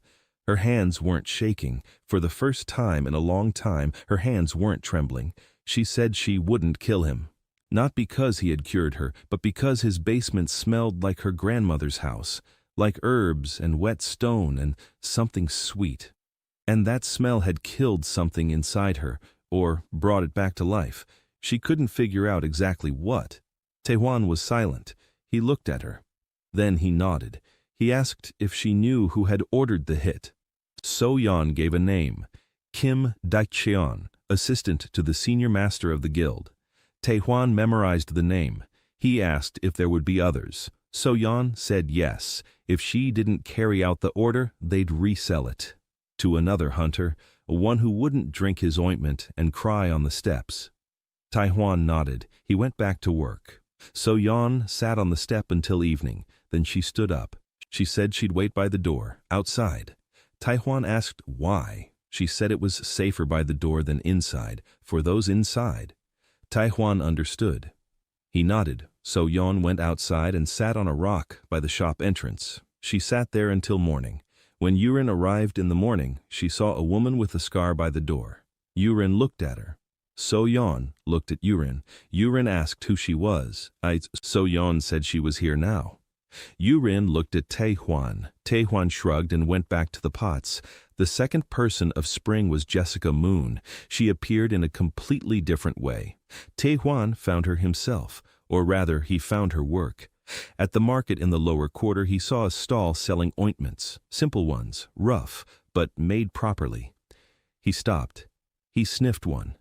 Her hands weren't shaking. For the first time in a long time, her hands weren't trembling. She said she wouldn't kill him. Not because he had cured her, but because his basement smelled like her grandmother's house, like herbs and wet stone and something sweet. And that smell had killed something inside her, or brought it back to life. She couldn't figure out exactly what. Tae-hwan was silent. He looked at her. Then he nodded. He asked if she knew who had ordered the hit. So-yeon gave a name. Kim Daik-cheon, assistant to the senior master of the guild. Tae-hwan memorized the name. He asked if there would be others. So-yeon said yes. If she didn't carry out the order, they'd resell it. To another hunter, one who wouldn't drink his ointment and cry on the steps. Tae-hwan nodded. He went back to work. So-yeon sat on the step until evening. Then she stood up. She said she'd wait by the door, outside. Tae-hwan asked why. She said it was safer by the door than inside, for those inside. Tae-hwan understood. He nodded. So-yeon went outside and sat on a rock by the shop entrance. She sat there until morning. When Yurin arrived in the morning, she saw a woman with a scar by the door. Yurin looked at her. So-yeon looked at Yurin. Yurin asked who she was. So-yeon said she was here now. Yurin looked at Tae-hwan. Tae-hwan shrugged and went back to the pots. The second person of spring was Jessica Moon. She appeared in a completely different way. Tae-hwan found her himself, or rather, he found her work. At the market in the lower quarter, he saw a stall selling ointments, simple ones, rough, but made properly. He stopped. He sniffed one.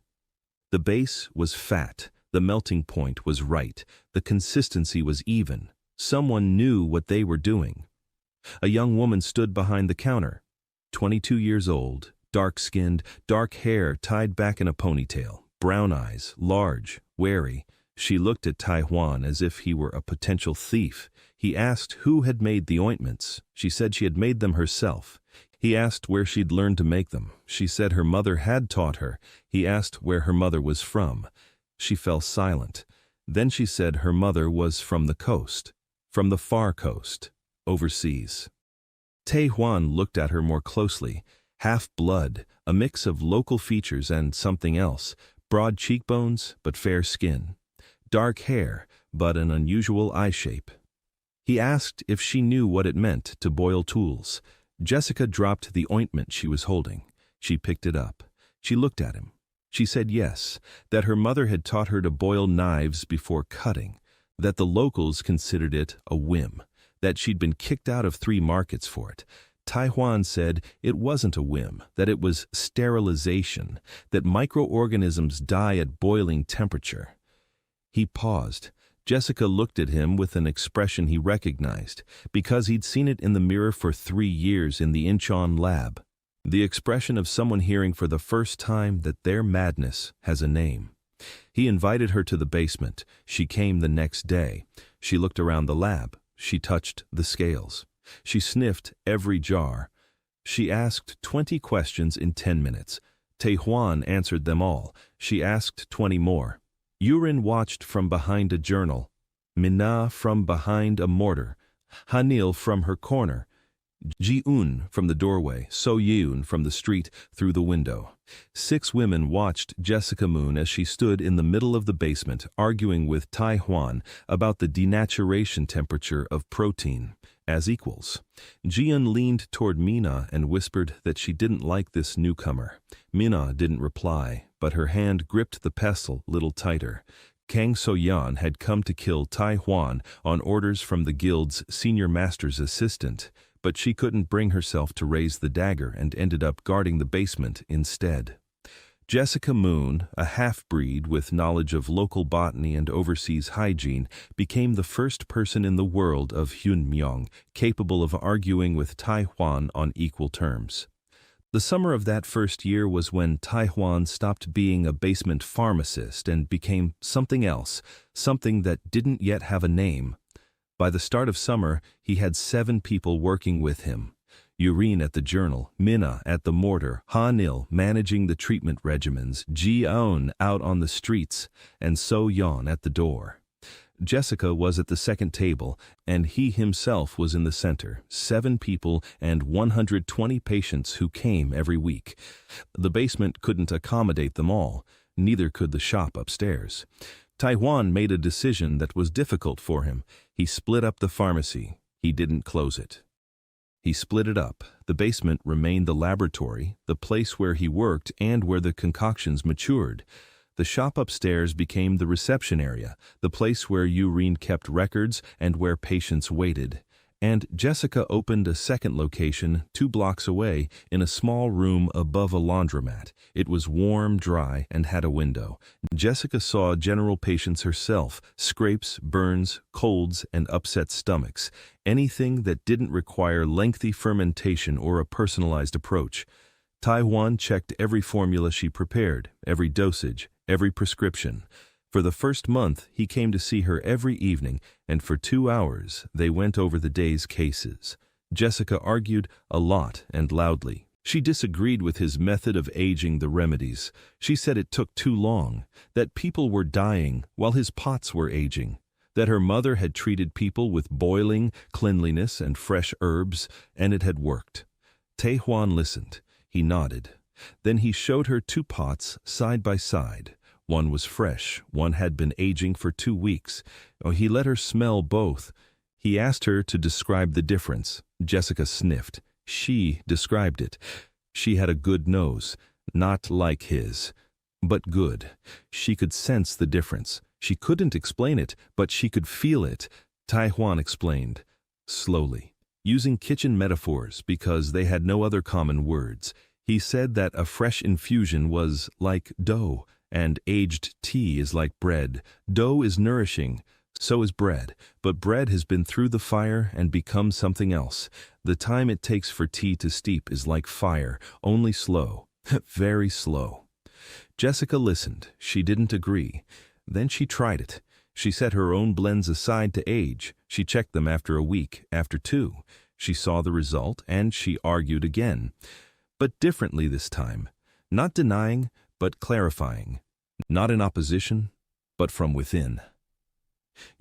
The base was fat. The melting point was right. The consistency was even. Someone knew what they were doing. A young woman stood behind the counter. 22 years old, dark-skinned, dark hair tied back in a ponytail, brown eyes, large, wary. She looked at Tae-hwan as if he were a potential thief. He asked who had made the ointments. She said she had made them herself. He asked where she'd learned to make them. She said her mother had taught her. He asked where her mother was from. She fell silent. Then she said her mother was from the coast, from the far coast, overseas. Tae-hwan looked at her more closely. Half-blood, a mix of local features and something else. Broad cheekbones, but fair skin. Dark hair, but an unusual eye shape. He asked if she knew what it meant to boil tools. Jessica dropped the ointment she was holding. She picked it up. She looked at him. She said yes, that her mother had taught her to boil knives before cutting, that the locals considered it a whim, that she'd been kicked out of 3 markets for it. Tae-hwan said it wasn't a whim, that it was sterilization, that microorganisms die at boiling temperature. He paused. Jessica looked at him with an expression he recognized, because he'd seen it in the mirror for 3 years in the Incheon lab. The expression of someone hearing for the first time that their madness has a name. He invited her to the basement. She came the next day. She looked around the lab. She touched the scales. She sniffed every jar. She asked 20 questions in 10 minutes. Tae-hwan answered them all. She asked 20 more. Yurin watched from behind a journal, Mina from behind a mortar, Hanil from her corner, Ji-un from the doorway, So-yeon from the street through the window. 6 women watched Jessica Moon as she stood in the middle of the basement arguing with Tae-hwan about the denaturation temperature of protein as equals. Ji-un leaned toward Mina and whispered that she didn't like this newcomer. Mina didn't reply, but her hand gripped the pestle little tighter. Kang So-yeon had come to kill Tae-hwan on orders from the guild's senior master's assistant, but she couldn't bring herself to raise the dagger and ended up guarding the basement instead. Jessica Moon, a half-breed with knowledge of local botany and overseas hygiene, became the first person in the world of Hyunmyeong capable of arguing with Tae-hwan on equal terms. The summer of that first year was when Taiwan stopped being a basement pharmacist and became something else, something that didn't yet have a name. By the start of summer, he had 7 people working with him. Yurine at the journal, Minna at the mortar, Han-il managing the treatment regimens, Ji-eun out on the streets, and So-yeon at the door. Jessica was at the second table, and he himself was in the center. 7 people and 120 patients who came every week. The basement couldn't accommodate them all, neither could the shop upstairs. Taiwan made a decision that was difficult for him. He split up the pharmacy. He didn't close it. He split it up. The basement remained the laboratory, the place where he worked and where the concoctions matured. The shop upstairs became the reception area, the place where Yurine kept records and where patients waited. And Jessica opened a second location 2 blocks away in a small room above a laundromat. It was warm, dry, and had a window. Jessica saw general patients herself, scrapes, burns, colds, and upset stomachs, anything that didn't require lengthy fermentation or a personalized approach. Taiwan checked every formula she prepared, every dosage, every prescription. For the first month, he came to see her every evening, and for 2 hours they went over the day's cases. Jessica argued a lot and loudly. She disagreed with his method of aging the remedies. She said it took too long, that people were dying while his pots were aging, that her mother had treated people with boiling, cleanliness, and fresh herbs, and it had worked. Taehwan listened. He nodded. Then he showed her 2 pots side by side. One was fresh, one had been aging for 2 weeks. He let her smell both. He asked her to describe the difference. Jessica sniffed. She described it. She had a good nose, not like his, but good. She could sense the difference. She couldn't explain it, but she could feel it. Taiwan explained, slowly, using kitchen metaphors because they had no other common words. He said that a fresh infusion was like dough, and aged tea is like bread. Dough is nourishing, so is bread, but bread has been through the fire and become something else. The time it takes for tea to steep is like fire, only slow, very slow. Jessica listened. She didn't agree. Then she tried it. She set her own blends aside to age. She checked them after a week, after 2. She saw the result, and she argued again. But differently this time. Not denying, but clarifying. Not in opposition, but from within.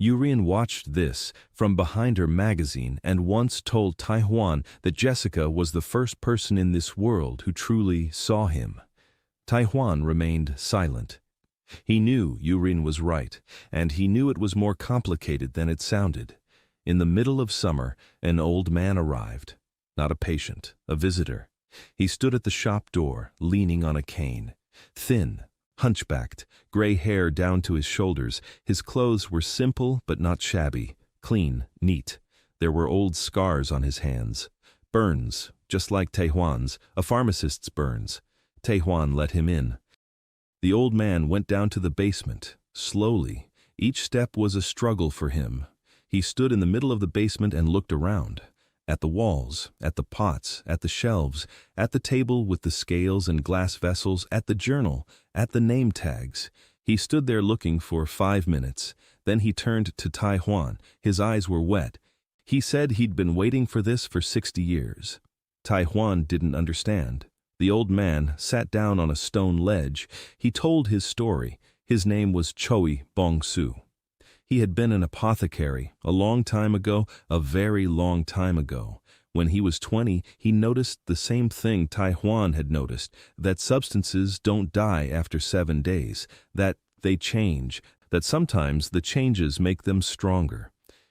Yurine watched this from behind her magazine and once told Taiwan that Jessica was the first person in this world who truly saw him. Taiwan remained silent. He knew Yurine was right, and he knew it was more complicated than it sounded. In the middle of summer, an old man arrived. Not a patient, a visitor. He stood at the shop door, leaning on a cane. Thin, hunchbacked, gray hair down to his shoulders. His clothes were simple but not shabby, clean, neat. There were old scars on his hands. Burns, just like Taehwan's, a pharmacist's burns. Taehwan let him in. The old man went down to the basement, slowly. Each step was a struggle for him. He stood in the middle of the basement and looked around. At the walls, at the pots, at the shelves, at the table with the scales and glass vessels, at the journal, at the name tags. He stood there looking for 5 minutes. Then he turned to Taiwan. His eyes were wet. He said he'd been waiting for this for 60 years. Taiwan didn't understand. The old man sat down on a stone ledge. He told his story. His name was Choi Bong-soo. He had been an apothecary a long time ago, a very long time ago. When he was 20, he noticed the same thing Taiwan had noticed, that substances don't die after 7 days, that they change, that sometimes the changes make them stronger.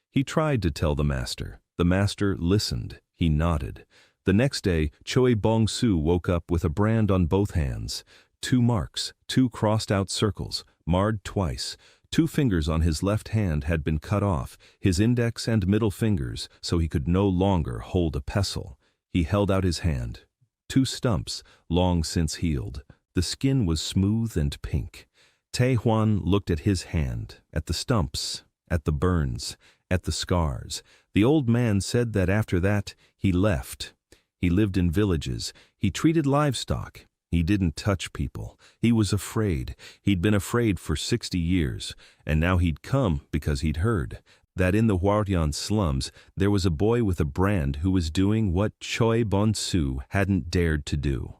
He tried to tell the master. The master listened. He nodded. The next day, Choi Bong-soo woke up with a brand on both hands. 2 marks, 2 crossed-out circles, marred twice. 2 fingers on his left hand had been cut off, his index and middle fingers, so he could no longer hold a pestle. He held out his hand. 2 stumps, long since healed. The skin was smooth and pink. Taehwan looked at his hand, at the stumps, at the burns, at the scars. The old man said that after that, he left. He lived in villages. He treated livestock. He didn't touch people. He was afraid. He'd been afraid for 60 years, and now he'd come because he'd heard that in the Hwartian slums there was a boy with a brand who was doing what Choi Bon-su hadn't dared to do.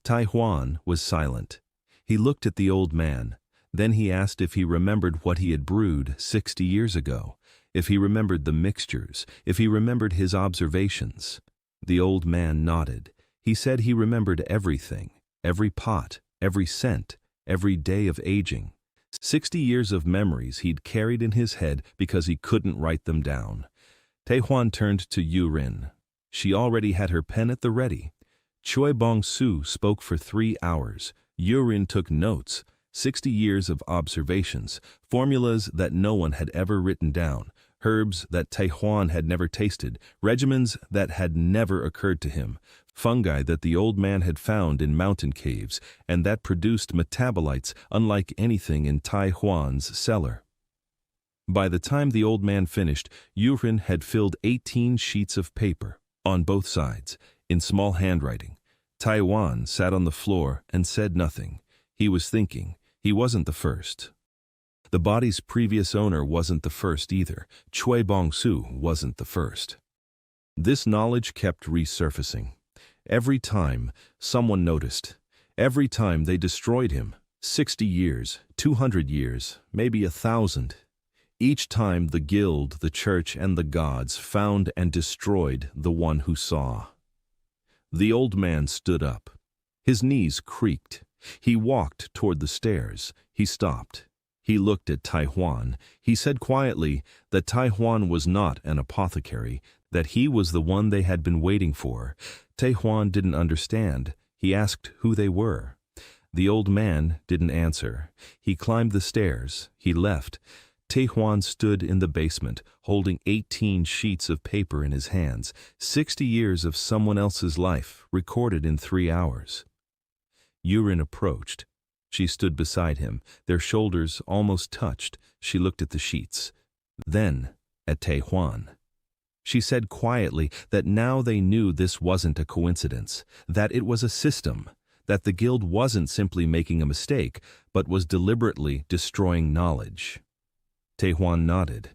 Tai Hwan was silent. He looked at the old man. Then he asked if he remembered what he had brewed 60 years ago, if he remembered the mixtures, if he remembered his observations. The old man nodded. He said he remembered everything, every pot, every scent, every day of aging. 60 years of memories he'd carried in his head because he couldn't write them down. Taehwan turned to Yurin. She already had her pen at the ready. Choi Bong-su spoke for 3 hours. Yurin took notes. 60 years of observations, formulas that no one had ever written down, herbs that Taehwan had never tasted, regimens that had never occurred to him, fungi that the old man had found in mountain caves and that produced metabolites unlike anything in Taehwan's cellar. By the time the old man finished, Yurin had filled 18 sheets of paper, on both sides, in small handwriting. Taehwan sat on the floor and said nothing. He was thinking. He wasn't the first. The body's previous owner wasn't the first either. Choi Bong-su wasn't the first. This knowledge kept resurfacing. Every time someone noticed. Every time they destroyed him. 60 years, 200 years, maybe 1,000. Each time the guild, the church, and the gods found and destroyed the one who saw. The old man stood up. His knees creaked. He walked toward the stairs. He stopped. He looked at Taehwan. He said quietly that Taehwan was not an apothecary, that he was the one they had been waiting for. Taehwan didn't understand. He asked who they were. The old man didn't answer. He climbed the stairs. He left. Taehwan stood in the basement, holding 18 sheets of paper in his hands, 60 years of someone else's life, recorded in 3 hours. Yurin approached. She stood beside him. Their shoulders almost touched. She looked at the sheets. Then at Taehwan. She said quietly that now they knew this wasn't a coincidence, that it was a system, that the guild wasn't simply making a mistake, but was deliberately destroying knowledge. Taehwan nodded.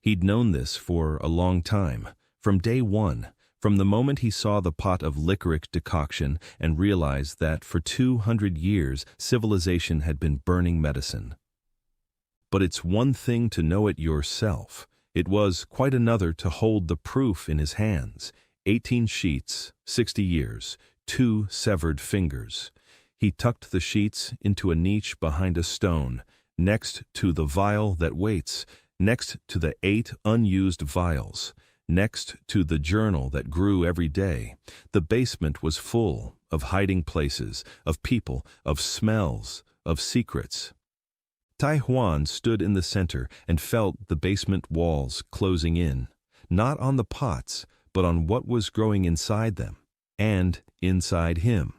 He'd known this for a long time, from day one. From the moment he saw the pot of licorice decoction and realized that for 200 years civilization had been burning medicine. But it's one thing to know it yourself. It was quite another to hold the proof in his hands. 18 sheets, 60 years, 2 severed fingers. He tucked the sheets into a niche behind a stone, next to the vial that waits, next to the 8 unused vials. Next to the journal that grew every day. The basement was full of hiding places, of people, of smells, of secrets. Taehwan stood in the center and felt the basement walls closing in, not on the pots, but on what was growing inside them, and inside him.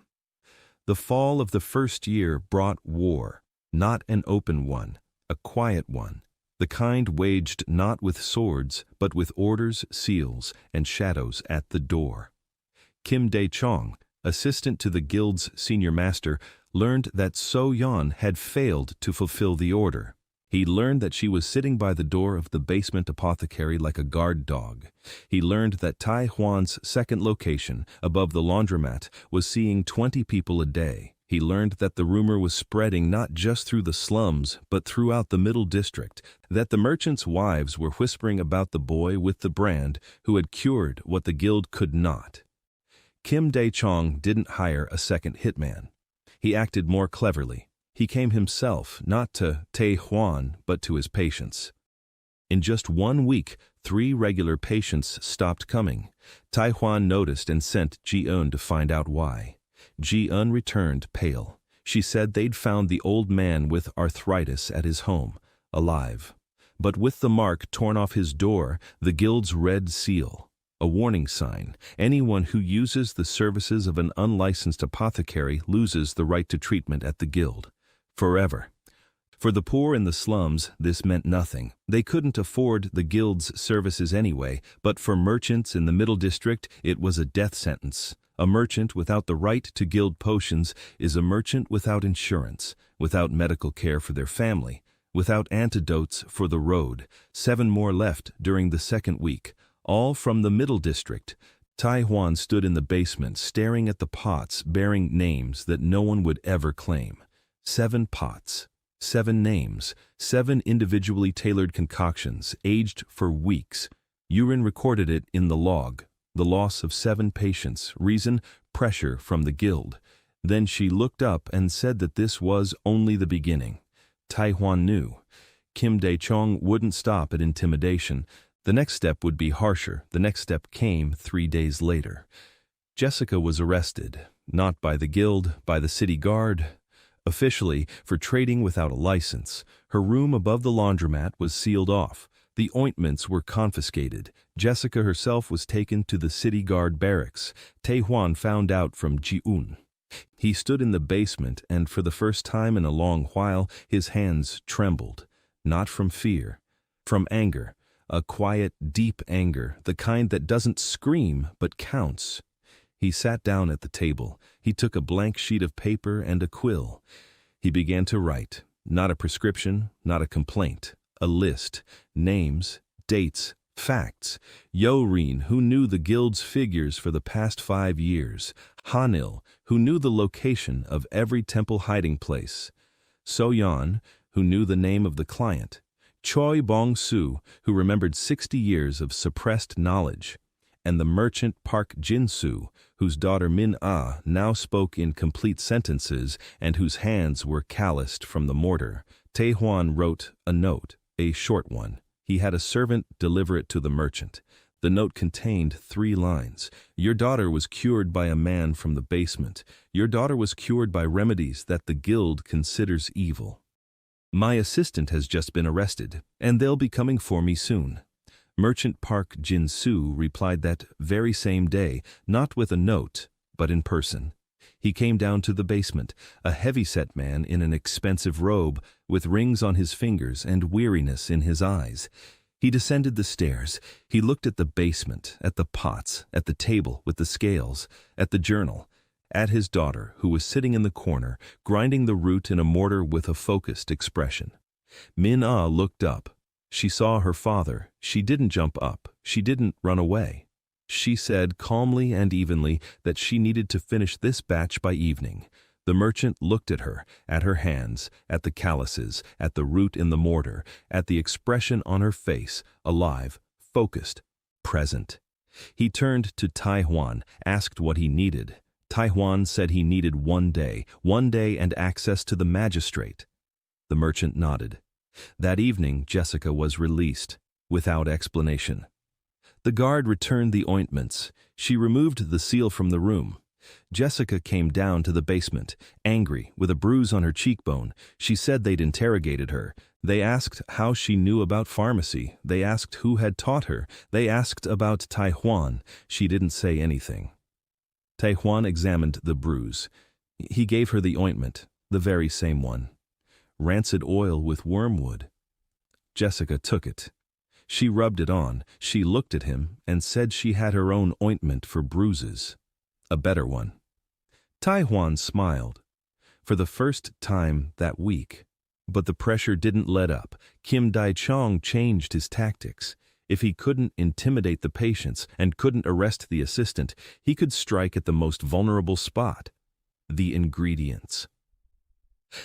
The fall of the first year brought war, not an open one, a quiet one. The kind waged not with swords, but with orders, seals, and shadows at the door. Kim Dae-chong, assistant to the guild's senior master, learned that So-yeon had failed to fulfill the order. He learned that she was sitting by the door of the basement apothecary like a guard dog. He learned that Taehwan's second location, above the laundromat, was seeing 20 people a day. He learned that the rumor was spreading not just through the slums, but throughout the middle district, that the merchants' wives were whispering about the boy with the brand who had cured what the guild could not. Kim Dae-chong didn't hire a second hitman. He acted more cleverly. He came himself, not to Taehwan, but to his patients. In just 1 week, 3 regular patients stopped coming. Taehwan noticed and sent Ji-eun to find out why. Ji-eun returned pale. She said they'd found the old man with arthritis at his home, alive, but with the mark torn off his door, the guild's red seal, a warning sign. Anyone who uses the services of an unlicensed apothecary loses the right to treatment at the guild. Forever. For the poor in the slums, this meant nothing. They couldn't afford the guild's services anyway, but for merchants in the Middle District, it was a death sentence. A merchant without the right to guild potions is a merchant without insurance, without medical care for their family, without antidotes for the road. 7 more left during the second week, all from the Middle District. Tai Huan stood in the basement, staring at the pots bearing names that no one would ever claim. 7 pots, 7 names, 7 individually tailored concoctions, aged for weeks. Yurin recorded it in the log. The loss of 7 patients, reason, pressure from the guild. Then she looked up and said that this was only the beginning. Tai Huan knew. Kim Dae-chong wouldn't stop at intimidation. The next step would be harsher. The next step came 3 days later. Jessica was arrested, not by the guild, by the city guard. Officially, for trading without a license. Her room above the laundromat was sealed off. The ointments were confiscated. Jessica herself was taken to the city guard barracks. Tai Huan found out from Ji-un. He stood in the basement, and for the first time in a long while, his hands trembled. Not from fear, from anger. A quiet, deep anger, the kind that doesn't scream but counts. He sat down at the table. He took a blank sheet of paper and a quill. He began to write. Not a prescription, not a complaint. A list. Names, dates, facts. Yo-rin, who knew the guild's figures for the past 5 years. Hanil, who knew the location of every temple hiding place. So-yeon, who knew the name of the client. Choi Bong-soo, who remembered 60 years of suppressed knowledge. And the merchant Park Jin-soo, whose daughter Min-ah now spoke in complete sentences and whose hands were calloused from the mortar. Tai Huan wrote a note, a short one. He had a servant deliver it to the merchant. The note contained 3 lines. Your daughter was cured by a man from the basement. Your daughter was cured by remedies that the guild considers evil. My assistant has just been arrested, and they'll be coming for me soon. Merchant Park Jin-soo replied that very same day, not with a note, but in person. He came down to the basement, a heavy-set man in an expensive robe, with rings on his fingers and weariness in his eyes. He descended the stairs. He looked at the basement, at the pots, at the table with the scales, at the journal, at his daughter, who was sitting in the corner, grinding the root in a mortar with a focused expression. Min-ah looked up. She saw her father. She didn't jump up. She didn't run away. She said calmly and evenly that she needed to finish this batch by evening. The merchant looked at her hands, at the calluses, at the root in the mortar, at the expression on her face, alive, focused, present. He turned to Tai Huan, asked what he needed. Tai Huan said he needed 1 day and access to the magistrate. The merchant nodded. That evening, Jessica was released, without explanation. The guard returned the ointments. She removed the seal from the room. Jessica came down to the basement, angry, with a bruise on her cheekbone. She said they'd interrogated her. They asked how she knew about pharmacy. They asked who had taught her. They asked about Tai Huan. She didn't say anything. Tai Huan examined the bruise. He gave her the ointment, the very same one. Rancid oil with wormwood. Jessica took it. She rubbed it on. She looked at him and said she had her own ointment for bruises. A better one. Tai Huan smiled. For the first time that week. But the pressure didn't let up. Kim Dae-chong changed his tactics. If he couldn't intimidate the patients and couldn't arrest the assistant, he could strike at the most vulnerable spot. The ingredients.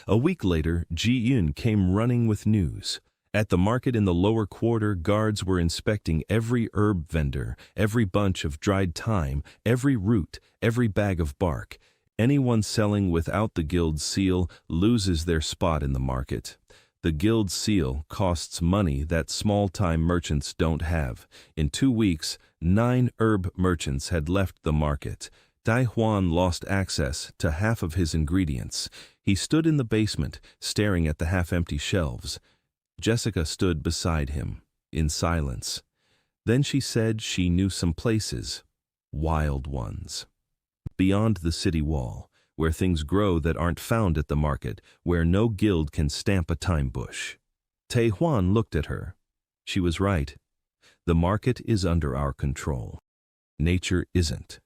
A week later, Ji-yun came running with news. At the market in the lower quarter, guards were inspecting every herb vendor, every bunch of dried thyme, every root, every bag of bark. Anyone selling without the guild's seal loses their spot in the market. The guild seal costs money that small-time merchants don't have. In 2 weeks, 9 herb merchants had left the market. Tai Huan lost access to half of his ingredients. He stood in the basement, staring at the half-empty shelves. Jessica stood beside him, in silence. Then she said she knew some places, wild ones. Beyond the city wall, where things grow that aren't found at the market, where no guild can stamp a time bush. Tae Hwan looked at her. She was right. The market is under our control. Nature isn't.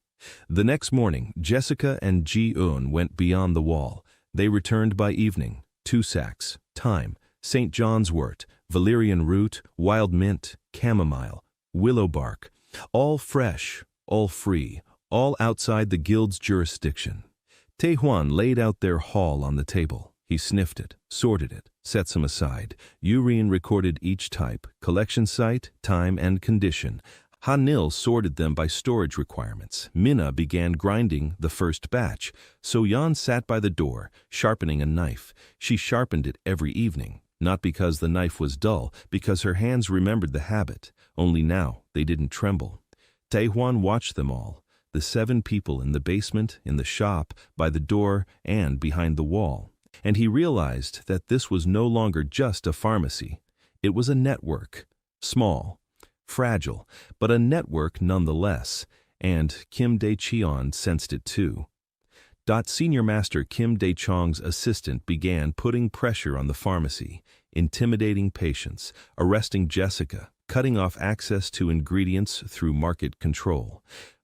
The next morning, Jessica and Ji-eun went beyond the wall. They returned by evening. 2 sacks, thyme, St. John's wort, valerian root, wild mint, chamomile, willow bark, all fresh, all free, all outside the guild's jurisdiction. Tae Hwan laid out their haul on the table. He sniffed it, sorted it, set some aside. Urine recorded each type, collection site, time, and condition. Han-il sorted them by storage requirements. Minna began grinding the first batch. So-yeon sat by the door, sharpening a knife. She sharpened it every evening, not because the knife was dull, because her hands remembered the habit. Only now they didn't tremble. Tae Hwan watched them all, the 7 people in the basement, in the shop, by the door, and behind the wall. And he realized that this was no longer just a pharmacy. It was a network, small, fragile, but a network nonetheless, and Kim Dae-cheon sensed it too. Senior Master Kim Dae-chong's assistant began putting pressure on the pharmacy, intimidating patients, arresting Jessica, cutting off access to ingredients through market control.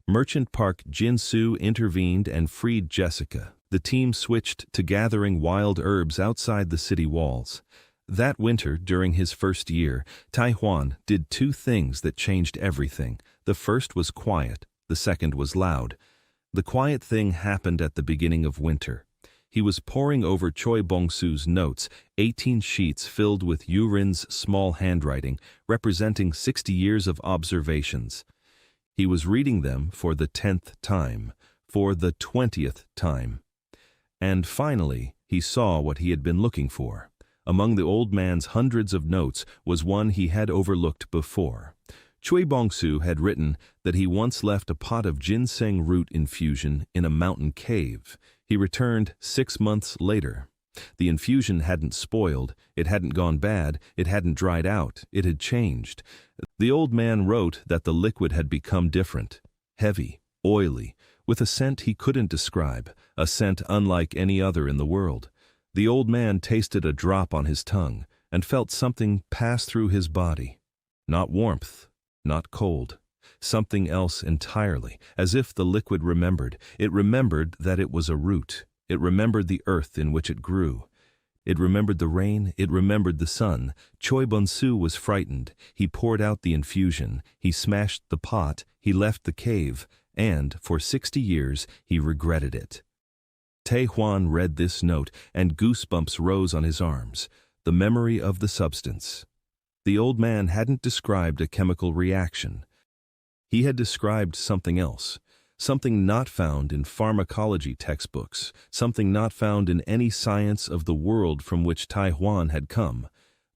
Merchant Park Jin-soo intervened and freed Jessica. The team switched to gathering wild herbs outside the city walls. That winter, during his first year, Tae Hwan did 2 things that changed everything. The first was quiet, the second was loud. The quiet thing happened at the beginning of winter. He was poring over Choi Bong-soo's notes, 18 sheets filled with Yurin's small handwriting, representing 60 years of observations. He was reading them for the 10th time, for the 20th time. And finally, he saw what he had been looking for. Among the old man's hundreds of notes was one he had overlooked before. Choi Bong-soo had written that he once left a pot of ginseng root infusion in a mountain cave. He returned 6 months later. The infusion hadn't spoiled, it hadn't gone bad, it hadn't dried out, it had changed. The old man wrote that the liquid had become different, heavy, oily, with a scent he couldn't describe, a scent unlike any other in the world. The old man tasted a drop on his tongue and felt something pass through his body. Not warmth, not cold, something else entirely, as if the liquid remembered. It remembered that it was a root. It remembered the earth in which it grew. It remembered the rain, it remembered the sun. Choi Bong-soo was frightened. He poured out the infusion, he smashed the pot, he left the cave, and, for 60 years, he regretted it. Tae Hwan read this note, and goosebumps rose on his arms. The memory of the substance. The old man hadn't described a chemical reaction. He had described something else, something not found in pharmacology textbooks, something not found in any science of the world from which Tae Hwan had come,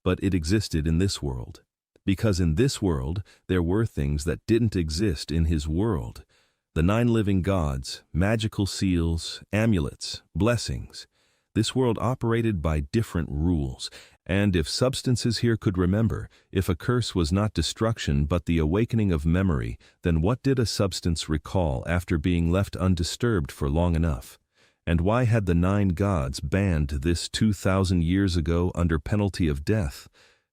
but it existed in this world. Because in this world, there were things that didn't exist in his world. The 9 living gods, magical seals, amulets, blessings. This world operated by different rules, and if substances here could remember, if a curse was not destruction but the awakening of memory, then what did a substance recall after being left undisturbed for long enough? And why had the 9 gods banned this 2,000 years ago under penalty of death?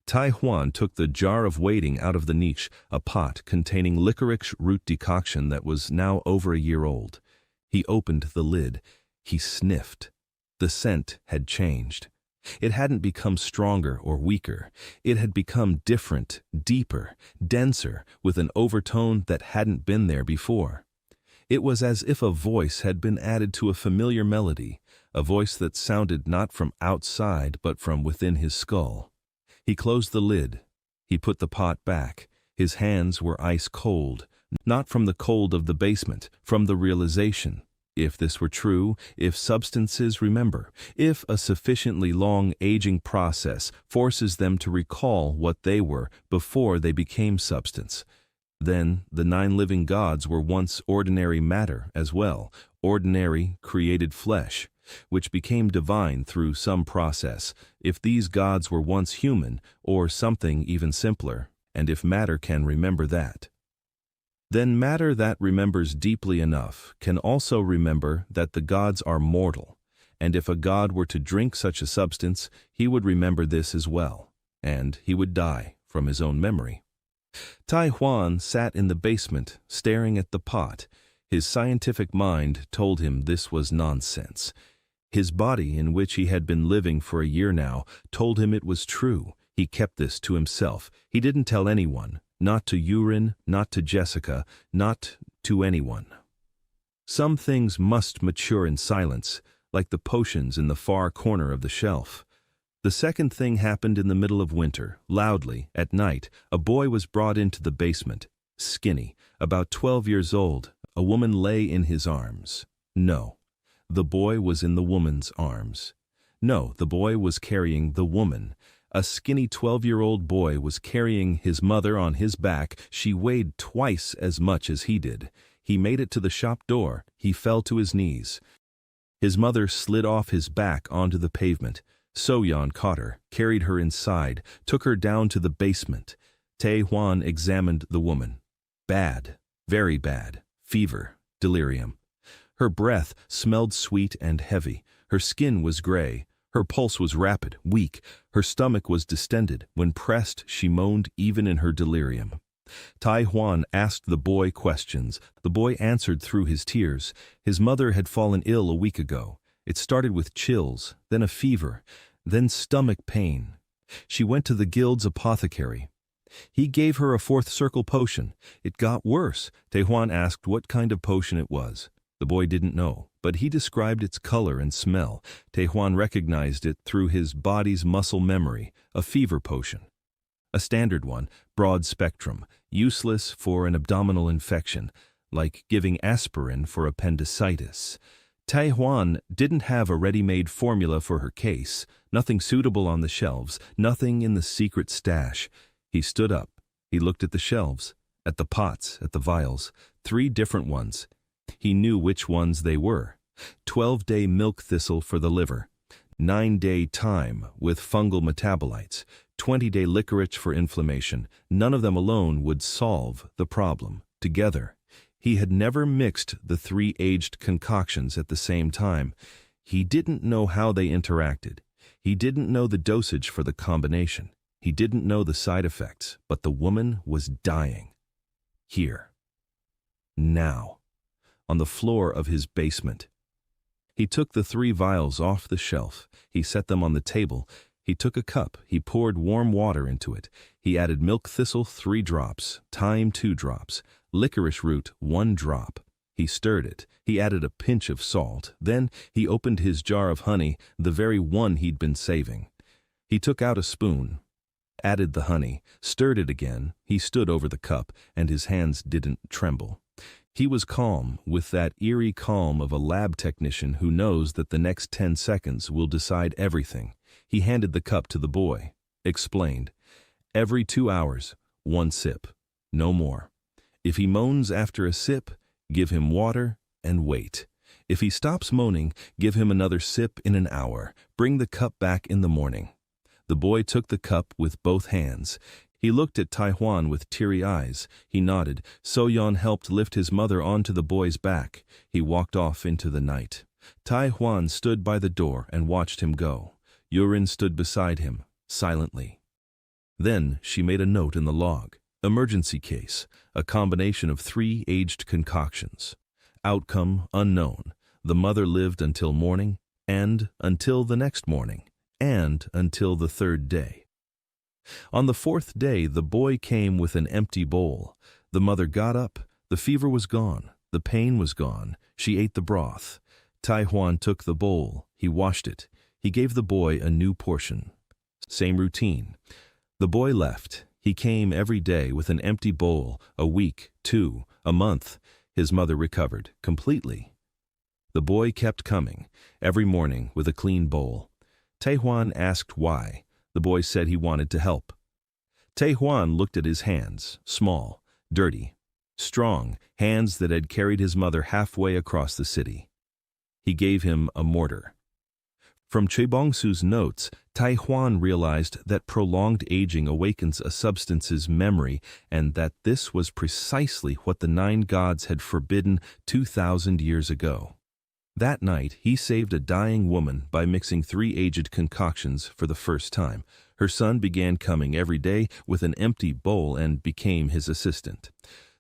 Tae Hwan took the jar of waiting out of the niche, a pot containing licorice root decoction that was now over a year old. He opened the lid. He sniffed. The scent had changed. It hadn't become stronger or weaker. It had become different, deeper, denser, with an overtone that hadn't been there before. It was as if a voice had been added to a familiar melody, a voice that sounded not from outside but from within his skull. He closed the lid. He put the pot back. His hands were ice cold, not from the cold of the basement, from the realization. If this were true, if substances remember, if a sufficiently long aging process forces them to recall what they were before they became substance, then the 9 living gods were once ordinary matter as well, ordinary created flesh, which became divine through some process, if these gods were once human, or something even simpler, and if matter can remember that. Then matter that remembers deeply enough can also remember that the gods are mortal, and if a god were to drink such a substance, he would remember this as well, and he would die from his own memory. Tai Huan sat in the basement, staring at the pot. His scientific mind told him this was nonsense. His body, in which he had been living for a year now, told him it was true. He kept this to himself. He didn't tell anyone, not to Yurin, not to Jessica, not to anyone. Some things must mature in silence, like the potions in the far corner of the shelf. The second thing happened in the middle of winter. Loudly, at night, a boy was brought into the basement. Skinny, about 12 years old, a woman lay in his arms. No, the boy was in the woman's arms. No, the boy was carrying the woman. A skinny 12-year-old boy was carrying his mother on his back. She weighed twice as much as he did. He made it to the shop door. He fell to his knees. His mother slid off his back onto the pavement. So-yeon caught her, carried her inside, took her down to the basement. Tai Huan examined the woman. Bad, very bad. Fever, delirium. Her breath smelled sweet and heavy. Her skin was gray. Her pulse was rapid, weak. Her stomach was distended. When pressed, she moaned even in her delirium. Tai Huan asked the boy questions. The boy answered through his tears. His mother had fallen ill a week ago. It started with chills, then a fever, then stomach pain. She went to the guild's apothecary. He gave her a fourth circle potion. It got worse. Tai Huan asked what kind of potion it was. The boy didn't know, but he described its color and smell. Tai Huan recognized it through his body's muscle memory, a fever potion. A standard one, broad spectrum, useless for an abdominal infection, like giving aspirin for appendicitis. Tai Huan didn't have a ready-made formula for her case, nothing suitable on the shelves, nothing in the secret stash. He stood up. He looked at the shelves, at the pots, at the vials, 3 different ones. He knew which ones they were. 12-day milk thistle for the liver, 9-day thyme with fungal metabolites, 20-day licorice for inflammation. None of them alone would solve the problem. Together, he had never mixed the 3 aged concoctions at the same time. He didn't know how they interacted. He didn't know the dosage for the combination. He didn't know the side effects, but the woman was dying. Here. Now. On the floor of his basement. He took the 3 vials off the shelf. He set them on the table. He took a cup. He poured warm water into it. He added milk thistle 3 drops, thyme 2 drops, licorice root 1 drop. He stirred it. He added a pinch of salt. Then he opened his jar of honey, the very one he'd been saving. He took out a spoon, added the honey, stirred it again. He stood over the cup, and his hands didn't tremble. He was calm, with that eerie calm of a lab technician who knows that the next 10 seconds will decide everything. He handed the cup to the boy, explained, "Every 2 hours, 1 sip, no more. If he moans after a sip, give him water and wait. If he stops moaning, give him another sip in an hour. Bring the cup back in the morning." The boy took the cup with both hands. He looked at Tai Huan with teary eyes. He nodded. So-yeon helped lift his mother onto the boy's back. He walked off into the night. Tai Huan stood by the door and watched him go. Yurin stood beside him, silently. Then she made a note in the log. Emergency case, a combination of 3 aged concoctions. Outcome unknown. The mother lived until morning, and until the next morning, and until the 3rd day. On the 4th day, the boy came with an empty bowl. The mother got up. The fever was gone. The pain was gone. She ate the broth. Tai Huan took the bowl. He washed it. He gave the boy a new portion. Same routine. The boy left. He came every day with an empty bowl, a week, 2, a month. His mother recovered completely. The boy kept coming, every morning with a clean bowl. Tai Huan asked why. The boy said he wanted to help. Tai Huan looked at his hands, small, dirty, strong, hands that had carried his mother halfway across the city. He gave him a mortar. From Chebongsu's notes, Tai Huan realized that prolonged aging awakens a substance's memory and that this was precisely what the 9 gods had forbidden 2,000 years ago. That night, he saved a dying woman by mixing 3 aged concoctions for the first time. Her son began coming every day with an empty bowl and became his assistant.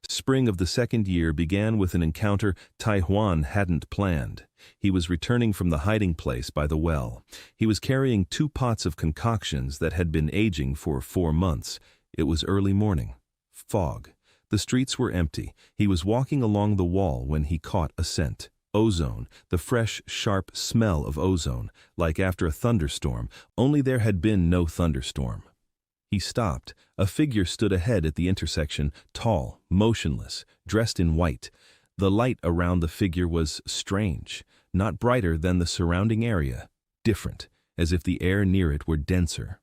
Spring of the 2nd year began with an encounter Tai Huan hadn't planned. He was returning from the hiding place by the well. He was carrying 2 pots of concoctions that had been aging for 4 months. It was early morning. Fog. The streets were empty. He was walking along the wall when he caught a scent. Ozone, the fresh, sharp smell of ozone, like after a thunderstorm, only there had been no thunderstorm. He stopped. A figure stood ahead at the intersection, tall, motionless, dressed in white. The light around the figure was strange, not brighter than the surrounding area, different, as if the air near it were denser.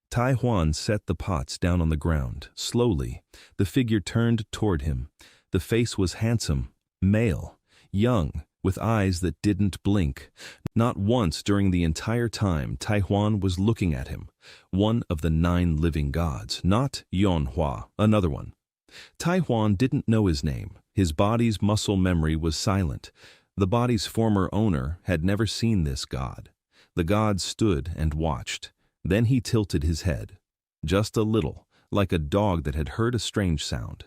Tai Huan set the pots down on the ground. Slowly, the figure turned toward him. The face was handsome, male, young, with eyes that didn't blink. Not once during the entire time Tai Huan was looking at him. One of the 9 living gods, not Yonhua, another one. Tai Huan didn't know his name. His body's muscle memory was silent. The body's former owner had never seen this god. The god stood and watched. Then he tilted his head, just a little, like a dog that had heard a strange sound.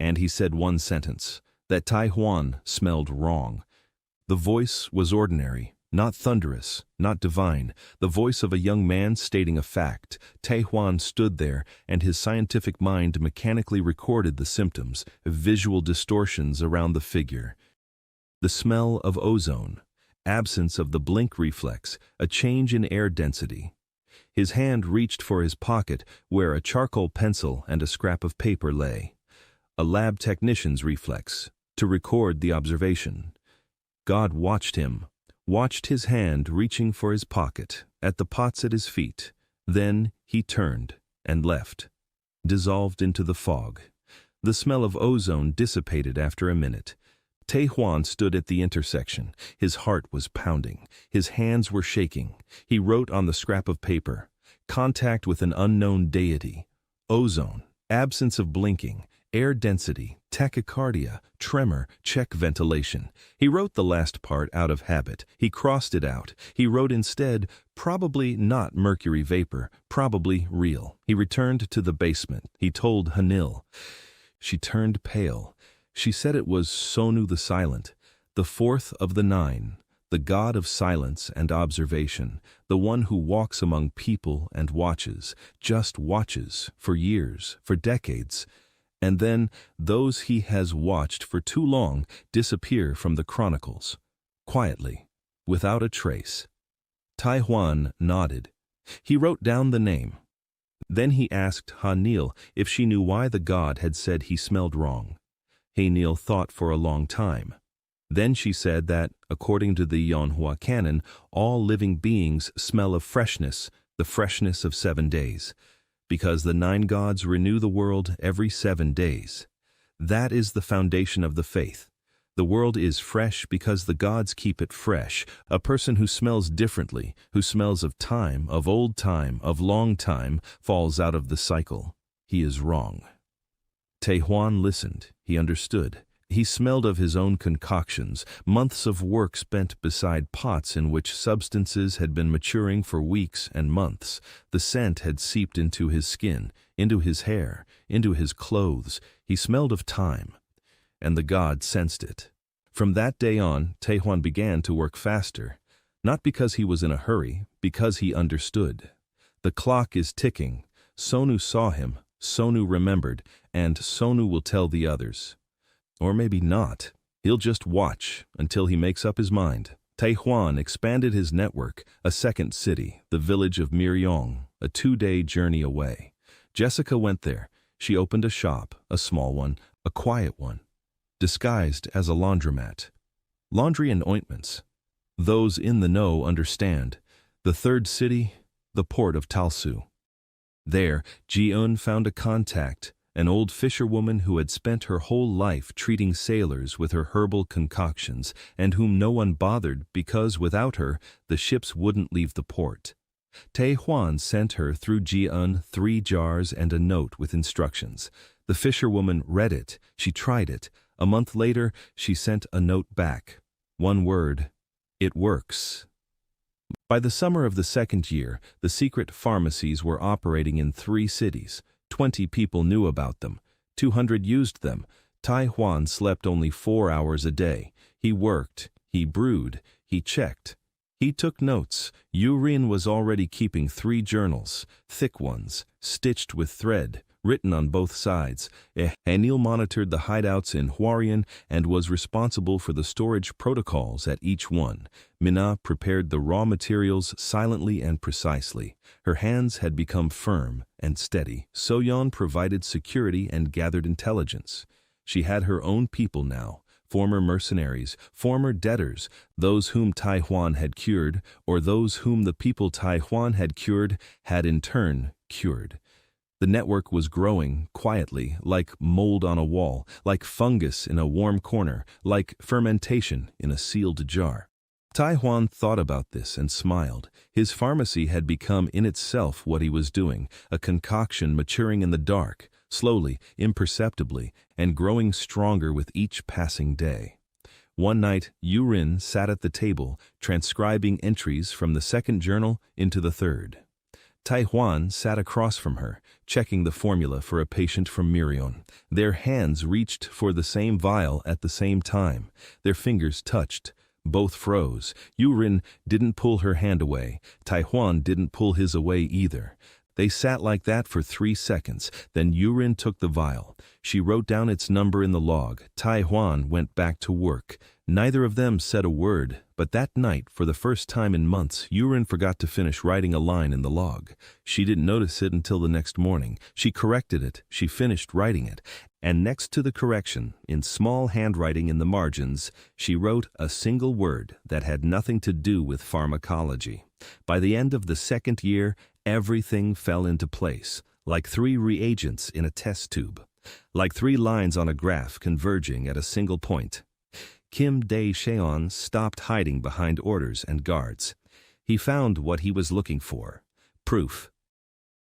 And he said one sentence, that Tai Huan smelled wrong. The voice was ordinary, not thunderous, not divine, the voice of a young man stating a fact. Tai Huan stood there, and his scientific mind mechanically recorded the symptoms, visual distortions around the figure. The smell of ozone, absence of the blink reflex, a change in air density. His hand reached for his pocket, where a charcoal pencil and a scrap of paper lay. A lab technician's reflex, to record the observation. God watched him, watched his hand reaching for his pocket, at the pots at his feet. Then he turned and left, dissolved into the fog. The smell of ozone dissipated after a minute. Tai Huan stood at the intersection. His heart was pounding. His hands were shaking. He wrote on the scrap of paper, contact with an unknown deity. Ozone, absence of blinking, air density, tachycardia, tremor, check ventilation. He wrote the last part out of habit. He crossed it out. He wrote instead, probably not mercury vapor, probably real. He returned to the basement. He told Hanil. She turned pale. She said it was Sonu the Silent, the 4th of the 9, the god of silence and observation, the one who walks among people and watches, just watches, for years, for decades. And then those he has watched for too long disappear from the chronicles, quietly, without a trace. Tai Huan nodded. He wrote down the name. Then he asked Hanil if she knew why the god had said he smelled wrong. Hanil thought for a long time. Then she said that, according to the Yonhua canon, all living beings smell of freshness, the freshness of 7 days. Because the 9 gods renew the world every 7 days. That is the foundation of the faith. The world is fresh because the gods keep it fresh. A person who smells differently, who smells of time, of old time, of long time, falls out of the cycle. He is wrong. Tai Huan listened. He understood. He smelled of his own concoctions, months of work spent beside pots in which substances had been maturing for weeks and months. The scent had seeped into his skin, into his hair, into his clothes. He smelled of time, and the god sensed it. From that day on, Tai Huan began to work faster, not because he was in a hurry, because he understood. The clock is ticking. Sonu saw him, Sonu remembered, and Sonu will tell the others. Or maybe not. He'll just watch until he makes up his mind. Tai Huan expanded his network, a second city, the village of Miryong, a 2-day journey away. Jessica went there. She opened a shop, a small one, a quiet one, disguised as a laundromat. Laundry and ointments. Those in the know understand. The 3rd city, the port of Talsu. There, Ji-eun found a contact, an old fisherwoman who had spent her whole life treating sailors with her herbal concoctions and whom no one bothered because without her the ships wouldn't leave the port. Tai Huan sent her through Ji-un 3 jars and a note with instructions. The fisherwoman read it, she tried it. A month later, she sent a note back. One word: it works. By the summer of the second year, the secret pharmacies were operating in 3 cities. 20 people knew about them. 200 used them. Tai Huan slept only 4 hours a day. He worked, he brewed, he checked. He took notes. Yurin was already keeping 3 journals, thick ones, stitched with thread, written on both sides. Anil monitored the hideouts in Huarian and was responsible for the storage protocols at each one. Mina prepared the raw materials silently and precisely. Her hands had become firm and steady. Soyeon provided security and gathered intelligence. She had her own people now. Former mercenaries, former debtors, those whom Tai Huan had cured, or those whom the people Tai Huan had cured had in turn cured. The network was growing quietly, like mold on a wall, like fungus in a warm corner, like fermentation in a sealed jar. Tai Huan thought about this and smiled. His pharmacy had become in itself what he was doing, a concoction maturing in the dark, slowly, imperceptibly, and growing stronger with each passing day. One night, Yurin sat at the table, transcribing entries from the second journal into the third. Tai Huan sat across from her, checking the formula for a patient from Mirion. Their hands reached for the same vial at the same time. Their fingers touched. Both froze. Yurin didn't pull her hand away. Tai Huan didn't pull his away either. They sat like that for 3 seconds. Then Yurin took the vial. She wrote down its number in the log. Tai Huan went back to work. Neither of them said a word, but that night, for the first time in months, Yurin forgot to finish writing a line in the log. She didn't notice it until the next morning. She corrected it, she finished writing it, and next to the correction, in small handwriting in the margins, she wrote a single word that had nothing to do with pharmacology. By the end of the second year, everything fell into place, like 3 reagents in a test tube, like 3 lines on a graph converging at a single point. Kim Dae-sheon stopped hiding behind orders and guards. He found what he was looking for: proof.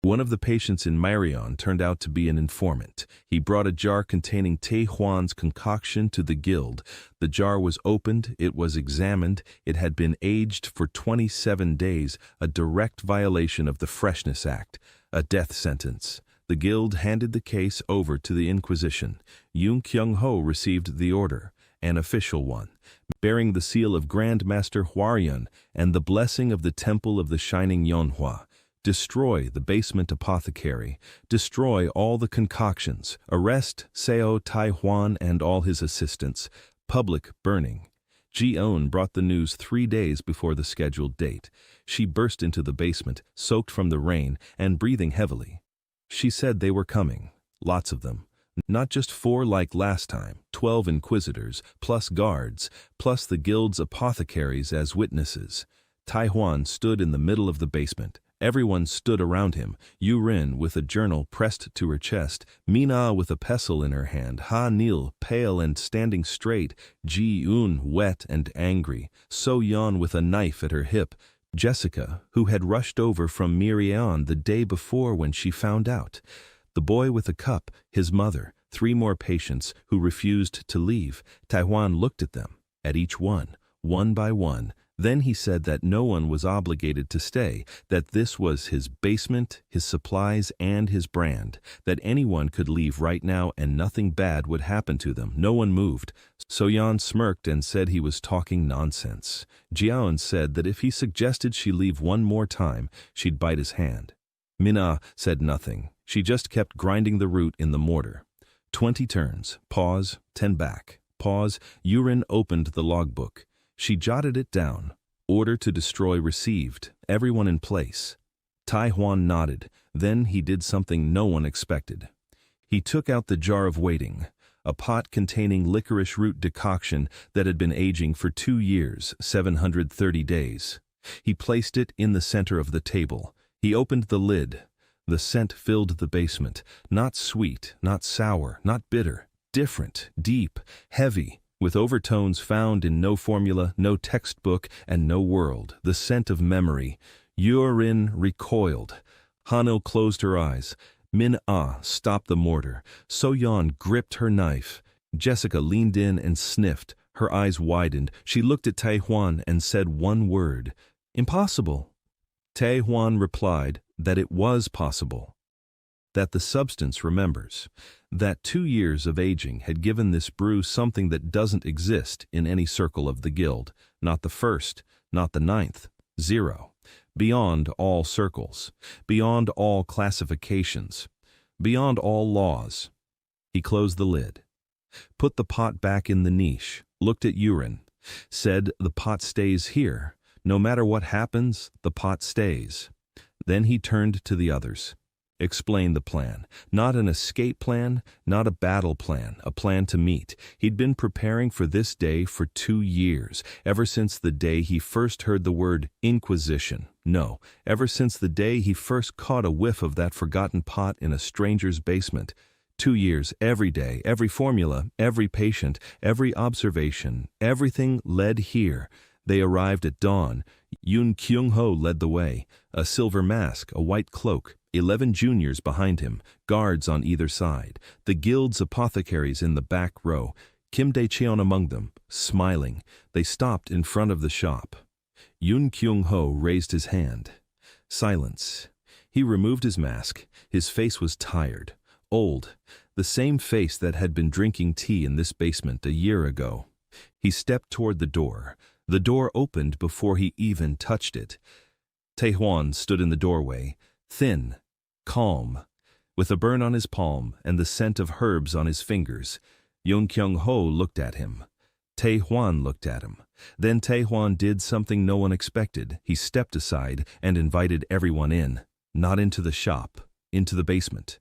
One of the patients in Mirion turned out to be an informant. He brought a jar containing Tai Huan's concoction to the guild. The jar was opened, it was examined, it had been aged for 27 days, a direct violation of the Freshness Act, a death sentence. The guild handed the case over to the Inquisition. Yoon Kyung-ho received the order, an official one, bearing the seal of Grand Master Hwaryeon and the blessing of the Temple of the Shining Yeonhwa. Destroy the basement apothecary. Destroy all the concoctions. Arrest Seo Tai Huan and all his assistants. Public burning. Ji-eun brought the news 3 days before the scheduled date. She burst into the basement, soaked from the rain and breathing heavily. She said they were coming, lots of them. Not just 4 like last time, 12 inquisitors, plus guards, plus the guild's apothecaries as witnesses. Tai Huan stood in the middle of the basement. Everyone stood around him, Yurin with a journal pressed to her chest, Mina with a pestle in her hand, Ha-nil pale and standing straight, Ji-eun wet and angry, So-yeon with a knife at her hip, Jessica, who had rushed over from Mirion the day before when she found out. The boy with a cup, his mother, 3 more patients who refused to leave. Tai Huan looked at them, at each one by one. Then he said that no one was obligated to stay, that this was his basement, his supplies, and his brand, that anyone could leave right now and nothing bad would happen to them. No one moved. So-yeon smirked and said he was talking nonsense. Ji-eun said that if he suggested she leave one more time, she'd bite his hand. Mina said nothing. She just kept grinding the root in the mortar. 20 turns. Pause. 10 back. Pause. Yurin opened the logbook. She jotted it down. Order to destroy received. Everyone in place. Tai Huan nodded. Then he did something no one expected. He took out the jar of waiting, a pot containing licorice root decoction that had been aging for 2 years, 730 days. He placed it in the center of the table. He opened the lid. The scent filled the basement, not sweet, not sour, not bitter, different, deep, heavy, with overtones found in no formula, no textbook, and no world, the scent of memory. Yurin recoiled. Hanil closed her eyes. Min-ah stopped the mortar. So-yeon gripped her knife. Jessica leaned in and sniffed. Her eyes widened. She looked at Tae-hwan and said one word. Impossible. Tae-hwan replied that it was possible. That the substance remembers. That 2 years of aging had given this brew something that doesn't exist in any circle of the guild. Not the first, not the 9th. 0. Beyond all circles. Beyond all classifications. Beyond all laws. He closed the lid. Put the pot back in the niche. Looked at Yurin. Said the pot stays here. No matter what happens, the pot stays. Then he turned to the others. Explained the plan. Not an escape plan, not a battle plan, a plan to meet. He'd been preparing for this day for 2 years, ever since the day he first heard the word Inquisition. No, ever since the day he first caught a whiff of that forgotten pot in a stranger's basement. 2 years, every day, every formula, every patient, every observation, everything led here. They arrived at dawn. Yoon Kyung-ho led the way. A silver mask, a white cloak, 11 juniors behind him, guards on either side, the guild's apothecaries in the back row, Kim Dae-cheon among them, smiling. They stopped in front of the shop. Yoon Kyung-ho raised his hand. Silence. He removed his mask. His face was tired, old, the same face that had been drinking tea in this basement a year ago. He stepped toward the door. The door opened before he even touched it. Tae-hwan stood in the doorway, thin, calm, with a burn on his palm and the scent of herbs on his fingers. Yoon Kyung-ho looked at him. Tae-hwan looked at him. Then Tae-hwan did something no one expected. He stepped aside and invited everyone in. Not into the shop, into the basement.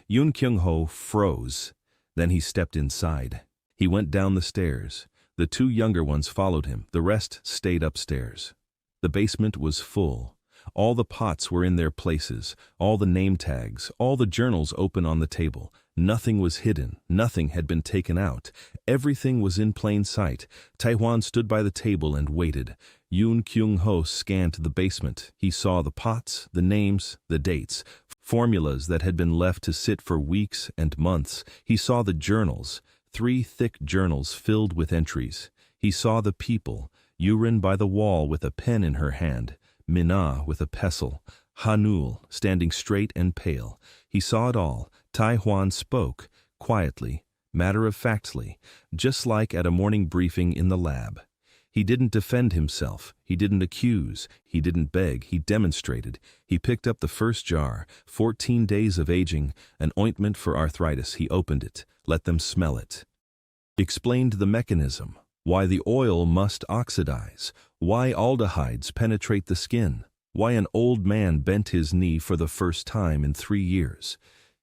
Yoon Kyung-ho froze. Then he stepped inside. He went down the stairs. The 2 younger ones followed him. The rest stayed upstairs. The basement was full. All the pots were in their places, all the name tags, all the journals open on the table. Nothing was hidden, nothing had been taken out. Everything was in plain sight. Tae-hwan stood by the table and waited. Yoon Kyung-ho scanned the basement. He saw the pots, the names, the dates, formulas that had been left to sit for weeks and months. He saw the journals, 3 thick journals filled with entries. He saw the people, Yurin by the wall with a pen in her hand, Min-ah with a pestle, Hanul standing straight and pale. He saw it all. Tae-hwan spoke, quietly, matter-of-factly, just like at a morning briefing in the lab. He didn't defend himself, he didn't accuse, he didn't beg, he demonstrated. He picked up the first jar, 14 days of aging, an ointment for arthritis. He opened it, let them smell it. Explained the mechanism, why the oil must oxidize, why aldehydes penetrate the skin, why an old man bent his knee for the first time in 3 years.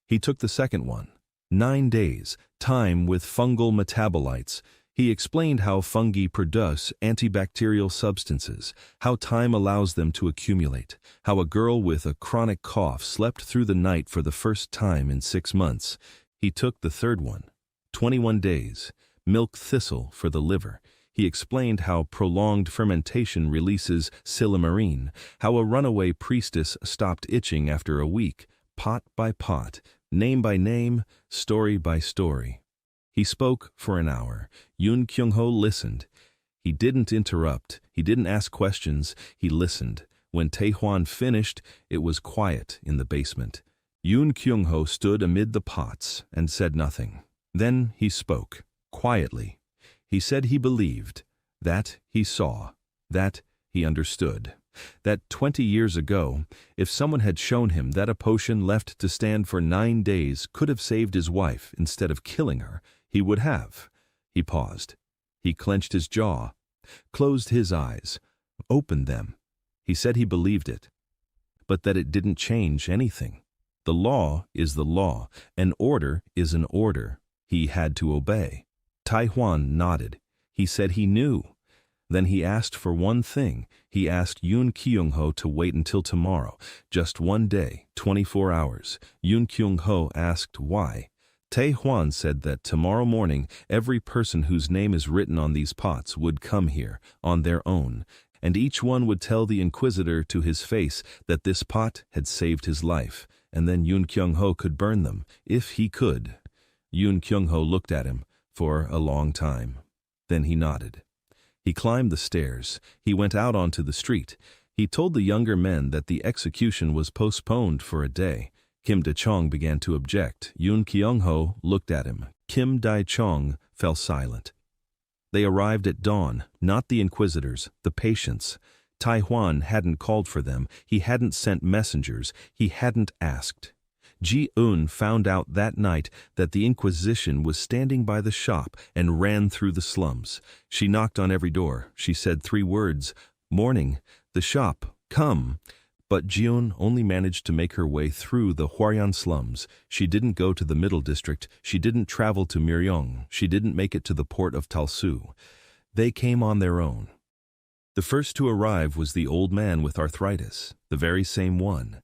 He took the second one, 9 days, time with fungal metabolites. He explained how fungi produce antibacterial substances, how time allows them to accumulate, how a girl with a chronic cough slept through the night for the first time in 6 months. He took the third one, 21 days, milk thistle for the liver. He explained how prolonged fermentation releases silymarin, how a runaway priestess stopped itching after a week, pot by pot, name by name, story by story. He spoke for an hour. Yoon Kyung-ho listened. He didn't interrupt. He didn't ask questions. He listened. When Tae-hwan finished, it was quiet in the basement. Yoon Kyung-ho stood amid the pots and said nothing. Then he spoke, quietly. He said he believed, that he saw, that he understood. That 20 years ago, if someone had shown him that a potion left to stand for 9 days could have saved his wife instead of killing her, he would have. He paused. He clenched his jaw, closed his eyes, opened them. He said he believed it, but that it didn't change anything. The law is the law. An order is an order. He had to obey. Tae-hwan nodded. He said he knew. Then he asked for one thing. He asked Yoon Kyung-ho to wait until tomorrow, just one day, 24 hours. Yoon Kyung-ho asked why. Tae-hwan said that tomorrow morning every person whose name is written on these pots would come here, on their own, and each one would tell the Inquisitor to his face that this pot had saved his life, and then Yoon Kyung-ho could burn them, if he could. Yoon Kyung-ho looked at him for a long time. Then he nodded. He climbed the stairs. He went out onto the street. He told the younger men that the execution was postponed for a day. Kim Da-chong began to object. Yoon Kyung-ho looked at him. Kim Da-chong fell silent. They arrived at dawn, not the Inquisitors, the patients. Tae-hwan hadn't called for them. He hadn't sent messengers. He hadn't asked. Ji-eun found out that night that the Inquisition was standing by the shop and ran through the slums. She knocked on every door. She said 3 words, "Morning, the shop, come." But Ji-eun only managed to make her way through the Hwaryan slums. She didn't go to the middle district. She didn't travel to Myeryong. She didn't make it to the port of Talsu. They came on their own. The first to arrive was the old man with arthritis, the very same one.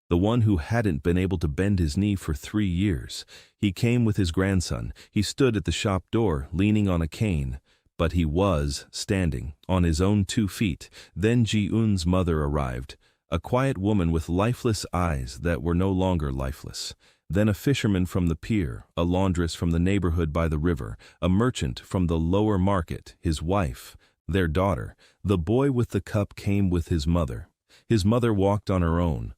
The one who hadn't been able to bend his knee for 3 years. He came with his grandson. He stood at the shop door, leaning on a cane. But he was standing, on his own 2 feet. Then Ji-eun's mother arrived, a quiet woman with lifeless eyes that were no longer lifeless. Then a fisherman from the pier, a laundress from the neighborhood by the river, a merchant from the lower market, his wife, their daughter. The boy with the cup came with his mother. His mother walked on her own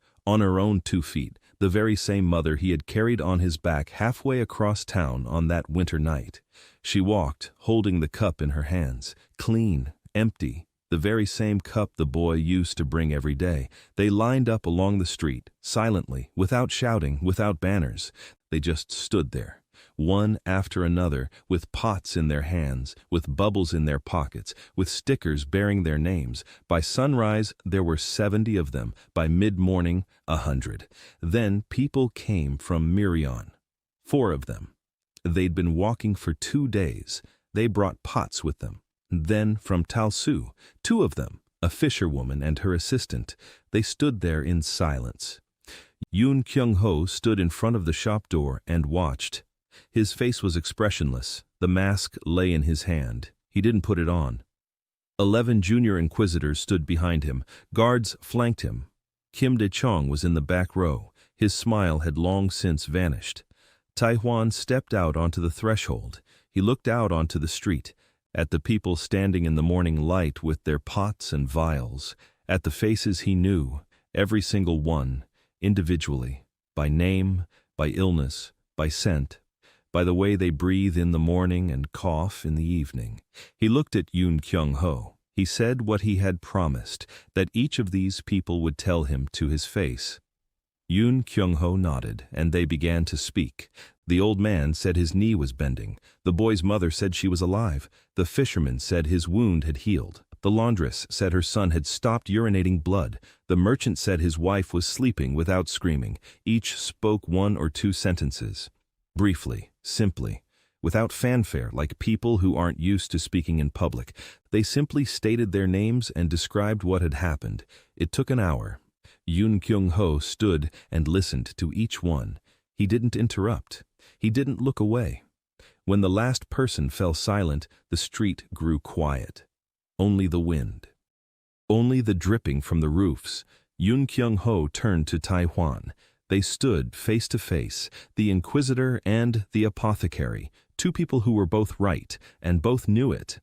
2 feet, the very same mother he had carried on his back halfway across town on that winter night. She walked, holding the cup in her hands, clean, empty, the very same cup the boy used to bring every day. They lined up along the street, silently, without shouting, without banners. They just stood there, one after another, with pots in their hands, with bubbles in their pockets, with stickers bearing their names. By sunrise, there were 70 of them. By mid-morning, 100. Then people came from Myeryong. 4 of them. They'd been walking for 2 days. They brought pots with them. Then from Talsu, 2 of them, a fisherwoman and her assistant. They stood there in silence. Yoon Kyung-ho stood in front of the shop door and watched. His face was expressionless. The mask lay in his hand. He didn't put it on. 11 junior inquisitors stood behind him. Guards flanked him. Kim Da-chong was in the back row. His smile had long since vanished. Tae-hwan stepped out onto the threshold. He looked out onto the street, at the people standing in the morning light with their pots and vials, at the faces he knew, every single one, individually, by name, by illness, by scent, by the way they breathe in the morning and cough in the evening. He looked at Yoon Kyung-ho. He said what he had promised, that each of these people would tell him to his face. Yoon Kyung-ho nodded, and they began to speak. The old man said his knee was bending. The boy's mother said she was alive. The fisherman said his wound had healed. The laundress said her son had stopped urinating blood. The merchant said his wife was sleeping without screaming. Each spoke 1 or 2 sentences. Briefly, simply, without fanfare, like people who aren't used to speaking in public. They simply stated their names and described what had happened. It took an hour. Yoon Kyung-ho stood and listened to each one. He didn't interrupt. He didn't look away. When the last person fell silent, the street grew quiet. Only the wind. Only the dripping from the roofs. Yoon Kyung-ho turned to Tae-hwan. They stood face to face, the Inquisitor and the Apothecary, 2 people who were both right, and both knew it.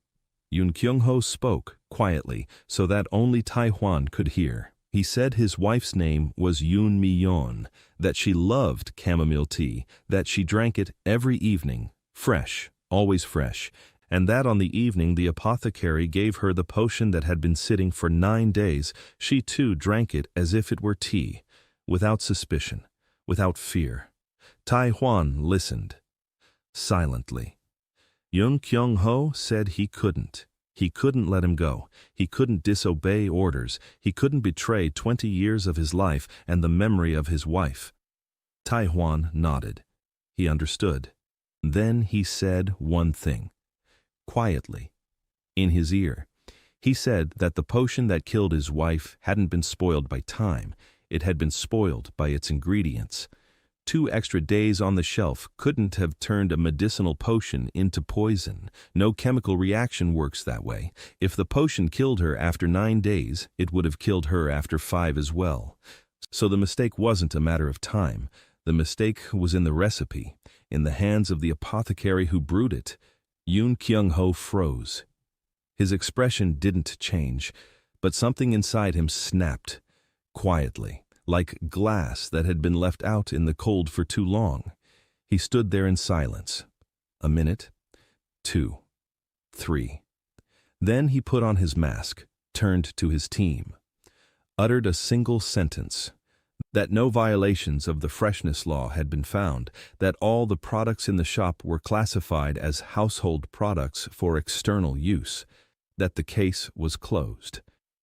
Yoon Kyung-ho spoke, quietly, so that only Tae-hwan could hear. He said his wife's name was Yoon Mi-yeon, that she loved chamomile tea, that she drank it every evening, fresh, always fresh, and that on the evening the apothecary gave her the potion that had been sitting for 9 days, she too drank it as if it were tea, without suspicion, without fear. Tae-hwan listened, silently. Yoon Kyung-ho said he couldn't. He couldn't let him go. He couldn't disobey orders. He couldn't betray 20 years of his life and the memory of his wife. Tae-hwan nodded. He understood. Then he said one thing, quietly, in his ear. He said that the potion that killed his wife hadn't been spoiled by time, it had been spoiled by its ingredients. 2 extra days on the shelf couldn't have turned a medicinal potion into poison. No chemical reaction works that way. If the potion killed her after 9 days, it would have killed her after 5 as well. So the mistake wasn't a matter of time. The mistake was in the recipe, in the hands of the apothecary who brewed it. Yoon Kyung-ho froze. His expression didn't change, but something inside him snapped, quietly, like glass that had been left out in the cold for too long. He stood there in silence. A minute, 2, 3. Then he put on his mask, turned to his team, uttered a single sentence, that no violations of the freshness law had been found, that all the products in the shop were classified as household products for external use, that the case was closed.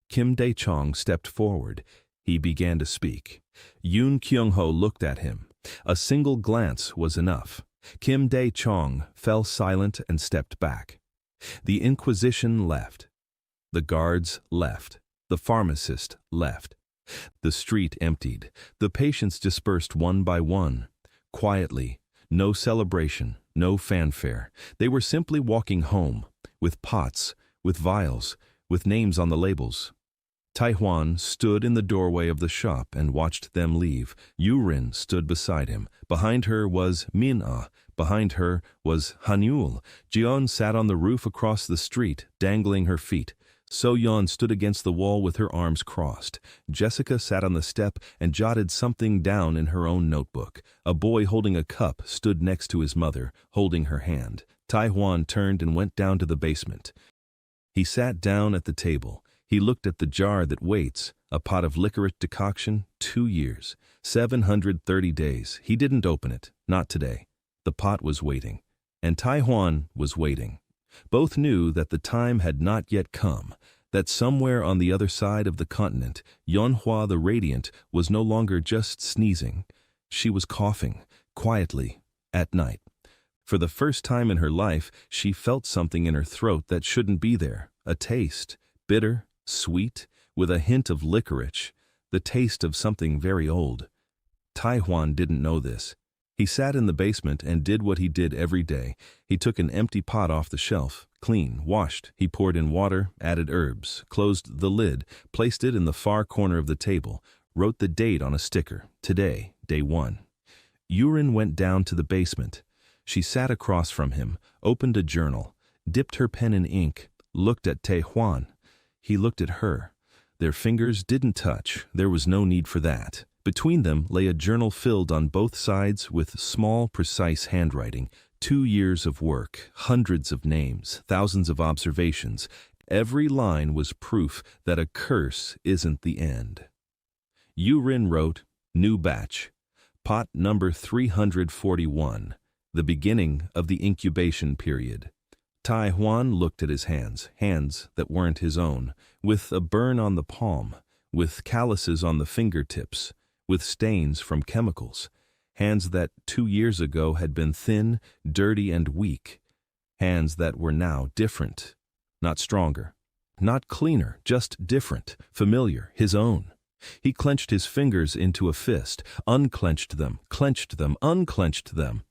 Kim Dae-chong stepped forward. He began to speak. Yoon Kyung-ho looked at him. A single glance was enough. Kim Dae-chong fell silent and stepped back. The Inquisition left. The guards left. The pharmacist left. The street emptied. The patients dispersed one by one. Quietly. No celebration. No fanfare. They were simply walking home. With pots. With vials. With names on the labels. Tae-hwan stood in the doorway of the shop and watched them leave. Yurin stood beside him. Behind her was Min-ah. Behind her was Hanyul. Jeon sat on the roof across the street, dangling her feet. So-yeon stood against the wall with her arms crossed. Jessica sat on the step and jotted something down in her own notebook. A boy holding a cup stood next to his mother, holding her hand. Tae-hwan turned and went down to the basement. He sat down at the table. He looked at the jar that waits, a pot of licorice decoction, 2 years, 730 days. He didn't open it, not today. The pot was waiting, and Tae-hwan was waiting. Both knew that the time had not yet come, that somewhere on the other side of the continent, Yeonhwa the Radiant was no longer just sneezing. She was coughing, quietly, at night. For the first time in her life, she felt something in her throat that shouldn't be there, a taste, bitter, sweet, with a hint of licorice, the taste of something very old. Tae-hwan didn't know this. He sat in the basement and did what he did every day. He took an empty pot off the shelf, clean, washed. He poured in water, added herbs, closed the lid, placed it in the far corner of the table, wrote the date on a sticker, today, day 1. Yurin went down to the basement. She sat across from him, opened a journal, dipped her pen in ink, looked at Tae-hwan. He looked at her. Their fingers didn't touch. There was no need for that. Between them lay a journal filled on both sides with small, precise handwriting. 2 years of work, hundreds of names, thousands of observations. Every line was proof that a curse isn't the end. Yurin wrote, new batch, pot number 341, the beginning of the incubation period. Tae-hwan looked at his hands that weren't his own, with a burn on the palm, with calluses on the fingertips, with stains from chemicals, hands that 2 years ago had been thin, dirty, and weak, hands that were now different, not stronger, not cleaner, just different, familiar, his own. He clenched his fingers into a fist, unclenched them, unclenched them.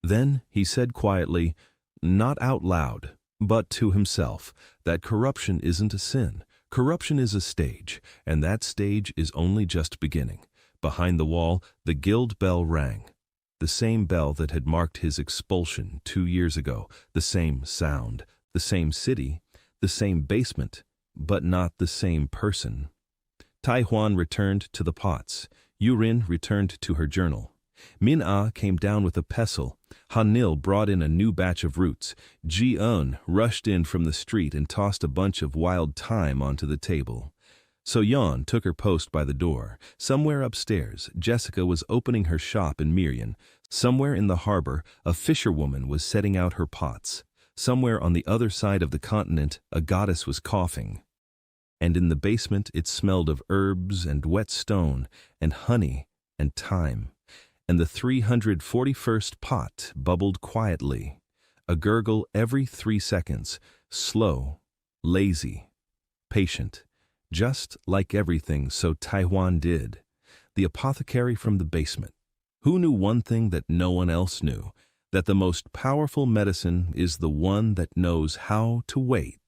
Then he said quietly, not out loud, but to himself, that corruption isn't a sin. Corruption is a stage, and that stage is only just beginning. Behind the wall, the guild bell rang. The same bell that had marked his expulsion 2 years ago, the same sound, the same city, the same basement, but not the same person. Tae-hwan returned to the pots. Yurin returned to her journal. Min-ah came down with a pestle. Han-il brought in a new batch of roots. Ji-eun rushed in from the street and tossed a bunch of wild thyme onto the table. So-yeon took her post by the door. Somewhere upstairs, Jessica was opening her shop in Mirian. Somewhere in the harbor, a fisherwoman was setting out her pots. Somewhere on the other side of the continent, a goddess was coughing. And in the basement, it smelled of herbs and wet stone and honey and thyme. And the 341st pot bubbled quietly, a gurgle every 3 seconds, slow, lazy, patient. Just like everything, so Taiwan did. The apothecary from the basement. Who knew one thing that no one else knew? That the most powerful medicine is the one that knows how to wait.